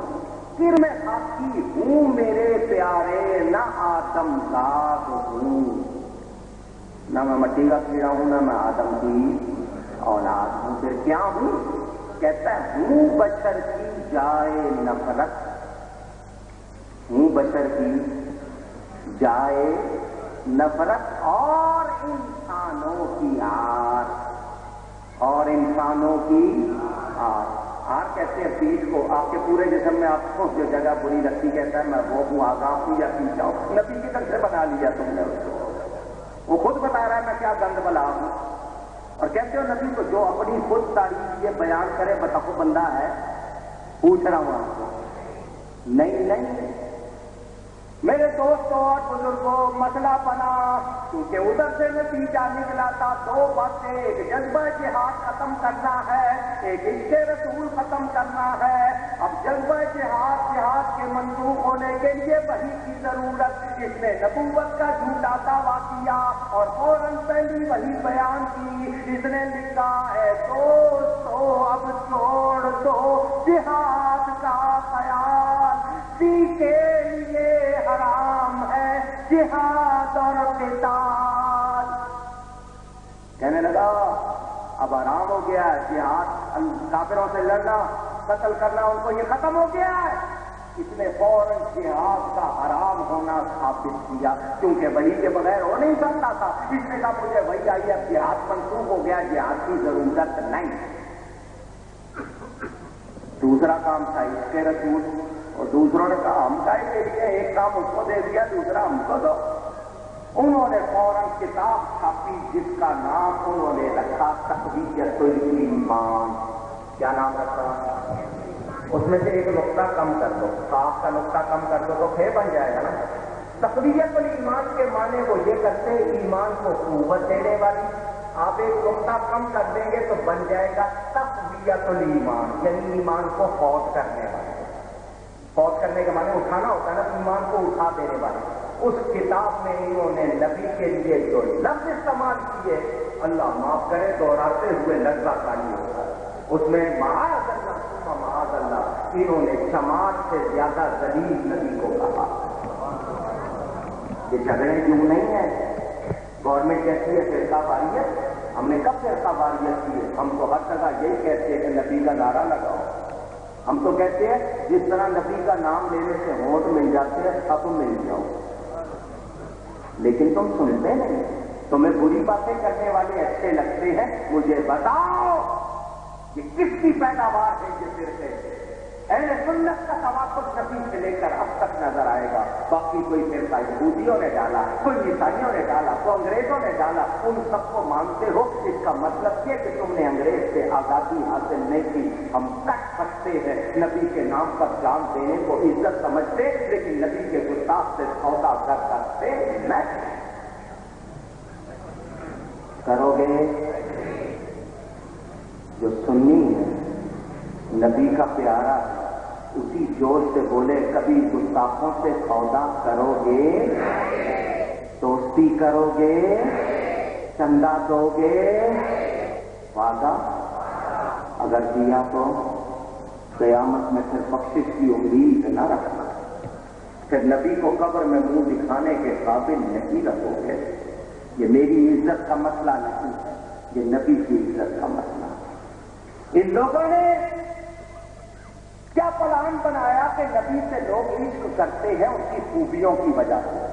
سر میں خاکی ہوں میرے پیارے، نہ آدم زاد ہوں، نہ میں مٹی کا کیڑا ہوں، نہ میں آدم کی اولاد ہوں، پھر کیا ہوں؟ کہتا ہے ہوں بشر کی جائے نفرت، ہوں بشر کی جائے نفرت اور انسانوں کی آر، اور انسانوں کی آر۔ آر کہتے ہیں پیٹھ کو، آپ کے پورے جسم میں آپ کو جو جگہ بری لگتی کہتا ہے میں وہ ہوں، آگاہ ہوں یا پیچھا ہوں، نبی کی طرف سے بنا لیا تم نے اس کو، وہ خود بتا رہا ہے میں کیا گند بلا ہوں۔ اور کہتے ہو نبی کو جو اپنی خود تعریف یہ بیان کرے بتاؤ بندہ ہے، پوچھ رہا ہوں آپ کو، نہیں میرے دوستوں اور بزرگوں، مسئلہ بنا کیونکہ ادھر سے نتیجہ نکلا تھا دو باتیں، ایک جذبہ جہاد ختم کرنا ہے، ایک عشق رسول ختم کرنا ہے۔ اب جذبہ جہاد کے منسوخ ہونے کے لیے وحی کی ضرورت، جس نے نبوت کا جھوٹا دعویٰ کیا اور فوراً پہلی وحی بیان کی، اس نے لکھا ہے دوستو اب چھوڑ دو جہاد کا خیال، کے لیے حرام ہے جہاد اور قتال۔ کہنے لگا اب حرام ہو گیا ہے جہاد، کافروں سے لڑنا قتل کرنا ان کو یہ ختم ہو گیا ہے۔ اس نے فوراً جہاد کا حرام ہونا ثابت کیا، کیونکہ وحی کے بغیر ہو نہیں سکتا تھا۔ اس نے کہا مجھے وحی آئی ہے، جہاد منسوخ ہو گیا، جہاد کی ضرورت نہیں۔ دوسرا کام تھا اس کے رسول، اور دوسروں نے کہا ہم کا ہی لیے ایک کام اس کو دے دیا، دوسرا ہم کو دو۔ انہوں نے فوراً کتاب چھاپی جس کا نام انہوں نے رکھا تقویت الایمان۔ کیا نام رکھا؟ اس میں سے ایک نقطہ کم کر دو، خاص کا نقطہ کم کر دو تو پھر بن جائے گا نا۔ تقویت الایمان کے معنی وہ یہ کرتے ایمان کو قوت دینے والی، آپ ایک نقطہ کم کر دیں گے تو بن جائے گا تقویت الایمان، یعنی ایمان کو فوت کرنے والی۔ فوت کرنے کے معنی اٹھانا ہوتا ہے نا، ایمان کو اٹھا دینے والے۔ اس کتاب میں انہوں نے نبی کے لیے جو لفظ استعمال کیے، اللہ معاف کرے دوہراتے ہوئے لفظہ کاری ہوتا ہے، اس میں معاذ اللہ ثم معاذ اللہ، انہوں نے جماعت سے زیادہ ذلیل نبی کو کہا۔ یہ جھگڑے کیوں نہیں ہیں؟ گورنمنٹ کہتی ہے فرقہ واریت، ہم نے کب فرقہ واریت کی ہے؟ ہم تو ہر جگہ یہی کہتے ہیں کہ نبی کا نعرہ لگاؤ۔ ہم تو کہتے ہیں جس طرح نبی کا نام لینے سے ووٹ مل جاتے ہیں اب مل جاؤ، لیکن تم سنتے نہیں، تمہیں بری باتیں کرنے والے اچھے لگتے ہیں۔ مجھے بتاؤ یہ کس کی پیداوار ہے؟ یہ فرقے اہل سنت کا توافق نبی سے لے کر اب تک نظر آئے گا۔ باقی کوئی فرقہ یہودیوں نے ڈالا، کوئی عیسائیوں نے ڈالا، کوئی انگریزوں نے ڈالا، ان سب کو مانتے ہو، اس کا مطلب یہ کہ تم نے انگریز سے آزادی حاصل نہیں کی۔ ہم کٹ سکتے ہیں، نبی کے نام پر جان دینے کو عزت سمجھتے، لیکن نبی کے گستاخ سے سودا کر سکتے نہیں۔ کرو گے؟ جو سنی ہے نبی کا پیارا ہے اسی جوش سے بولے کبھی گستاخوں سے سودا کرو گے؟ دوستی کرو گے؟ چندہ دو گے؟ وعدہ اگر دیا تو قیامت میں پھر بخشش کی امید نہ رکھنا، پھر نبی کو قبر میں منہ دکھانے کے قابل نہیں رکھو گے۔ یہ میری عزت کا مسئلہ نہیں ہے، یہ نبی کی عزت کا مسئلہ ہے۔ ان لوگوں نے کیا پلان بنایا کہ نبی سے لوگ عشق کرتے ہیں اس کی خوبیوں کی وجہ سے۔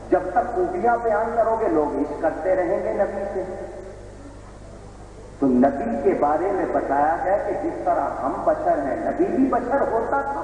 جب تک خوبیاں بیان کرو گے لوگ عشق کرتے رہیں گے نبی سے۔ تو نبی کے بارے میں بتایا گیا کہ جس طرح ہم بشر ہیں نبی بھی بشر ہوتا تھا۔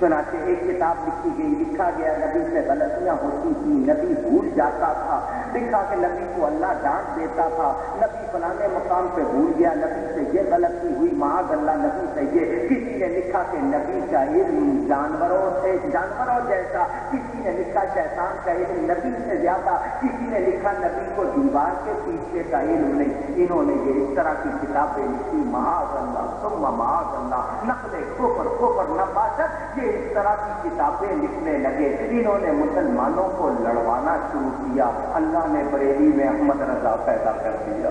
چنانچہ ایک کتاب لکھی گئی، لکھا گیا نبی سے غلطیاں ہوتی تھی، نبی بھول جاتا تھا، لکھا کہ نبی کو اللہ ڈانٹ دیتا تھا، نبی فلانے مقام پہ بھول گیا، نبی سے یہ غلطی ہوئی، معاذ اللہ نبی سے یہ۔ کسی نے لکھا کہ نبی کا علم جانوروں جیسا، کسی نے لکھا شیطان کا علم نبی سے زیادہ، کسی نے لکھا نبی کو دیوار کے پیچھے کا علم نہیں۔ انہوں نے یہ اس طرح کی کتابیں لکھی، معاذ اللہ ثم معاذ اللہ، نقل کفر نفاست، یہ اس طرح کی کتابیں لکھنے لگے۔ انہوں نے مسلمانوں کو لڑوانا شروع کیا، اللہ نے بریلی میں احمد رضا پیدا کر دیا۔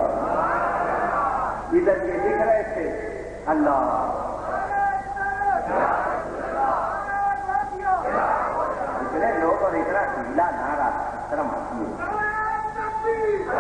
ادھر یہ لکھ رہے تھے اللہ اتنے لوگ اور اتنا ڈھیلا نعرہ شرم آتی ہے۔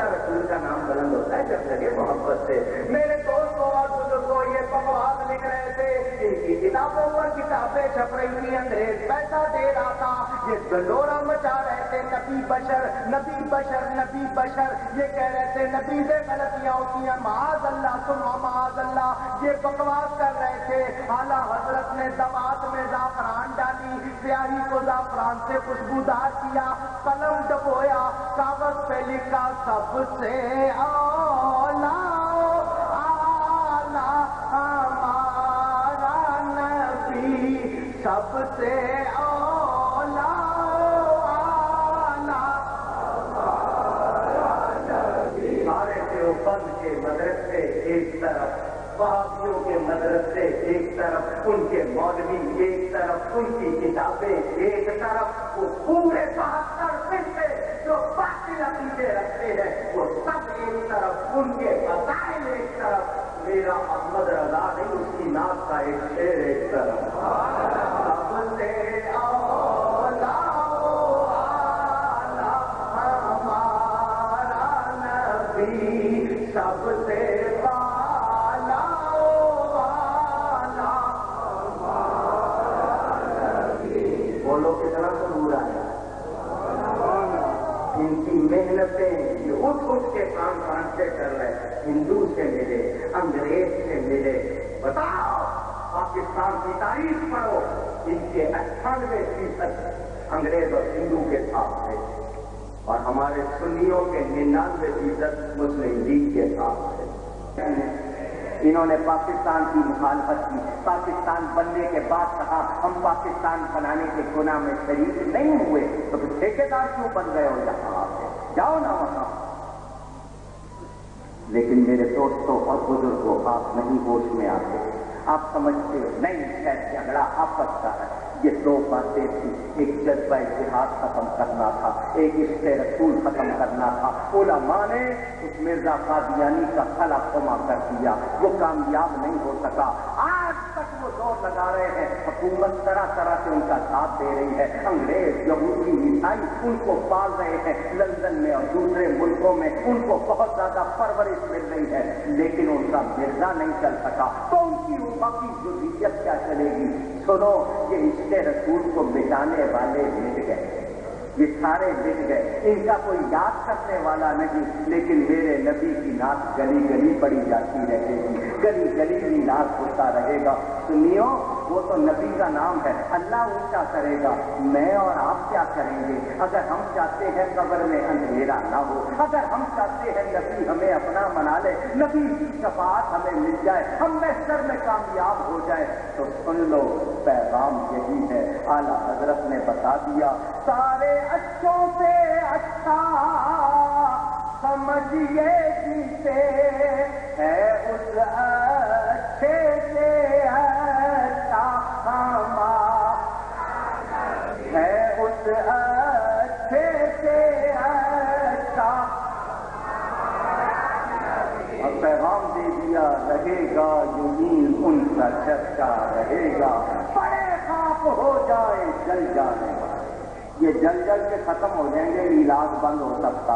رسول کا نام بلند ہوتا ہے جب لگے محبت سے. میرے دوستوں اور بزرگوں یہ بکواس لکھ رہے تھے, ان کی کتابوں پر کتابیں چھپ رہی تھی, انگریز پیسہ دے رہا تھا, یہ گلورا مچا رہے تھے نبی بشر نبی بشر نبی بشر, یہ کہہ رہے تھے نبی سے غلطیاں ہوتی ہیں, معاذ اللہ ثم معاذ اللہ, یہ بکواس کر رہے تھے. اعلیٰ حضرت نے دوات میں زعفران ڈالی, سیاہی کو زعفران سے خوشبودار کیا, قلم ڈبویا, کاغذ پہ لکھا سب سے اولا اعلیٰ ہمارا نبی, سب سے اولا اعلیٰ ہمارا نبی. سارے دیوبند کے مدرسے ایک طرف, وہابیوں کے مدرسے ایک طرف, ان کے مولوی ایک طرف, ان کی کتابیں ایک طرف, وہ پورے 72 فرقے جو باطل عقیدے رکھتے ہیں وہ سب ایک طرف, ان کے مسائل ایک طرف. میرا احمد رضا نہیں, اس کی نعت کا ایک شعر ایک طرف, سب سے اولا اعلیٰ ہمارا نبی, سب سے محنتیں یہ اٹھ کے کام سے کر رہے. ہندو سے ملے, انگریز سے ملے, بتاؤ پاکستان کی تاریخ پڑھو, ان کے 98% انگریز اور ہندو کے ساتھ تھے, اور ہمارے سنیوں کے 99% مسلم لیگ کے ساتھ تھے. انہوں نے پاکستان کی مخالفت کی, پاکستان بننے کے بعد کہا ہم پاکستان بنانے کے گناہ میں شریک نہیں ہوئے, تو پھر ٹھیکیدار کیوں بن گئے ہو یہاں آتے, جاؤ نہ وہاں. لیکن میرے دوستوں اور بزرگوں, آپ نہیں ہوش میں آتے, آپ سمجھتے ہو نہیں شاید جھگڑا آپس کا ہے. یہ 2 باتیں تھیں, ایک جذبہ جہاد ختم کرنا تھا, ایک عشق رسول ختم کرنا تھا. علماء نے اس مرزا قادیانی کا خلا خما کر دیا, وہ کامیاب نہیں ہو سکا. آج تک وہ زور لگا رہے ہیں, حکومت طرح طرح سے ان کا ساتھ دے رہی ہے, انگریز یہودی عیسائی ان کو پال رہے ہیں, لندن میں اور دوسرے ملکوں میں ان کو بہت زیادہ پرورش مل رہی ہے, لیکن ان کا مرزا نہیں چل سکا, تو ان کی باقی ذریت کیا چلے گی. سنو, یہ عشق رسول کو مٹانے والے مٹ گئے, یہ سارے مٹ گئے, ان کا کوئی یاد کرنے والا نہیں. لیکن میرے نبی کی نعت گلی گلی پڑی جاتی رہے گی, گلی گلی بھی نعت ہوتا رہے گا. سنیو, وہ تو نبی کا نام ہے, اللہ اونچا کرے گا, میں اور آپ کیا کریں گے؟ اگر ہم چاہتے ہیں قبر میں اندھیرا نہ ہو, اگر ہم چاہتے ہیں نبی ہمیں اپنا بنا لے, نبی کی شفاعت ہمیں مل جائے, ہم محشر میں کامیاب ہو جائے, تو سن لو پیغام یہی ہے. اعلیٰ حضرت نے بتا دیا, سارے اچھوں سے اچھا سمجھیے جیتے ہے, اس اچھے سے اچھا ہمارا ہے, اس اچھے سے اچھا. اور پیغام دے دیا, رہے گا یمین ان کا چرچا رہے گا, بڑے خواب ہو جائے جل جانے والے. یہ جل جل کے ختم ہو جائیں گے, میلاد بند ہو سکتا,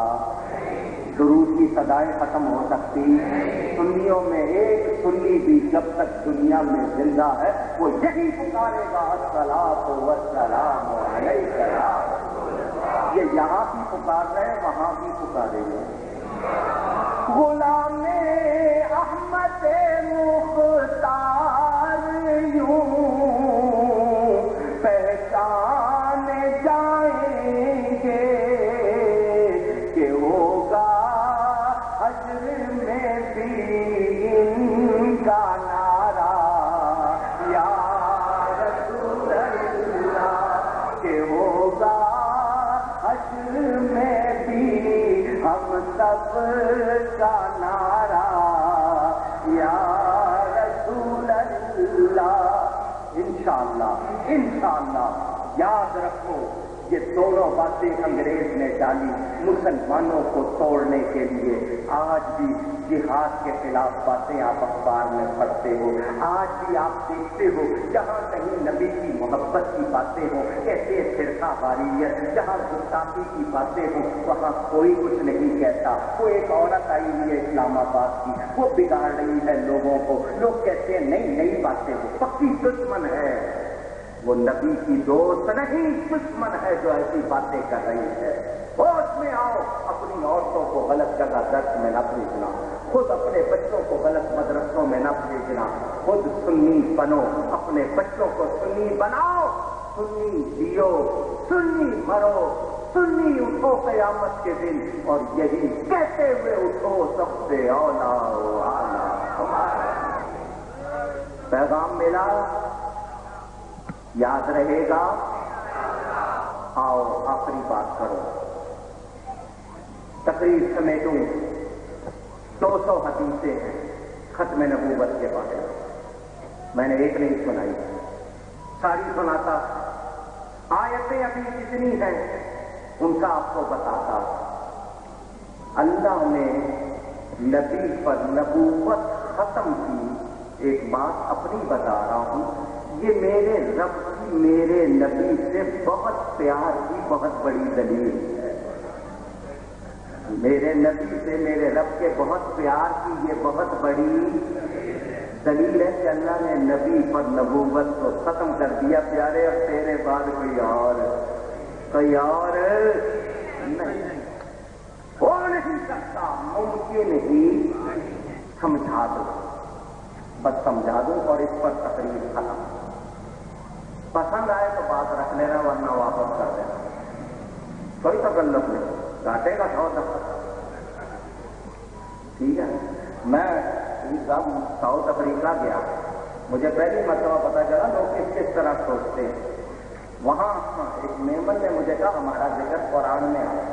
درود کی صدائیں ختم ہو سکتی. سنیوں میں ایک سنی بھی جب تک دنیا میں زندہ ہے وہ یہی پکارے گا, الصلاۃ والسلام علیک یا رسول اللہ. یہ یہاں بھی پکار رہے, وہاں بھی پکارے گا. غلام احمد مختار یوں پہچان جائیں گے کہ ہوگا حشر میں بھی ان کا نعرہ, یا رسول اللہ, کہ ہوگا حشر میں بھی ہم سب کا نعرہ, یا رسول اللہ. انشاءاللہ انشاءاللہ یاد رکھو, یہ دونوں باتیں انگریز نے ڈالی مسلمانوں کو توڑنے کے لیے. آج بھی جہاد کے خلاف باتیں آپ اخبار میں پڑھتے ہو, آج بھی آپ دیکھتے ہو جہاں کہیں نبی کی محبت کی باتیں ہوں کہتے فرقہ واریت, جہاں گستاخی کی باتیں ہوں وہاں کوئی کچھ نہیں کہتا. وہ ایک عورت آئی ہوئی ہے اسلام آباد کی, وہ بگاڑ رہی ہے لوگوں کو, لوگ کہتے ہیں نئی باتیں ہو, پکی دشمن ہے. وہ نبی کی دوست نہیں, دشمن ہے جو ایسی باتیں کر رہی ہے. ہوش میں آؤ, اپنی عورتوں کو غلط جگہ درس میں نہ بھیجنا, خود اپنے بچوں کو غلط مدرسوں میں نہ بھیجنا, خود سنی بنو, اپنے بچوں کو سنی بناؤ, سنی جیو, سنی مرو, سنی اٹھو قیامت کے دن, اور یہی کہتے ہوئے اٹھو سب سے اولا و اعلیٰ. پیغام ملا, یاد رہے گا. آؤ آخری بات کرو, تقریر سمیٹوں. 200 حدیثیں ہیں ختم نبوت کے بارے میں, میں نے ایک نہیں سنائی, ساری سناتا. آیتیں ابھی کتنی ہیں ان کا آپ کو بتاتا. اللہ نے نبی پر نبوت ختم کی. ایک بات اپنی بتا رہا ہوں, یہ میرے رب کی میرے نبی سے بہت پیار کی بہت بڑی دلیل ہے. میرے نبی سے میرے رب کے بہت پیار کی یہ بہت بڑی دلیل ہے کہ اللہ نے نبی پر نبوت کو ختم کر دیا. پیارے, اب تیرے بعد کوئی اور نہیں ہو نہیں سکتا, ممکن ہی. سمجھا دو, بس سمجھا دوں اور اس پر تقریر ختم. پسند آئے تو بات رکھ لینا ورنہ واپس کر دینا, کوئی تکلف نہیں, گاٹے کا سودا. ٹھیک ہے. میں ساؤتھ افریقہ گیا, مجھے پہلی مرتبہ پتا چلا لوگ کس طرح سوچتے ہیں. وہاں ایک میمن نے مجھے کہا ہمارا ذکر قرآن میں آیا.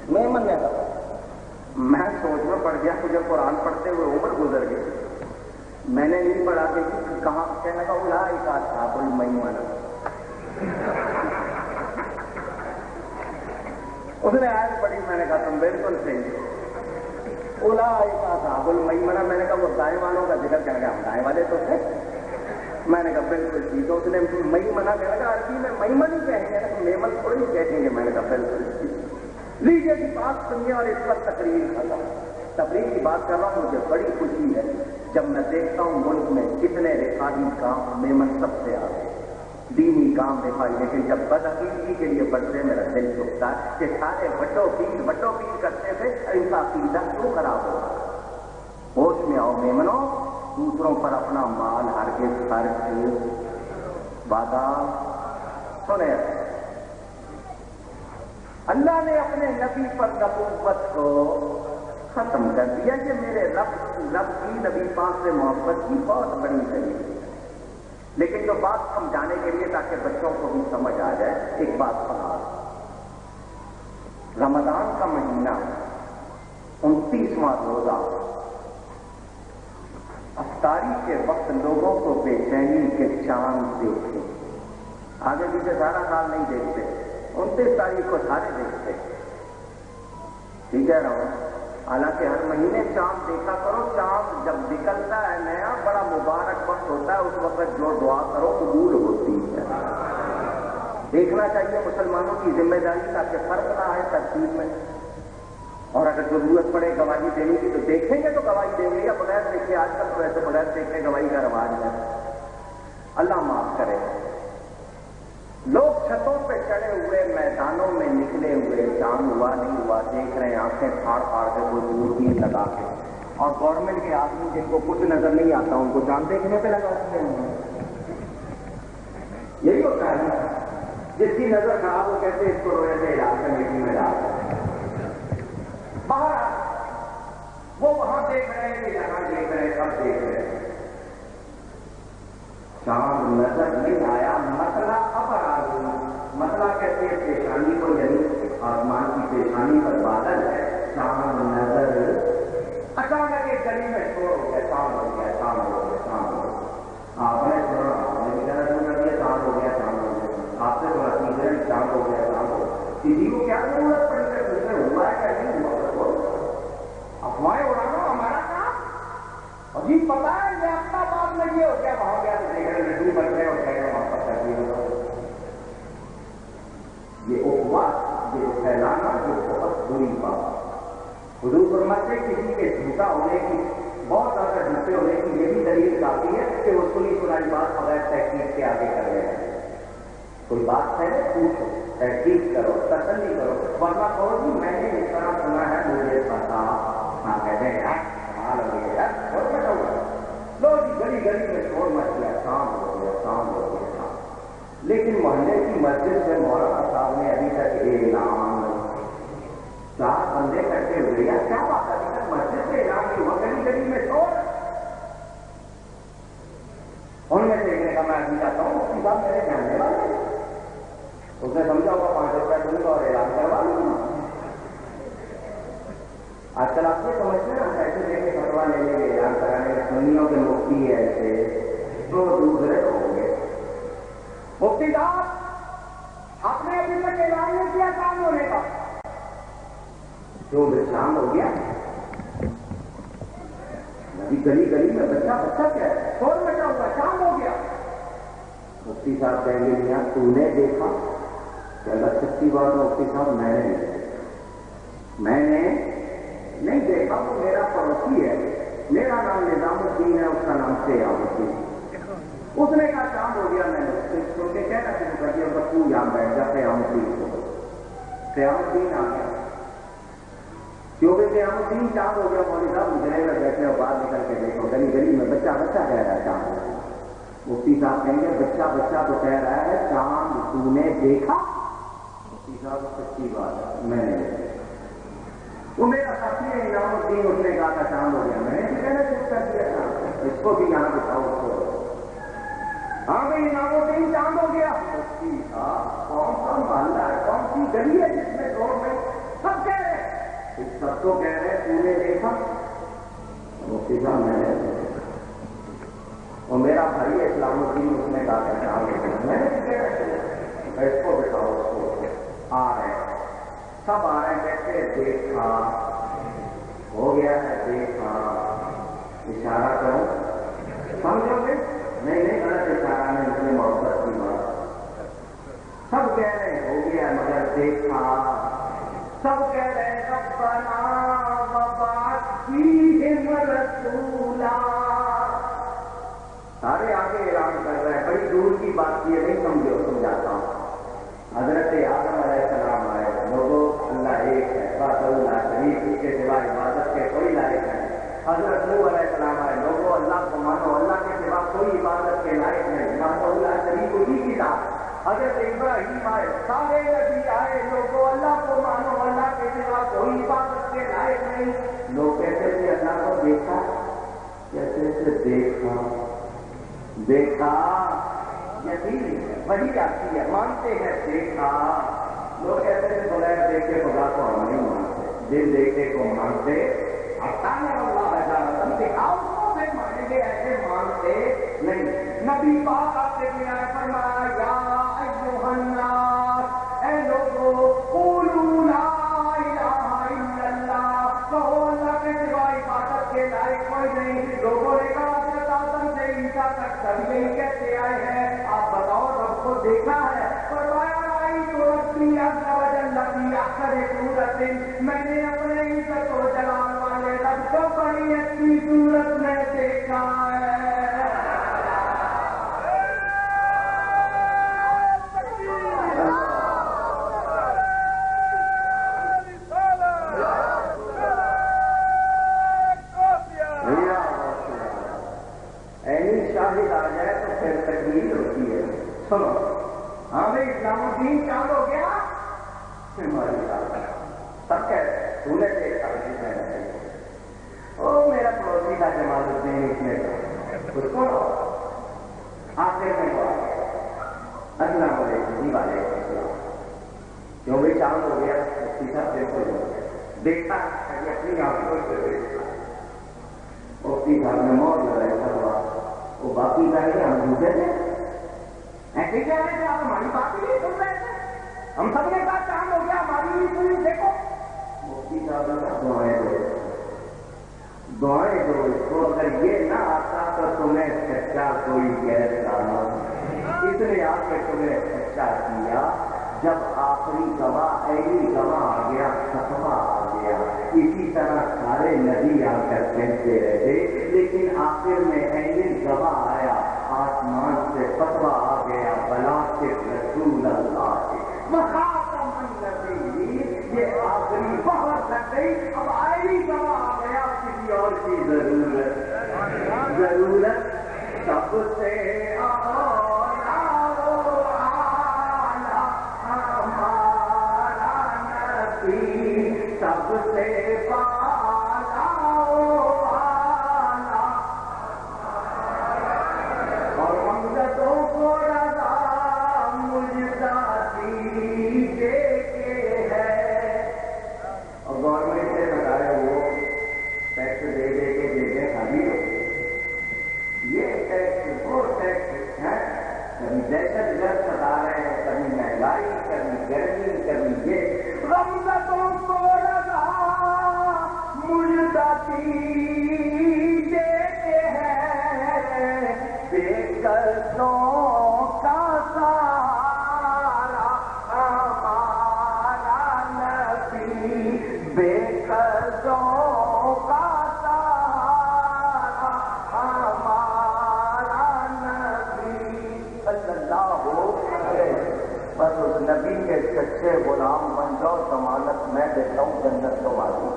میمن نے کہا, میں سوچ میں پڑ گیا, مجھے قرآن پڑھتے ہوئے عمر گزر گئی. میں نے نہیں پڑھا کہ کہاں, کہنے کا اولئک اصحاب المیمنہ. اس نے آیت پڑھی, میں نے کہا تم بالکل صحیح. اولئک اصحاب المیمنہ, میں نے کہا وہ دائیں والوں کا ذکر کر کے ہم دائیں والے تو تھے. میں نے کہا بالکل ٹھیک. تو اس نے میمنہ کہنے کا عربی میں میمن ہی کہیں گے, میمن تھوڑی ہی کہیں گے. میں نے کہا بالکل ٹھیک. لیجیے کی بات سنیے اور اس پر تقریر ختم. تقریر کی بات کر رہا ہوں, مجھے بڑی خوشی ہے جب میں دیکھتا ہوں ملک میں کتنے رفاہی کام میمن سب سے آتے, دینی کام رفاہی. لیکن جب بدعقیدگی کے لیے بڑھتے میرا دل دکھتا ہے کہ سارے بٹو پیر کرتے تھے, ان کا عقیدہ کیوں خراب ہو رہا. ہوش میں آؤ میمنوں, دوسروں پر اپنا مال ہرگز خرچ وعدہ سنے. اللہ نے اپنے نبی پر نبوت کو ختم کر دیا. یہ میرے رب کی نبی پاک سے محبت کی بہت بڑی دلیل ہے. لیکن جو بات سمجھانے کے لیے تاکہ بچوں کو بھی سمجھ آ جائے, ایک بات سنا. رمضان کا مہینہ 29واں روزہ, افطاری کے وقت لوگوں کو بے چینی کے چاند دیکھتے. آگے پیچھے سارا سال نہیں دیکھتے, 29 تاریخ کو سارے دیکھتے. ٹھیک ہے رہا ہوں. حالانکہ ہر مہینے چاند دیکھا کرو. چاند جب نکلتا ہے نیا, بڑا مبارک وقت ہوتا ہے. اس وقت جو دعا کرو قبول ہوتی ہے. دیکھنا چاہیے مسلمانوں کی ذمہ داری, تاکہ فرق نہ آئے ترتیب میں. اور اگر ضرورت پڑے گواہی دینے کی تو دیکھیں گے تو گواہی دیں گے, یا بغیر دیکھے. آج تک تو ویسے بغیر دیکھے گواہی کا رواج ہے. اللہ معاف کرے. لوگ چھتوں پہ چڑھے ہوئے, میدانوں میں نکلے ہوئے, چاند ہوا نہیں ہوا دیکھ رہے ہیں, آنکھیں پھاڑ پھاڑ کے وہ دوربین لگا کے. اور گورنمنٹ کے آدمی جن کو کچھ نظر نہیں آتا ان کو چاند دیکھنے پہ لگاتے ہیں. یہی ہوتا ہے نا, جس کی نظر خراب ہو کہتے اس کو روئے سے علاج کمیٹی میں ڈالتے ہیں. باہر وہ وہاں دیکھ رہے ہیں, یہاں دیکھ رہے ہیں, سب دیکھ رہے ہیں. چاند نظر نہیں آیا. مسئلہ اب آ گیا. مسئلہ کہتے ہیں پیشانی کو, یعنی آسمان کی پیشانی پر بادل ہے, چاند نظر. اچانک ایک گلی میں شور ہو گیا, چاند ہو گیا, چاند ہو گیا, چاند ہو گیا. آپ نے سنا, آپ نے چاند ہو گیا, چاند ہو گیا. آپ سے کسی کو کیا ضرورت پڑی ہے اس میں ہوا ہے کہ نہیں ہوا؟ افواہیں اڑانا ہمارا کام؟ اور جی پتا ہے یہ اپنا بات میں یہ ہو گیا وہاں گیا تو دیکھ رہے لڈو بن گئے اور کہہ رہے وہاں پر یہ افواہ یہ پھیلانا جو بہت بری بات۔ حضور فرماتے کسی کے جھوٹا ہونے کی بہت زیادہ جھوٹے ہونے کی یہ بھی دلیل کافی ہے کہ وہ سنی سنائی بات بغیر تحقیق کے آگے کر رہے ہیں۔ کوئی بات ہے پوچھو، تحقیق کرو، تسلی کرو، ورنہ کہو جی میں نے اس طرح سنا ہے مجھے پتا۔ ہاں کہتے ہیں یار کمال ہو گیا یار شور مچا ہوا لو جی گلی گلی میں شور مچ گیا، شام ہو گیا، شام ہو گیا، شام۔ لیکن محلے کی مسجد سے مولانا صاحب نے ابھی تک اعلان چار بندے کرتے ہوئے یا کیا بات ابھی تک مسجد سے اعلان نہیں ہوا، گلی گلی میں شور۔ ان میں دیکھنے کا میں ابھی جاتا ہوں، اس کی بات میرے جاننے والے اس نے سمجھا ہوگا 5 روپیہ دوں گا اور اعلان کروا لوں گا۔ آج کل آپ یہ سمجھتے ہیں ہم ایسے دے کے فتوا لے لیں گے اعلان کرانے میں سنیوں کے مفتی ایسے تو دوسرے ہوں گے۔ مفتی صاحب آپ نے ابھی تک اعلان نہیں کیا کام ہونے کا، جو شام ہو گیا ابھی گلی گلی میں بچہ بچہ کیا ہے شور مچا ہوا، شام ہو گیا۔ مفتی صاحب کہیں گے میاں تو نے دیکھا؟ اگر سچی بات مفتی صاحب میں نے نہیں دیکھا، وہ میرا پڑوسی ہے، میرا نام نظام الدین ہے، اس کا نام سیام الدین۔ اس نے کہا شام ہو گیا، میں نے سن کے کہنا شروع کر دیا تو یہاں بیٹھ جا سیام الدین کو۔ سیام الدین آ گیا کیونکہ سیام الدین شام ہو گیا، مولوی صاحب مجھے میں بیٹھے اور باہر نکل کے دیکھو گلی گلی میں بچہ بچہ کہہ رہا ہے شام ہو گیا۔ مفتی صاحب کہیں گے بچہ بچہ تو کہہ رہا ہے چاند تو نے دیکھا؟ مفتی صاحب سچی بات ہے میں نے دیکھا۔ وہ میرا ساتھی ہے انعام الدین، اس نے کہا تھا چاند ہو گیا، میں نے کہنا شروع کر دیا تھا اس کو بھی یہاں بٹھاؤ اس کو۔ ہاں بھائی انعام الدین چاند ہو گیا۔ مفتی صاحب کون سا محلہ ہے، کون سی گلی ہے جس میں روڈ میں سب کہہ رہے ہیں، سب کو کہہ رہے ہیں تو نے دیکھا؟ مفتی صاحب میں نے دیکھا۔ اور میرا بھائی اسلام الدین اس نے کہا کہ چاند ہو گیا، میں نے اس کو بٹھاؤ اس کو۔ آ رہے سب آ رہے ہیں، کہتے دیکھا ہو گیا ہے، دیکھا اشارہ کرو سمجھو گے؟ نہیں غلط اشارہ نہیں، اس میں محبت کی بات۔ سب کہہ رہے ہیں ہو گیا مگر دیکھا، سب کہہ رہے ہیں ربنا وبعث فیہم رسولا۔ سارے آگے اعلان کر رہے ہیں، بڑی دور کی بات یہ نہیں سمجھو، سمجھاتا ہوں۔ حضرت آدم علیہ السلام آئے، لوگوں اللہ ایک ہے، بات اللہ شریف، اس کے سوا عبادت کے کوئی لائق نہیں۔ حضرت نوح علیہ السلام آئے، لوگوں اللہ کو مانو، اللہ کے سوا کوئی عبادت کے لائق نہیں، بات اللہ شریف اسی کی ذات۔ حضرت ابراہیم آئے، سارے نبی آئے، لوگوں اللہ کو مانو، اللہ کے سوا کوئی عبادت کے لائق نہیں۔ لوگ کہتے تھے اللہ کو دیکھا، کہتے تھے دیکھا دیکھا، یقین وہی آتی ہے، مانتے ہیں دیکھا۔ لوگ کہتے ہیں بغیر دیکھے خدا کو ہم نہیں مانتے، دل دیکھے کو مانتے۔ دکھاؤ کو پھر مانیں گے، ایسے مانتے نہیں۔ نبی پاک آپ سے فرمایا یا ایھا الناس، اے لوگوں قولوا لا الہ الا اللہ، کہو اللہ کے سوا عبادت کے لائق کوئی نہیں۔ لوگوں نے کہا حضرت آدم سے عیسیٰ تک سب یہی کہتے آئے ہیں، آپ بتاؤ رب کو دیکھا ہے؟ فرمایا رأیت ربی عز وجل فی احسن صورت، میں نے اپنے عزت و جلال والے رب کو بڑی اچھی صورت میں دیکھا ہے۔ شاہد آ جائے تو پھر تکمیل ہوتی ہے۔ سنو، ہاں بھائی اسلام الدین چاند ہو گیا، سب کہہ رہے تو نے دیکھا، او میرا پڑوسی تھا جمال الدین، اس نے اس کو آخر میں ہوا السلام علیکم جی وعلیکم السلام، کیوں بھائی چاند ہو گیا؟ مفتی صاحب دیکھو دیکھا اپنی آنکھوں سے دیکھا۔ مفتی صاحب نے موت لگائی تھا، وہ باقی کہیں گے ہم جھوٹے تھے، ایسے کہہ رہے تھے آپ ہماری بات ہی نہیں سن رہے تھے، ہم سب نے کہا چاند ہو گیا، ہماری پوری دیکھو، مفتی صاحب نے کہا دعائیں دو، دعائیں دو اس کو، اگر یہ نہ آتا تو تمہیں سچا کوئی غیر سلامت، اس نے آ کے تمہیں سچا کیا۔ جب آخری گواہ عینی گواہ آ گیا، فتویٰ آ گیا، اسی طرح سارے نبی آ کر کہتے رہے، لیکن آخر میں عینی گواہ آیا، آسمان سے فتویٰ آ گیا، بلا کے رسول اللہ مخاطب النبی، یہ آخری بہت لگ گئی، اب عینی گواہ آ گیا، کسی اور کی ضرورت سب سے سب سے بالا اور امجدوں کو رضا مجدہ دیجے کے ہے۔ اور گورنمنٹ سے بتائے وہ ٹیکس دے دے کے دیتے خالی ہو، یہ ٹیکس وہ ٹیکس ہے، کبھی دہشت گرد بتا رہے ہیں، کبھی مہنگائی، کبھی گرمی، کبھی یہ غمزتوں کو رضا مجدہ دیجے کے ہے، بے قصوں کا سہارا ہمارا نبی، بے قصوں کا سہارا ہمارا نبی صلی اللہ علیہ وسلم۔ بس اس نبی کے سچے غلام بن جاؤ، ضمانت میں دیتا ہوں جنت تمہاری،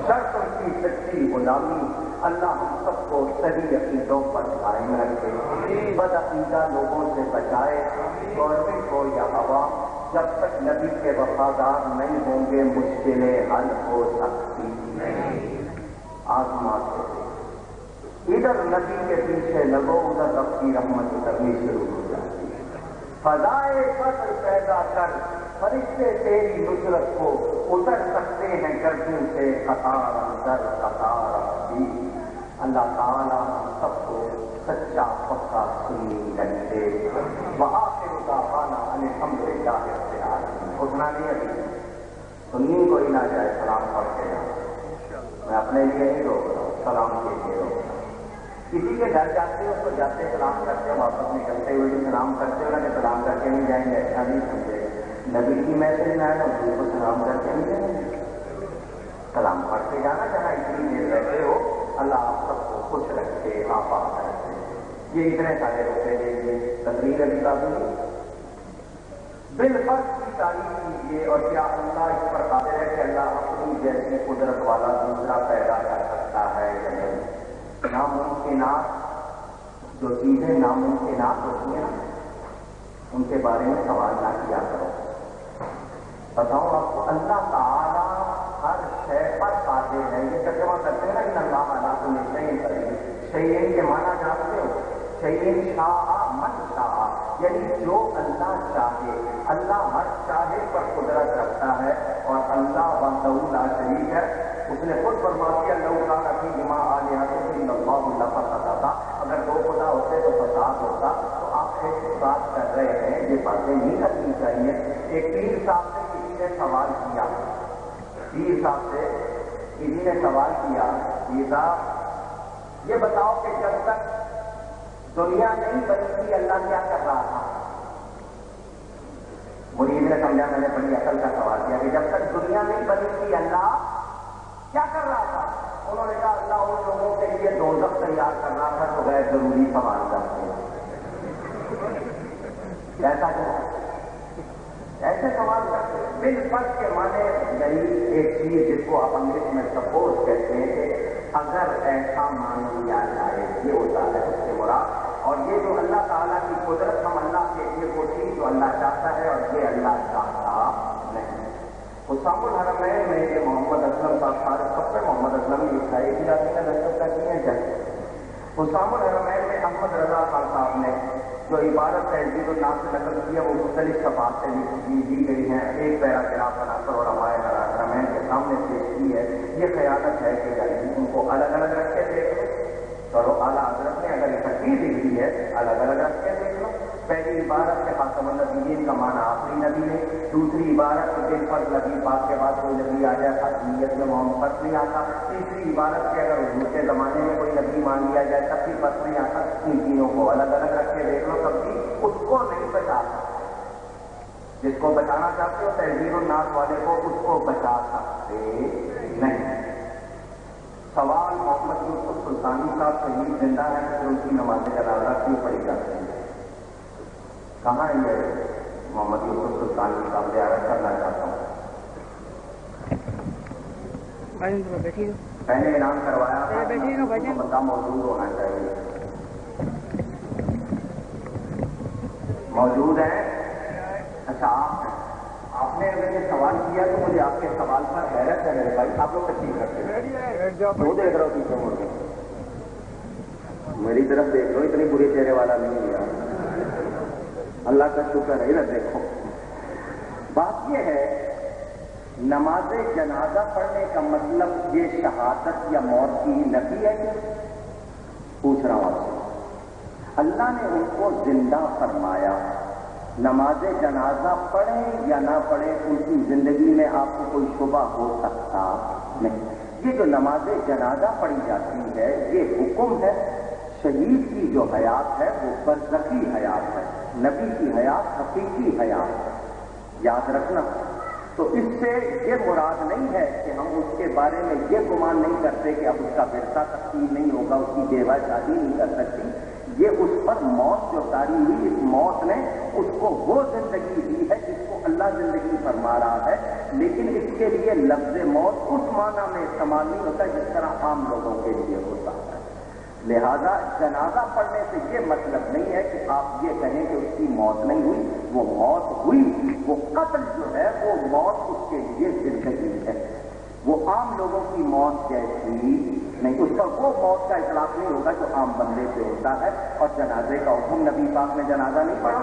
شرط ان کی سچی غلامی۔ اللہ ہم سب کو صحیح عقیدوں پر قائم رکھے، بد عقیدہ لوگوں سے بچائے، گورنمنٹ ہو یا عوام، جب تک نبی کے وفادار نہیں ہوں گے مشکلیں حل ہو سکتی نہیں۔ آزماتے ادھر نبی کے پیچھے لگو، ادھر رب کی رحمت اترنی شروع ہو جاتی ہے۔ فضائے فضل پیدا کر، فرشتے تیری نصرت کو اتر سکتے ہیں گردن سے قطار اندر قطار بھی۔ اللہ تعالیٰ ہم سب کو سچا پکا سنی رکھے۔ وآخر دعوانا ان الحمد للہ رب العالمین۔ اٹھنا نہیں ابھی، سنی کوئی نہ جائے، سلام پڑھ کے جاؤ، میں اپنے لیے نہیں روک رہا ہوں، سلام کے لیے روک رہا ہوں۔ کسی کے گھر جاتے ہو تو جاتے سلام کرتے ہو، واپس نکلتے ہوئے بھی سلام کرتے ہو، کہ سلام کر کے نہیں جائیں گے اچھا نہیں سمجھے۔ نبی کی محفل میں آئے حضور کو سلام کر کے نہیں جائیں گے، سلام پڑھ کے جانا، جہاں اتنی دیر رہتے ہو۔ اللہ آپ سب کو خوش رکھے، آباد رکھے۔ یہ اتنے سارے روپے دیجیے، تقریر ابھی کافی بالفرض کی تعریف کیجیے، اور کیا اللہ اس پر قادر ہے کہ اللہ اپنی جیسی قدرت والا دوسرا پیدا کر سکتا ہے یا نہیں؟ ناممکنات، جو چیزیں ناممکنات ہوتی ہیں ان کے بارے میں سوال نہ کیا کرو۔ بتاؤ آپ کو، اللہ تعالیٰ ہر شے پر قادر ہے۔ یہ ترجمہ کرتے ہیں نا ان اللہ علیٰ کل شیء قدیر، شیء کے معنی جانتے ہو، شیء شاء من شاء، یعنی جو اللہ چاہے۔ اللہ ہر چاہے پر قدرت رکھتا ہے، اور اللہ وحدہ لا شریک ہے۔ اس نے خود فرما دیا لو کان فیہما آلہۃ الا اللہ لفسدتا، اگر دو خدا ہوتے تو فساد ہوتا۔ تو آپ ایک بات کر رہے ہیں، یہ باتیں نہیں کرنی چاہیے۔ ایک پیر صاحب سے کسی نے سوال کیا، پیر صاحب سے کسی نے سوال کیا، پیر صاحب یہ بتاؤ کہ جب تک دنیا نہیں بنی تھی اللہ کیا کر رہا تھا؟ مرید نے سمجھا، میں نے بڑی عقل کا سوال کیا کہ جب تک دنیا نہیں بنی تھی اللہ کیا کر رہا تھا؟ انہوں نے کہا اللہ ان لوگوں کے لیے دوزخ تیار کر رہا تھا جو غیر ضروری سوال کرتے ہیں۔ ایسا کیا؟ ایسے سوال کرتے ہیں۔ بالفرض کے معنی یہی ایک چیز جس کو آپ انگلش میں سپوز کہتے ہیں کہ اگر ایسا مان لیا جائے، یہ ہوتا ہے اس سے مراد۔ اور یہ جو اللہ تعالیٰ کی قدرت، ہم اللہ کے لیے وہ چیز جو اللہ چاہتا ہے اور یہ اللہ چاہتا نہیں۔ حسام الحرمین میں یہ محمد اسلم صاحب، سارے سب سے محمد اسلم کی عیسائی کی جاتی ہے، لذت کرتی ہیں کیا؟ حسام الحرمین میں احمد رضا خان صاحب نے جو عبارت تہذیب الناس سے نقل کی ہے وہ مختلف صفحات سے دی گئی ہیں، ایک پیراگراف بنا کر اور ہمارے حرمین کے سامنے پیش کی ہے۔ یہ خیانت ہے کہ ان کو الگ الگ رکھ کے دیکھ لو، چلو اعلیٰ حضرت نے اگر اکٹھے ترتیب لکھی ہے الگ الگ رکھ کے دیکھ لو. پہلی عبارت سے خاتم النبیین کا معنی آخری نبی ہے. دوسری عبارت سے دل پر نبی پاک کے بعد کوئی نبی آ جائے خاتمیت میں محمد فرق نہیں آتا. تیسری عبارت سے اگر حضور کے زمانے میں کوئی نبی مان لیا جائے تب بھی فرق نہیں آتا. ان تینوں کو الگ الگ رکھ کے دیکھ لو. تب بھی اس کو نہیں بچا سکتے جس کو بچانا چاہتے ہو تحذیر الناس والے کو, اس کو بچا سکتے نہیں. سوال محمد یوسف سلطانی صاحب شہید زندہ ہے تو ان کی نماز جنازہ کیوں پڑھی جاتی ہے؟ کہاں ہے یہ محمد یوسف سلطانی صاحب زیارت کرنا چاہتا ہوں. پہلے اعلان کروایا تھا بندہ موجود ہونا چاہیے. موجود ہے؟ اچھا آپ نے اگر یہ سوال کیا تو مجھے آپ کے سوال پر حیرت ہے میرے بھائی. آپ لوگ تشریف رکھتے ہیں وہ دیکھ رہا ہو پیچھے مڑ کے, میری طرف دیکھ لو. اتنی برے چہرے والا نہیں ہے. اللہ کا شکر ہے. ادھر دیکھو. بات یہ ہے نماز جنازہ پڑھنے کا مطلب یہ شہادت یا موت کی نفی ہے کیا؟ پوچھ رہا ہوں آپ سے. اللہ نے ان کو زندہ فرمایا. نماز جنازہ پڑھیں یا نہ پڑھیں ان کی زندگی میں آپ کو کوئی شبہ ہو سکتا نہیں. یہ جو نماز جنازہ پڑھی جاتی ہے یہ حکم ہے. شہید کی جو حیات ہے وہ برزخی حیات ہے. نبی کی حیات حقیقی حیات ہے. یاد رکھنا. تو اس سے یہ مراد نہیں ہے کہ ہم اس کے بارے میں یہ گمان نہیں کرتے کہ اب اس کا ورثہ تقسیم نہیں ہوگا, اس کی بیوہ شادی نہیں کر سکتی. یہ اس پر موت جو طاری ہوئی, اس موت نے اس کو وہ زندگی دی ہے جس کو اللہ زندگی فرما رہا ہے. لیکن اس کے لیے لفظ موت اس معنی میں استعمال نہیں ہوتا جس طرح عام لوگوں کے لیے ہوتا ہے. لہذا جنازہ پڑھنے سے یہ مطلب نہیں ہے کہ آپ یہ کہیں کہ اس کی موت نہیں ہوئی. وہ موت ہوئی. وہ قتل جو ہے وہ موت اس کے لیے زندگی ہے. وہ عام لوگوں کی موت جیسی نہیں. اس کا وہ موت کا اطلاق نہیں ہوگا جو عام بندے سے ہوتا ہے. اور جنازے کا حکم نبی پاک نے جنازہ نہیں پڑھا,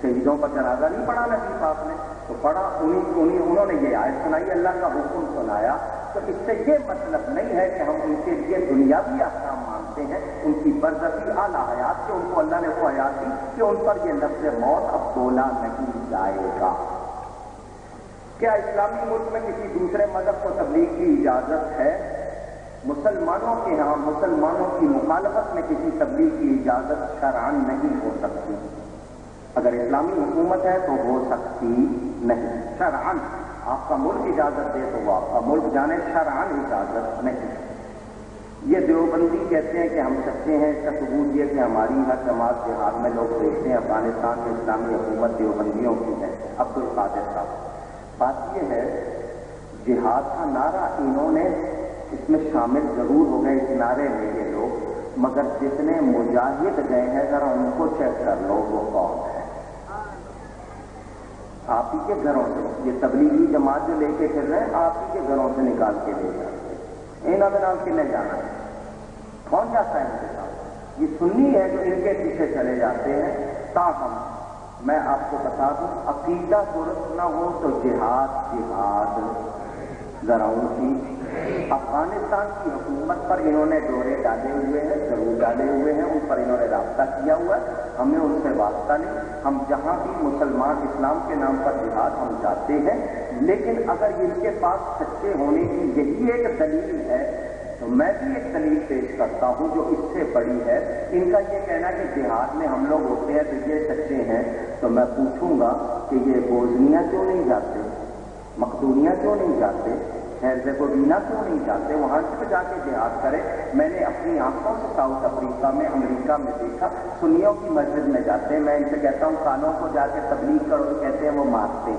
شہیدوں پر جنازہ نہیں پڑھا نبی پاک نے, تو پڑھا انہوں نے یہ آیت سنائی, اللہ کا حکم سنایا. تو اس سے یہ مطلب نہیں ہے کہ ہم ان کے لیے دنیاوی احکام مانتے ہیں. ان کی برزخی اعلیٰ حیات سے ان کو اللہ نے وہ حیات دی کہ ان پر یہ لفظ موت اب بولا نہیں جائے گا. کیا اسلامی ملک میں کسی دوسرے مذہب کو تبلیغ کی اجازت ہے؟ مسلمانوں کے ہاں مسلمانوں کی مخالفت میں کسی تبلیغ کی اجازت شرعاً نہیں ہو سکتی. اگر اسلامی حکومت ہے تو ہو سکتی نہیں. شرعاً آپ کا ملک اجازت دے تو وہ آپ کا ملک جانے, شرعاً اجازت نہیں. یہ دیوبندی کہتے ہیں کہ ہم سچے ہیں. اس کا ثبوت یہ کہ ہماری ہر جماعت جہاد میں لوگ دیکھتے ہیں افغانستان میں اسلامی حکومت دیوبندیوں کی ہے. عبد القادر صاحب, بات یہ ہے جہاد کا نعرہ انہوں نے اس میں شامل ضرور ہو گئے اس نعرے میں یہ لوگ, مگر جتنے مجاہد گئے ہیں ذرا ان کو چیک کر لو وہ کون ہے. آپ ہی کے گھروں سے یہ تبلیغی جماعت جو لے کے پھر رہے ہیں آپ ہی کے گھروں سے نکال کے لے جاتے ہیں. انہوں نے نام کنے جانا ہے, کون جاتا ہے ان کے ساتھ؟ یہ سنی ہے جو ان کے پیچھے چلے جاتے ہیں. تاہم میں آپ کو بتا دوں عقیدہ درست نہ ہو تو جہاد ذرا اونچی. افغانستان کی حکومت پر انہوں نے دورے ڈالے ہوئے ہیں, ضرور ڈالے ہوئے ہیں, ان پر انہوں نے رابطہ کیا ہوا ہے. ہمیں ان سے واسطہ نہیں. ہم جہاں بھی مسلمان اسلام کے نام پر جہاد ہم جاتے ہیں. لیکن اگر ان کے پاس سچے ہونے کی یہی ایک دلیل ہے تو میں بھی ایک دلیل پیش کرتا ہوں جو اس سے بڑی ہے. ان کا یہ کہنا کہ جہاد میں ہم لوگ ہوتے ہیں تو یہ سچے ہیں, تو میں پوچھوں گا کہ یہ بوزنیا کیوں نہیں جاتے, مقدونیہ کیوں نہیں جاتے, ہیرزیگووینا کیوں نہیں جاتے, وہاں سے جا کے جہاد کرے. میں نے اپنی آنکھوں سے ساؤتھ افریقہ میں امریکہ میں دیکھا سنیوں کی مسجد میں جاتے ہیں. میں ان سے کہتا ہوں کانوں کو جا کے تبلیغ کرو تو کہتے ہیں وہ مارتے.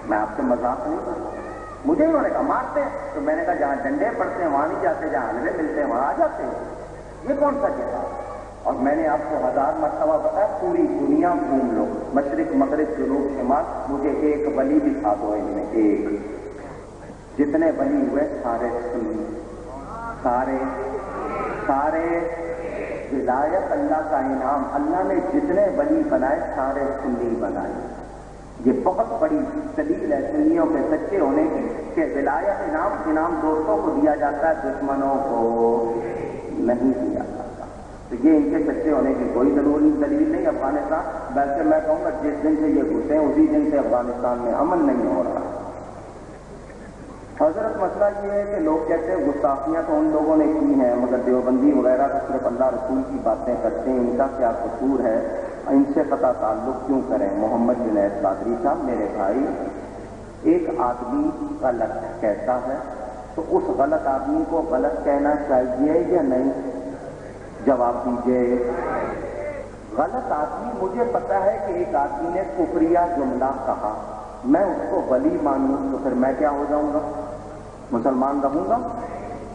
میں آپ سے مذاق نہیں کرتا. مجھے انہوں نے کہا مارتے ہیں, تو میں نے کہا جہاں ڈنڈے پڑتے ہیں وہاں نہیں جاتے, جہاں حلوے ملتے ہیں وہاں آ جاتے ہیں. یہ کون سا جہاد؟ اور میں نے آپ کو 1000 مرتبہ بتایا پوری دنیا گھوم لو, مشرق مغرب جنوب شمال, مجھے ایک ولی دکھا دو ان میں ایک. جتنے ولی ہوئے سارے سنی, سارے ولایت اللہ کا انعام. اللہ نے جتنے ولی بنائے سارے سنی بنائے. یہ بہت بڑی دلیل ہے سنیوں کے سچے ہونے کی کہ ولایت انعام دوستوں کو دیا جاتا ہے, دشمنوں کو نہیں کیا جاتا۔ تو یہ ان کے سچے ہونے کی کوئی دلیل نہیں افغانستان، ویسے میں کہوں گا جس دن سے یہ گھسے ہیں اسی دن سے افغانستان میں امن نہیں ہو رہا۔ حضرت مسئلہ یہ ہے کہ لوگ کہتے ہیں گستاخیاں تو ان لوگوں نے کی ہیں، مگر دیوبندی وغیرہ تو صرف اللہ رسول کی باتیں کرتے ہیں، ان کا کیا قصور ہے، ان سے قطع تعلق کیوں کریں؟ محمد جنید قادری صاحب میرے بھائی، ایک آدمی غلط کہتا ہے تو اس غلط آدمی کو غلط کہنا چاہیے یا نہیں؟ جواب دیجیے۔ غلط آدمی، مجھے پتا ہے کہ ایک آدمی نے کفریہ جملہ کہا، میں اس کو ولی مانوں تو پھر میں کیا ہو جاؤں گا؟ مسلمان رہوں گا؟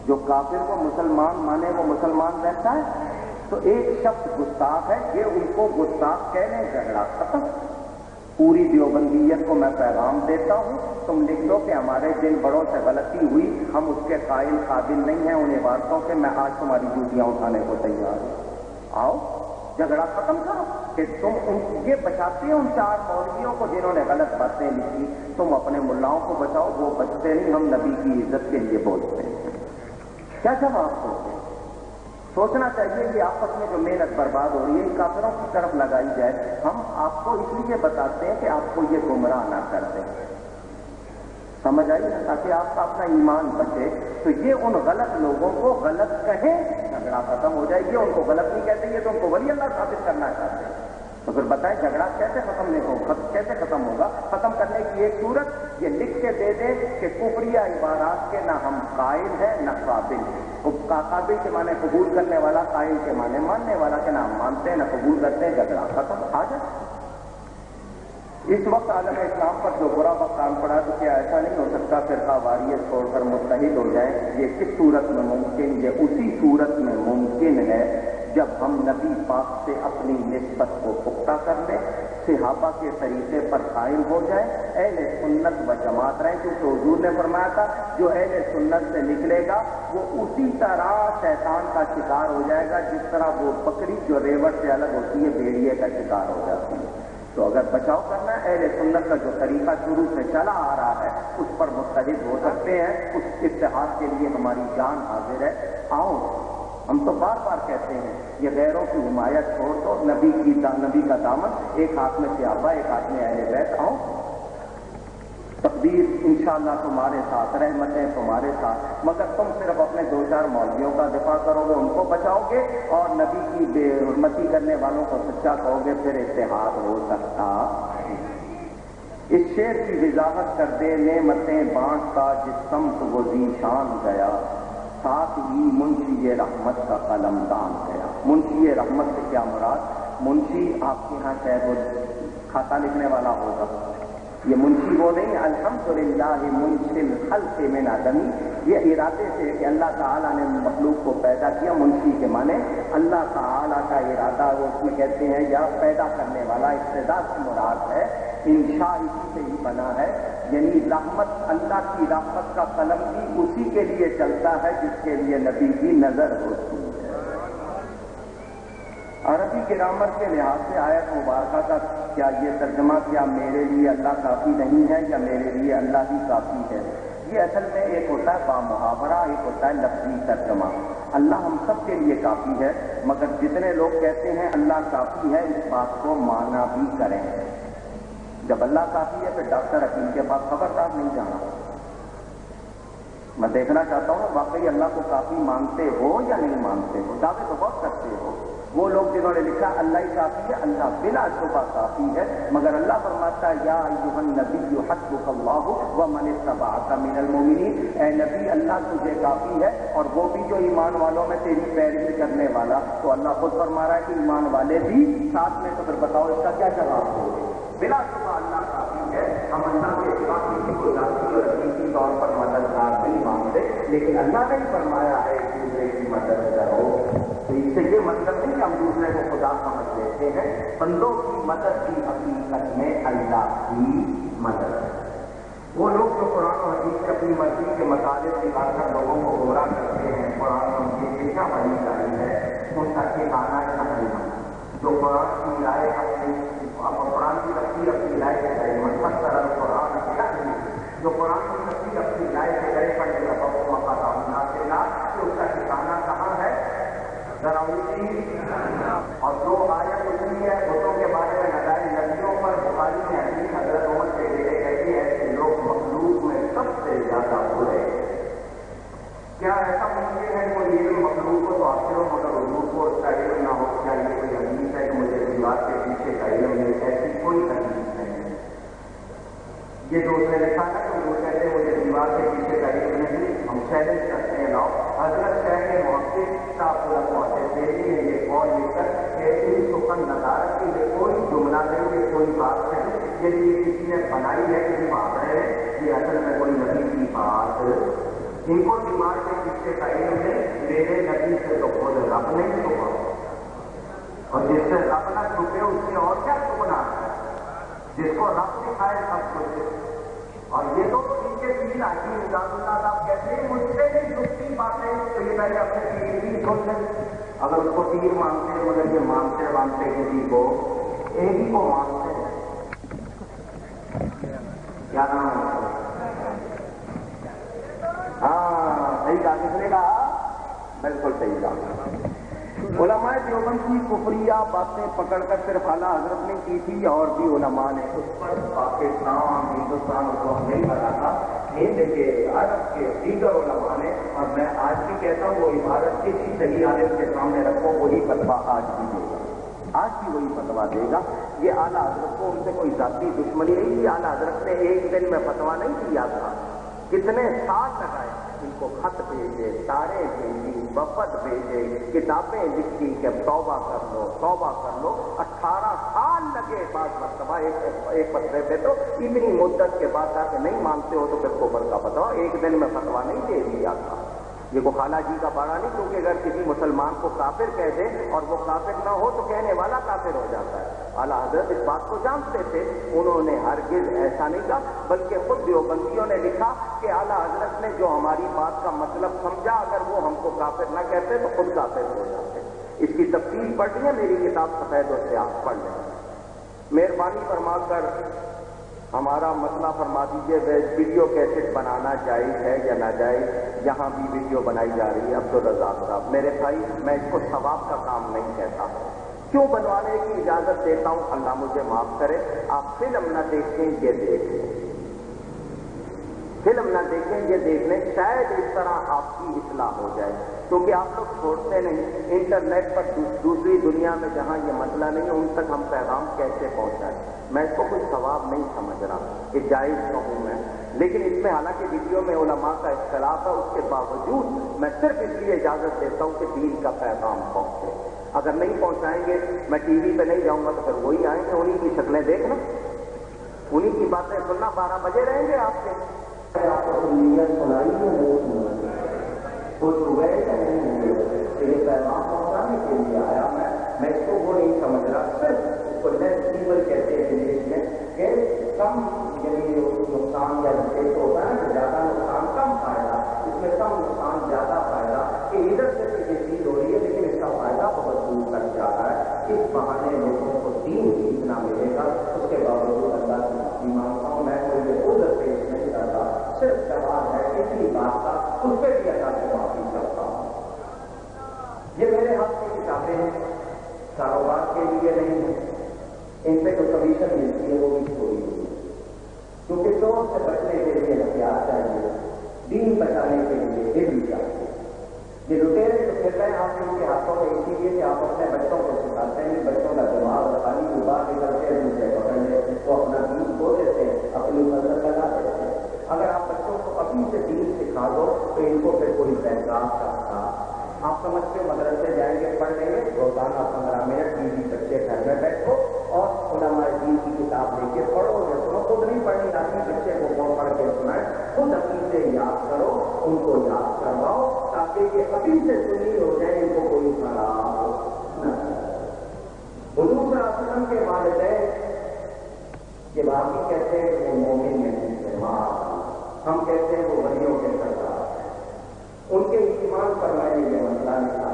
جو کافر کو مسلمان مانے وہ مسلمان رہتا ہے؟ تو ایک شخص گستاخ ہے، یہ ان کو گستاخ کہنے جھگڑا ختم۔ پوری دیوبندیت کو میں پیغام دیتا ہوں، تم لکھ لو کہ ہمارے جن بڑوں سے غلطی ہوئی ہم اس کے قائل قابل نہیں ہیں، ان عبارتوں کے میں آج تمہاری ڈیوٹیاں اٹھانے کو تیار ہوں۔ آؤ جھگڑا ختم کرو کہ تم یہ بچاتے ہیں ان 4 مولویوں کو جنہوں نے غلط باتیں لکھی، تم اپنے ملاؤں کو بچاؤ، وہ بچتے نہیں، ہم نبی کی عزت کے لیے بولتے ہیں۔ کیا جواب سوچیں؟ سوچنا چاہیے کہ آپس میں جو محنت برباد ہو رہی ہے کافروں کی طرف لگائی جائے۔ ہم آپ کو اس لیے بتاتے ہیں کہ آپ کو یہ گمراہ نہ کر دیں، سمجھ آئی نا، تاکہ آپ کا اپنا ایمان بچے۔ تو یہ ان غلط لوگوں کو غلط کہیں، جھگڑا ختم ہو جائے۔ یہ ان کو غلط نہیں کہتے، یہ تو ان کو ولی اللہ ثابت کرنا چاہتے ہیں۔ تو پھر بتائیں جھگڑا کیسے کیسے ختم ہوگا؟ ختم کرنے کی ایک صورت یہ لکھ کے دے دیں کہ کفریہ عبارات کے نہ ہم قائل ہیں نہ قابل ہیں۔ قابل کے معنی قبول کرنے والا، قائل کے معنی ماننے والا، کہ نہ ہم مانتے ہیں نہ قبول کرتے ہیں، جھگڑا ختم۔ آ جائے اس وقت عالم اسلام پر جو برا وقت آن پڑا، تو کیا ایسا نہیں ہو سکتا فرقہ واریت چھوڑ کر متحد ہو جائیں؟ یہ کس صورت میں ممکن؟ یہ اسی صورت میں ممکن ہے جب ہم نبی پاک سے اپنی نسبت کو پختہ کر لیں، صحابہ کے طریقے پر قائم ہو جائیں، اہل سنت و جماعت رہیں، کیونکہ حضور نے فرمایا تھا جو اہل سنت سے نکلے گا وہ اسی طرح شیطان کا شکار ہو جائے گا جس طرح وہ بکری جو ریوڑ سے الگ ہوتی ہے بھیڑیے کا شکار ہو جاتی ہے۔ تو اگر بچاؤ کرنا ہے، اہل سنت کا جو طریقہ شروع سے چلا آ رہا ہے اس پر متحد ہو سکتے ہیں، اس اتحاد کے لیے ہماری جان حاضر ہے۔ آؤ، ہم تو بار بار کہتے ہیں یہ غیروں کی حمایت چھوڑ دو، نبی کا دامن، ایک ہاتھ میں صحابہ ایک ہاتھ میں اہل بیت۔ آؤ، تقدیر انشاءاللہ تمہارے ساتھ، رحمتیں تمہارے ساتھ، مگر تم صرف اپنے 2-4 مولویوں کا دفاع کرو گے، ان کو بچاؤ گے اور نبی کی بے حرمتی کرنے والوں کو سچا کہو گے، پھر اتحاد ہو سکتا۔ اس شعر کی وضاحت کر دے، نعمتیں بانٹتا جس سمت وہ ذیشان گیا، ساتھ ہی منشی رحمت کا قلم دان گیا۔ منشی رحمت سے کیا مراد؟ منشی آپ کے ہاں شاید وہ کھاتا لکھنے والا ہوگا، یہ منشی وہ نہیں، الحمدللہ منشی الخلق من آدمی، یہ ارادے سے کہ اللہ تعالیٰ نے مخلوق کو پیدا کیا، منشی کے معنی اللہ تعالیٰ کا ارادہ، وہ اس میں کہتے ہیں یا پیدا کرنے والا، ابتدا سے مراد ہے، انشاء اسی سے ہی بنا ہے، یعنی رحمت، اللہ کی رحمت کا قلم بھی اسی کے لیے چلتا ہے جس کے لیے نبی کی نظر ہوتی ہے۔ عربی گرامر کے لحاظ سے آیت مبارکہ کا کیا یہ ترجمہ کیا میرے لیے اللہ کافی نہیں ہے یا میرے لیے اللہ ہی کافی ہے؟ یہ اصل میں ایک ہوتا ہے بامحاورہ، ایک ہوتا ہے لفظی ترجمہ۔ اللہ ہم سب کے لیے کافی ہے، مگر جتنے لوگ کہتے ہیں اللہ کافی ہے اس بات کو مانا بھی کریں۔ جب اللہ کافی ہے پھر ڈاکٹر حکیم کے پاس خبردار نہیں جانا۔ میں دیکھنا چاہتا ہوں واقعی اللہ کو کافی مانتے ہو یا نہیں مانتے ہو؟ دعوے تو بہت کرتے ہو۔ وہ لوگ جنہوں نے لکھا اللہ ہی کافی ہے، اللہ بلا شبہ کافی ہے، مگر اللہ فرماتا ہے یا ایھا النبی حسبک اللہ ومن اتبعک من المؤمنین، اے نبی اللہ تجھے کافی ہے اور وہ بھی جو ایمان والوں میں تیری پیروی کرنے والا۔ تو اللہ خود فرما رہا ہے کہ ایمان والے بھی ساتھ میں، تو پھر بتاؤ اس کا کیا جواب دو گے؟ بلا شبہ اللہ کافی ہے، ہم اللہ کے سوا کسی کو ذاتی اور حقیقی طور پر مددگار نہیں مانتے، لیکن اللہ نے ہی فرمایا ہے ایک دوسرے کی مدد کرو۔ تو اس سے یہ مطلب نہیں کہ ہم دوسرے کو خدا سمجھ لیتے ہیں، بندوں کی مدد کی حقیقت میں اللہ کی مدد ہے۔ وہ لوگ جو قرآن و حدیث سے اپنی مرضی کے مطالب دکھا کر لوگوں کو گمراہ کرتے ہیں، قرآن ان کی کیا بنی چاہیے ہے، ان کا ٹھکانا ہے جو قرآن کی رائے قرآن کی تفسیر اپنی رائے سے کرے، مطلب قرآن جو قرآن کی تفسیر اپنی رائے سے کرے، پڑھنے کا بہت موقع تھا کہ اس کا ٹھکانا کہاں ہے؟ اس نے لکھا نا کہ وہ کہتے ہیں مجھے دیوار کے پیچھے کا علم نہیں، ہم چیلنج کرتے ہیں لاؤ حضرت شہر محقق شاہ پورا پہنچے دہلی میں یہ قول لکھ کر کہ ان سخن ندارت کی یہ کوئی جملہ نہیں، یہ کوئی بات نہیں، یہ کسی نے بنائی ہے کسی بات ہے، یہ اصل میں کوئی نبی کی بات، ان کو دیوار کے پیچھے کا علم ہے، میرے نبی سے تو خود رب نہیں چھپا، اور جس سے رب نہ چھپے اس سے اور کیا چھپنا ہے، جس کو رب دکھائے سب کچھ۔ اور یہ تو ان کے تین آدمی نظام اللہ آپ کہتے ہیں مجھ سے نہیں چھپتی باتیں، تو یہ پہلے اپنے تیر بھی سن لیں، اگر اس کو تیر مانتے ہیں مگر یہ مانتے کسی کو ایک ہی کو مانتے ہیں، کیا نام ہے؟ ہاں صحیح کہا، کس نے کہا؟ بالکل صحیح کہا۔ علماء دیوبند کی کفریہ باتیں پکڑ کر صرف اعلیٰ حضرت نے کی تھی، اور بھی علماء نے اس پر پاکستان ہندوستان کو نہیں بنا تھا، ہند کے عرب کے دیگر علماء نے، اور میں آج بھی کہتا ہوں وہ عبارت کسی صحیح عالم کے سامنے رکھو وہی فتویٰ آج بھی دے گا، آج بھی وہی فتویٰ دے گا۔ یہ اعلیٰ حضرت کو ان سے کوئی ذاتی دشمنی نہیں تھی، اعلیٰ حضرت نے ایک دن میں فتویٰ نہیں دیا تھا، کتنے سال لگائے ان کو، خط بھیجے، تاریں بھیجی، وفد بھیجے، کتابیں لکھی کہ توبہ کر لو توبہ کر لو، 18 سال لگے بعض مرتبہ ایک پترے پہ، تو اتنی مدت کے بعد آ کے نہیں مانتے ہو تو پھر کفر کا فتویٰ ایک دن میں فتویٰ نہیں دے دیا تھا۔ یہ کو خالہ جی کا باڑا نہیں، کیونکہ اگر کسی مسلمان کو کافر کہہ دے اور وہ کافر نہ ہو تو کہنے والا کافر ہو جاتا ہے۔ اعلیٰ حضرت اس بات کو جانتے تھے، انہوں نے ہرگز ایسا نہیں کہا، بلکہ خود دیوبندیوں نے لکھا کہ اعلیٰ حضرت نے جو ہماری بات کا مطلب سمجھا، اگر وہ ہم کو کافر نہ کہتے تو خود کافر ہو جاتے۔ اس کی تفصیل پڑھنی ہے، میری کتاب سفید و سیاہ پڑھ لیں۔ مہربانی فرما کر ہمارا مسئلہ فرما دیجیے، ویڈیو کیسٹ بنانا جائز ہے یا ناجائز؟ یہاں بھی ویڈیو بنائی جا رہی ہے عبدالرزاق صاحب، میرے بھائی میں اس کو ثواب کا کام نہیں کہتا، کیوں بنوانے کی اجازت دیتا ہوں اللہ مجھے معاف کرے۔ آپ فلم نہ دیکھیں یہ دیکھ لیں، فلم نہ دیکھیں یہ دیکھ لیں، شاید اس طرح آپ کی اصلاح ہو جائے، کیونکہ آپ لوگ چھوڑتے نہیں انٹرنیٹ پر دوسری دنیا میں جہاں یہ مسئلہ نہیں ہے ان تک ہم پیغام کیسے پہنچائیں۔ میں اس کو کوئی ثواب نہیں سمجھ رہا کہ جائز کہوں میں، لیکن اس میں حالانکہ ویڈیو میں علماء کا اختلاف ہے، اس کے باوجود میں صرف اس لیے اجازت دیتا ہوں کہ دین کا پیغام پہنچے۔ اگر نہیں پہنچائیں گے میں ٹی وی پہ نہیں جاؤں گا تو پھر وہی آئیں گے، انہیں کی شکلیں دیکھنا، انہیں کی باتیں سننا، 12 بجے رہیں گے آپ کے۔ آپ کو نیت سنائی ہے وہ سنائی کچھ ہوئے یا نہیں ہوئے، یہ پیغام پہنچانے کے لیے آیا میں اس کو وہ نہیں سمجھ رہا، صرف اس کو لیس ایول کہتے ہیں انگلش میں، کہ کم یعنی نقصان یا ایک ہوتا ہے زیادہ نقصان کم فائدہ، اس میں کم نقصان زیادہ فائدہ، کہ ادھر سے یہ چیز ہو رہی ہے لیکن اس کا فائدہ بہت دور تک جاتا ہے، اس بہانے لوگوں کو دین سیکھنا ملے گا۔ اس کے باوجود اللہ سے معافی مانگتا ہوں، میں کوئی عذر پیش نہیں کرتا، صرف سوال ہے کسی بات کا، اس پہ بھی اللہ سے معافی کرتا ہوں۔ یہ میرے ہاتھ کی کتابیں ہیں، کاروبار کے لیے نہیں ہے، ان پہ جو کمیشن ملتی ہے وہ بھی چھوڑی ہوئی ہے، کیونکہ چور سے بچنے کے لیے ہتھیار چاہیے، دین بچانے کے لیے علم چاہیے۔ یہ لٹیرے جو پھر رہے ہیں آپ ان کے ہاتھوں میں اسی لیے کہ آپ اپنے بچوں کو سکھاتے ہیں، بچوں کا دماغ خالی باہر نکلتے ہیں ان سے پکڑ لے، وہ اپنا دین کھو دیتے ہیں، اپنی نظر لگا دیتے ہیں۔ اگر آپ بچوں کو ابھی سے دین سکھا دو تو ان کو پھر کوئی بہتاب کرتا، آپ سمجھتے مدرسے جائیں گے پڑھ لیں گے، روزانہ 15 منٹ بیوی بچے گھر میں بیٹھو اور علماء دین کی کتاب لے کے پڑھو یا سنو، خود نہیں پڑھنی آتی، بچے کو پڑھ کے سنائیں، خود اپنی سے یاد کرو، ان کو یاد کرواؤ تاکہ یہ ابھی سے سنی ہو جائے، ان کو کوئی خراب نہ۔ حضور صلی اللہ علیہ وسلم کے والدین یہ باقی کہتے ہیں کہ وہ مومن نہیں تھے، ہم کہتے ہیں وہ ولیوں کے سردار، ان کے ایمان پر میں نے یہ مسئلہ لکھا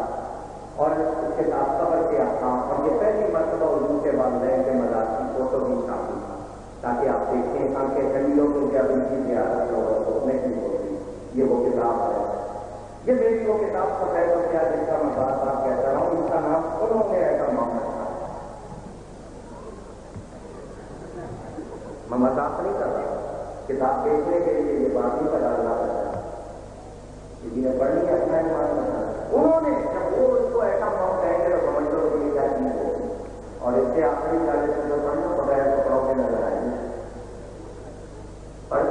اور اس کے ساتھ قبر کے احکام، اور یہ پہلی مرتبہ حضور کے والدین کے مزار کی فوٹو بھی شامل تاکہ آپ دیکھیں کہ کلیوں کو کیا ان کی زیارت نہیں ہوتی۔ یہ وہ کتاب ہے، یہ میری وہ کتاب سفید و سیاہ جس کا میں بار بار کہتا رہا ہوں، ان کا نام انہوں نے ایسا معاملہ تھا، میں مذاق نہیں کر رہا، کتاب بیچنے کے لیے یہ بات نہیں کرا رہا تھا، کسی نے پڑھنی ہے اپنا ایمان بنا، انہوں نے جب وہ اس کو ایسا موقع کہیں گے تو سمجھ لو کہ یہ کیا چیز ہوگی، اور اس کے آخری 40 جو پڑھنا بغیر کپڑوں کے نظر آئیں گے، پڑھ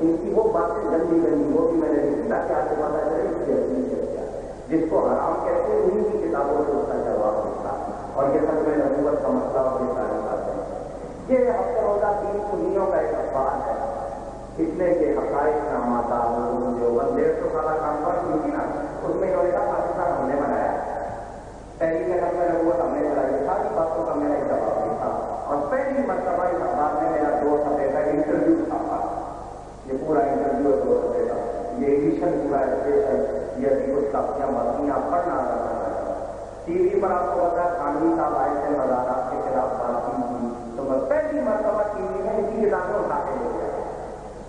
ان کی وہ باتیں گندی گندی وہ بھی میں نے لکھی تاکہ آپ کو پتا چلے اس کی اصلیت کیا ہے. جس کو حرام کہتے ہیں انہیں کی کتابوں سے اس کا جواب دیتا اور یہ سب میں نبوت کا مسئلہ اور یہ ساری باتیں. یہ ہفتہ روزہ 3 سنیوں کا ایک اخبار ہے. اس نے یہ حقائق نامہ جو 150 سالہ کانفرنس ہوئی تھی نا اس میں انہوں نے کہا پاکستان ہم نے بنایا پہلی جگہ میں نبوت ہم نے چلائی ساری باتوں کا میرا ایک جواب بھی تھا اور پہلی مرتبہ اس اخبار میں میرا 2 صفحے کا انٹرویو چھاپا. یہ پورا انٹرویو 2 صفحے کا یہ ایڈیشن پورا اسپیشل یہ ابھی کچھ کاپیاں باقیاں پڑھنا رہا ہے. ٹی وی پر آپ کو پتا خانوی صاحب آئے تھے مزارات کے خلاف بات کی تو بس پہلی مرتبہ ٹی وی میں ان کی کتابیں اٹھا کے لے گیا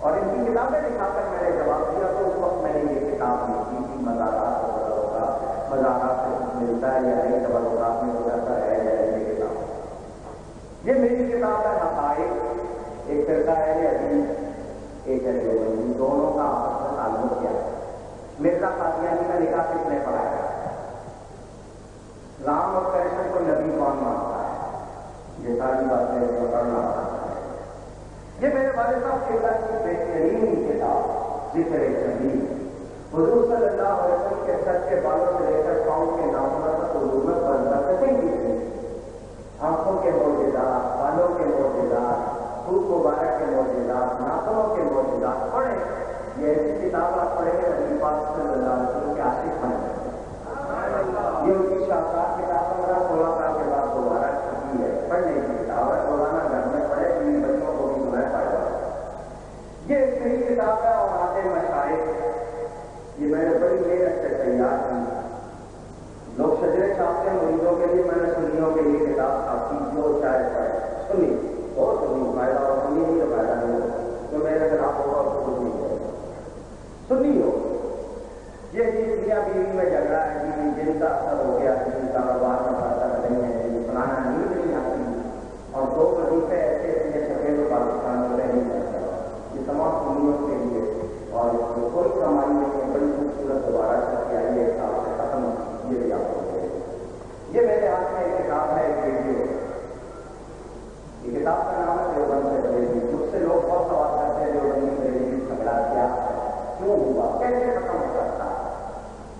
اور ان کی کتابیں دکھا کر میں نے جواب دیا. تو اس وقت میں نے یہ کتاب لکھی تھی مزارات کا مزارات سے ملتا ہے یا نہیں تبرکات میں گزرتا ہے یا یہ کتاب یہ میری کتاب ہے حقائق. ایک فرقہ ہے حدیث ایک ہے دیوبندی دونوں کا آپس میں تعلق کیا ہے. مرزا قادیانی کا نکاح کس نے پڑھایا رام اور کرشن کو نبی کون مانتا ہے یہ ساری باتیں پڑھنا پڑتا ہے. یہ میرے والد صاحب کے اللہ کی بہترین کتاب ذکر شدید حضور صلی اللہ علیہ وسلم کے سر کے بالوں سے لے کر پاؤں کے ناخنوں تک حضورت پر برکتیں کی تھی. آنکھوں کے معجزات بالوں کے معجزات خود مبارک کے معجزات ناخنوں کے معجزات پڑھیں. یہ ایسی کتاب آپ پڑھیں گے نبی پاک صلی اللہ علیہ وسلم کے عاشق بن جائیں. یہ ان کی شاہکار کتاب 16 سال کے بعد دوبارہ چھپی ہے. پڑھنے کی کتاب ہے روزانہ گھر میں پڑھے اپنی بچوں کو بھی سنائے پائے گا. یہ ایک نئی کتاب ہے اور آتے مشاہد یہ میں نے بڑی محنت سے تیار کی. لوگ شجرے چھاپتے ہیں مریضوں کے لیے میں نے سنیوں کے لیے کتاب چھاپی جو چاہے پڑھے سنی بہت سنی فائدہ اور سنی نہیں تو فائدہ نہیں ہوگا جو میرے خلاف ہوگا اس کو نہیں ہوگا سنی ہو. یہ جس میاں بیوی میں جھگڑا ہے جن کا اثر ہو گیا جن کاروبار میں فائدہ نہیں ہے جن پرانا نیند نہیں آتی اور 2 وظیفے ایسے ایسے چھپے جو پاکستان میں نہیں کرتے یہ تمام سنیوں کے لیے اور کوئی کمائی نہیں ہے. بڑی خوبصورت دوبارہ چھپ کے آئی ہے حساب سے ختم یہ بھی آپ کو یہ میرے ہاتھ میں ایک کتاب ہے ایک ویڈیو. یہ کتاب کا نام ہے دیوبند سے بریلوی. مجھ سے لوگ بہت سوال کرتے ہیں دیوبندی بریلوی جھگڑا کیا کیوں ہوا کیسے ختم ہو سکتا ہے.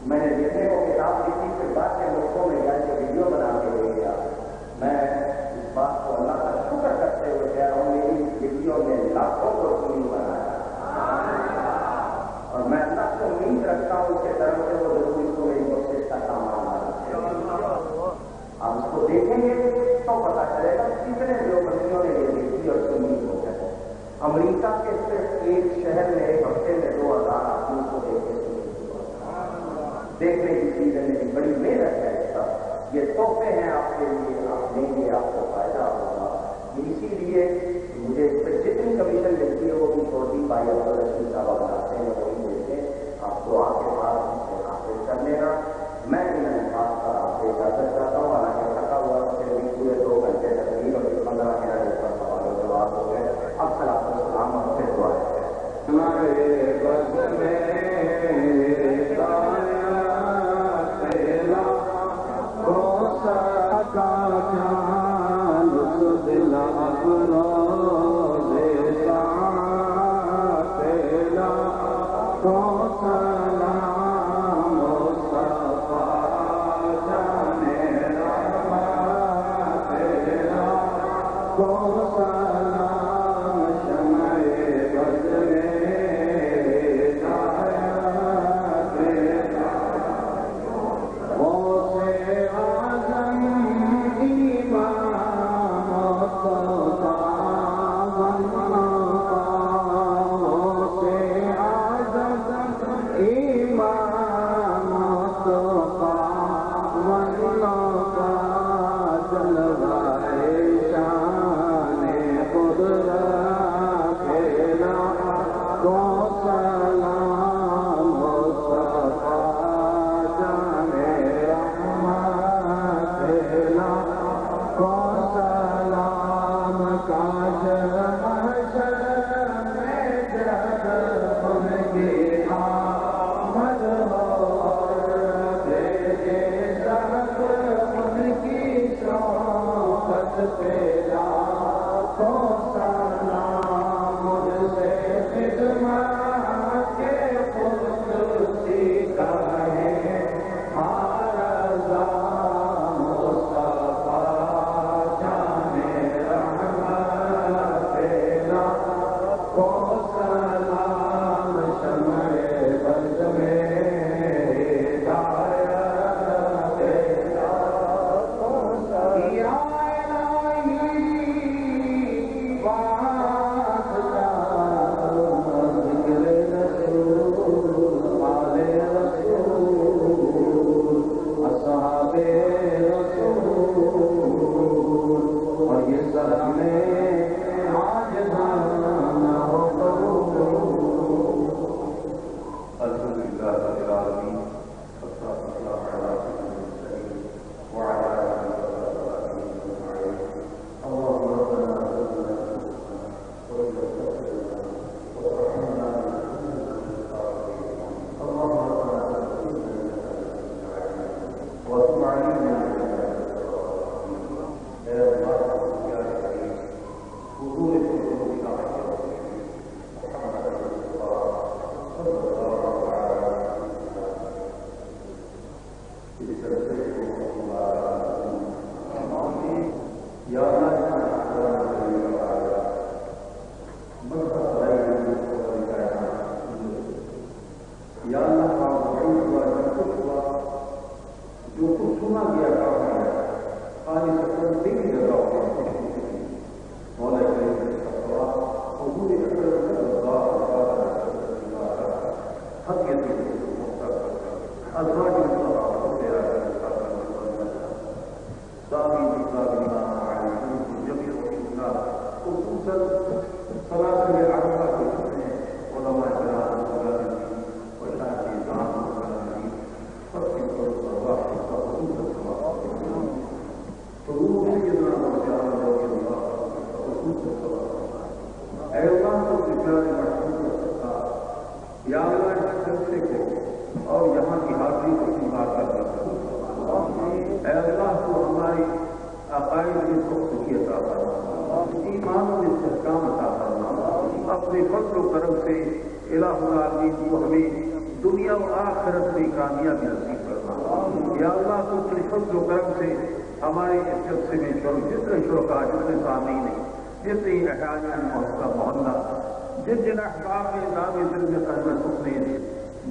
میں نے لکھنے کو کتاب لکھی پھر بعد کے ملکوں میں گیا کہ ویڈیو بنا کے لے گیا. میں اس بات کو اللہ کا شکر کرتے ہوئے کہہ رہا ہوں میری ویڈیو نے لاکھوں کو سنی بنایا اور میں اللہ سے امید رکھتا ہوں اس کے طرف سے وہ ضرور اس کو میری کوشش کا سامان آ آپ اس کو دیکھیں گے تو پتا چلے گا کتنے دیوبندیوں نے یہ دیکھی اور سنی ہو جائے. امریکہ کے صرف ایک شہر میں ایک ہفتے میں 2000 آدمی کو دیکھے دیکھنے کی چیز ہے میری بڑی محنت ہے. یہ تحفے ہیں آپ کے لیے آپ لیں گے آپ کو فائدہ ہوگا. اسی لیے مجھے جتنی کمیشن ملتی ہے وہ بھی چھوٹی بھائی عبدالرشید صاحب بناتے ہیں وہی ملتے ہیں. آپ کو آپ کے پاس سے حاصل کر لینا. میں ان الفاظ پر آپ سے اجازت چاہتا ہوں حالانکہ تھکا ہوا پھر بھی پورے 2 گھنٹے تقریب اور 15 منٹ پر سوال و جواب ہو گئے. اب صلاۃ و سلام اور پھر دعا ہے. ہمارے بس میں سلام مجھ سے خدمت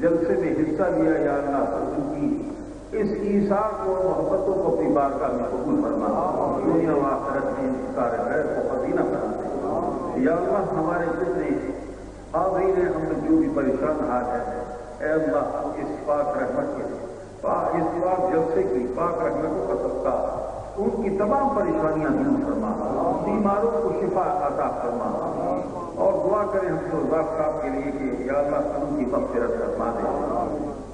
جلسے میں حصہ لیا یا اللہ تو ان کی اس ایثار کو اور محبتوں کو اپنی بارگاہ میں قبول فرما، دنیا و آخرت میں انتظار غیر کو قدینہ فرما دے یا اللہ۔ ہمارے جتنے حاضرین ہیں ہم جو بھی پریشان حال ہے اے اللہ اس پاک رحمت کے اس پاک جلسے کی پاک رحمتوں کا صدقہ ان کی تمام پریشانیاں دور فرما، بیماروں کو شفا عطا فرما، اور دعا کریں ہم شہزاد صاحب کے لیے کہ یا اللہ ان کی مغفرت فرما دے،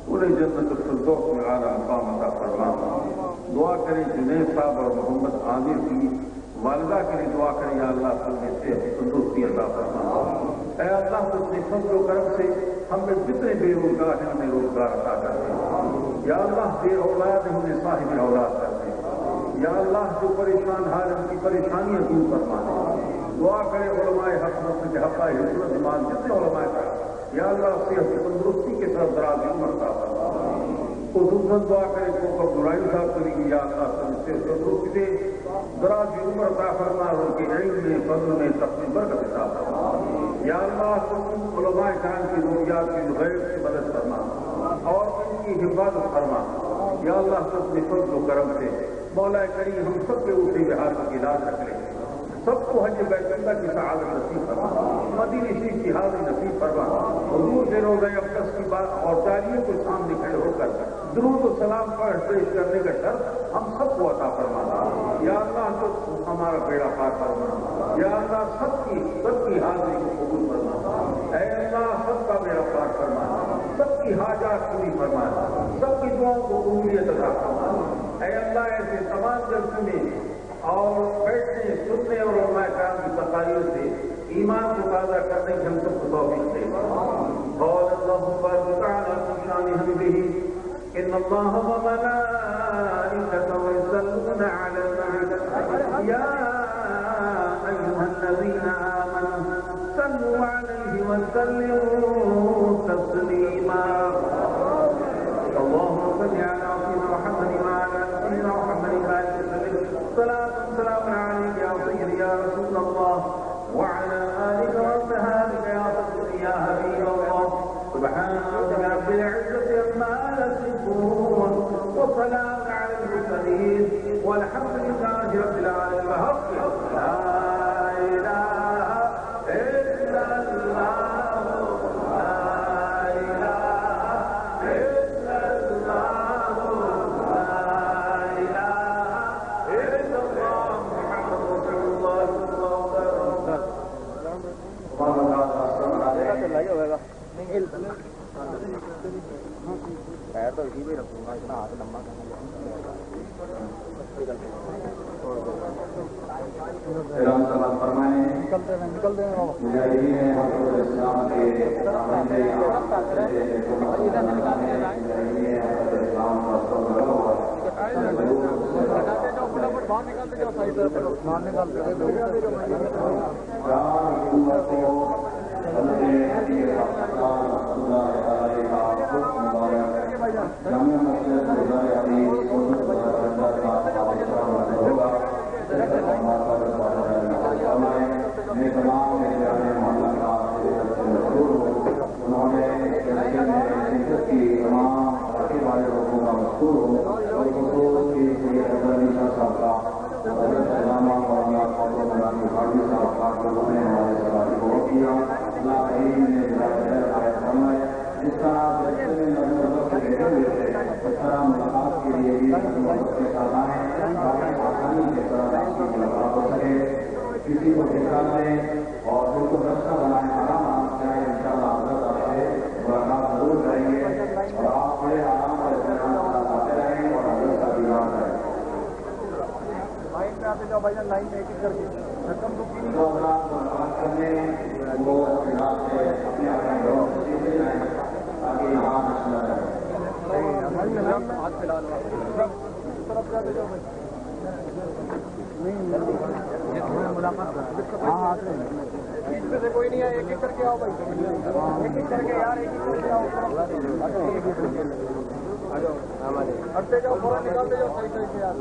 پورے جنت الفردوس میں اعلیٰ مقام عطا فرما۔ دعا کریں جنید صاحب اور محمد عامر کی والدہ کے لیے دعا کریں یا اللہ تم سے تندرستی عطا فرما۔ اے اللہ تو اپنے فضل و کرم سے ہم میں جتنے بے روزگار ہیں ہمیں روزگار عطا کر دیں یا اللہ، بے اولاد ہیں انہیں صاحب اولاد کر دیں یا اللہ، جو پریشان حال ان کی پریشانیاں دور فرما دیں۔ دعا کرے علماء حق مسجد حقہ حضرت ایمان جتنے علماء کا یا اللہ صحت تندرستی کے ساتھ دراز عمر عطا فرما۔ خصوصاً دعا کرے تو عبدالرحیم صاحب کے لیے یا اللہ سے تندرستی دے، دراز عمر عطا فرما، اور ان کے علم میں فضل میں تقسیم برکت عطا فرما یا اللہ۔ تم علماء کرام کی ضروریات کی غیر سے مدد فرما اور ان کی حفاظت فرما یا اللہ۔ تو اپنے فضل و کرم سے مولا کریم ہم سب کے اسی بہار کا علاج رکھ لیں، سب کو حج بیت اللہ کی سعادت نصیب فرما، مدینہ شریف کی حاضری نصیب فرما، حضور کے روزہ اقدس کی بات اور جاریوں کے سامنے کھڑے ہو کر درود و سلام پڑھ پیش کرنے کا شرط ہم سب کو عطا فرما یا اللہ۔ تو ہمارا بیڑا پار فرما یا اللہ، سب کی حاضری کو قبول فرما اے اللہ، سب کا بیڑا پار فرما، سب کی حاجات پوری فرما، سب کی دعاؤں کو قبولیت عطا فرما اے اللہ۔ ایسے تمام جلسے میں اور بیٹھنے سننے اور علماء کرام کی تقاریر سے ایمان کو تازہ کرنے کی ہم سب کو توفیق دے۔ قال اللہ تبارک وتعالی فی شان حبیبہ ان اللہ وملائکتہ یصلون علی النبی یا ایھا الذین آمنوا صلوا علیہ وسلموا تسلیما۔ اللهم صل على سيدنا محمد وعلى سيدنا محمد وعلى وسلم صلاة وسلام عليك يا سيدي يا رسول الله وعلى آلك وصحبك يا صديقي يا حبيب الله۔ سبحان ربك رب العزة عما يصفون وسلام على المرسلين والحمد لله رب العالمين۔ لا إله دوں گا، اتنا ہاتھ لمبا کرنا کسی کو شکایت دیں اور خود کو رشتہ بنائے آرام جائے ان شاء اللہ ملاقات ضرور کریں گے اور آپ بڑے آرام اور آتے رہیں اور حضرت کا دیوار کریں لائن میں ایک کر کے جو حضرات کو ملاقات کرنے وہ حضرات سے اپنے اپنے گھروں سے چیزیں جائیں تاکہ یہاں مسئلہ رہے کوئی نہیں ہے، ایک ایک کر کے آؤ بھائی، ایک ایک کر کے یار، ایک ایک کر کے آؤ، ہٹتے جاؤ، فوراً نکالتے جاؤ، صحیح صحیح سے یار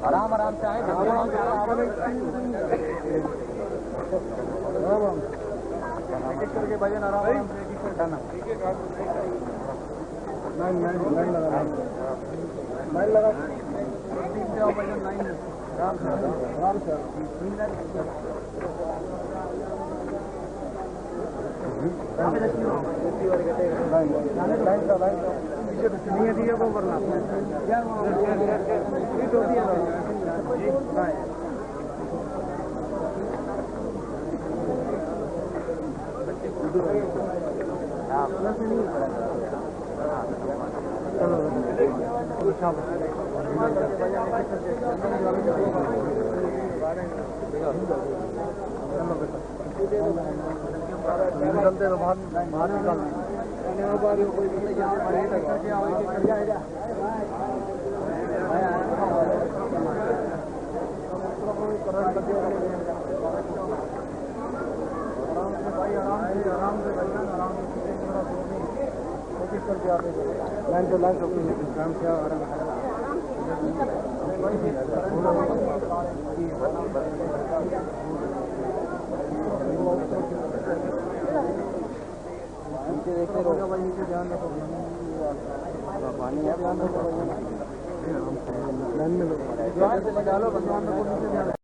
آرام آرام سے آئے ایک ایک کر کے بھائی آرام آرام سے ایک ایک کر لائن لگا آرام سے نکلتے تو باہر لائن تو لائن کام کیا دیکھتے رہو بھائی، نیچے دھیان رکھو، پانی ہے دھیان رکھو، لائن میں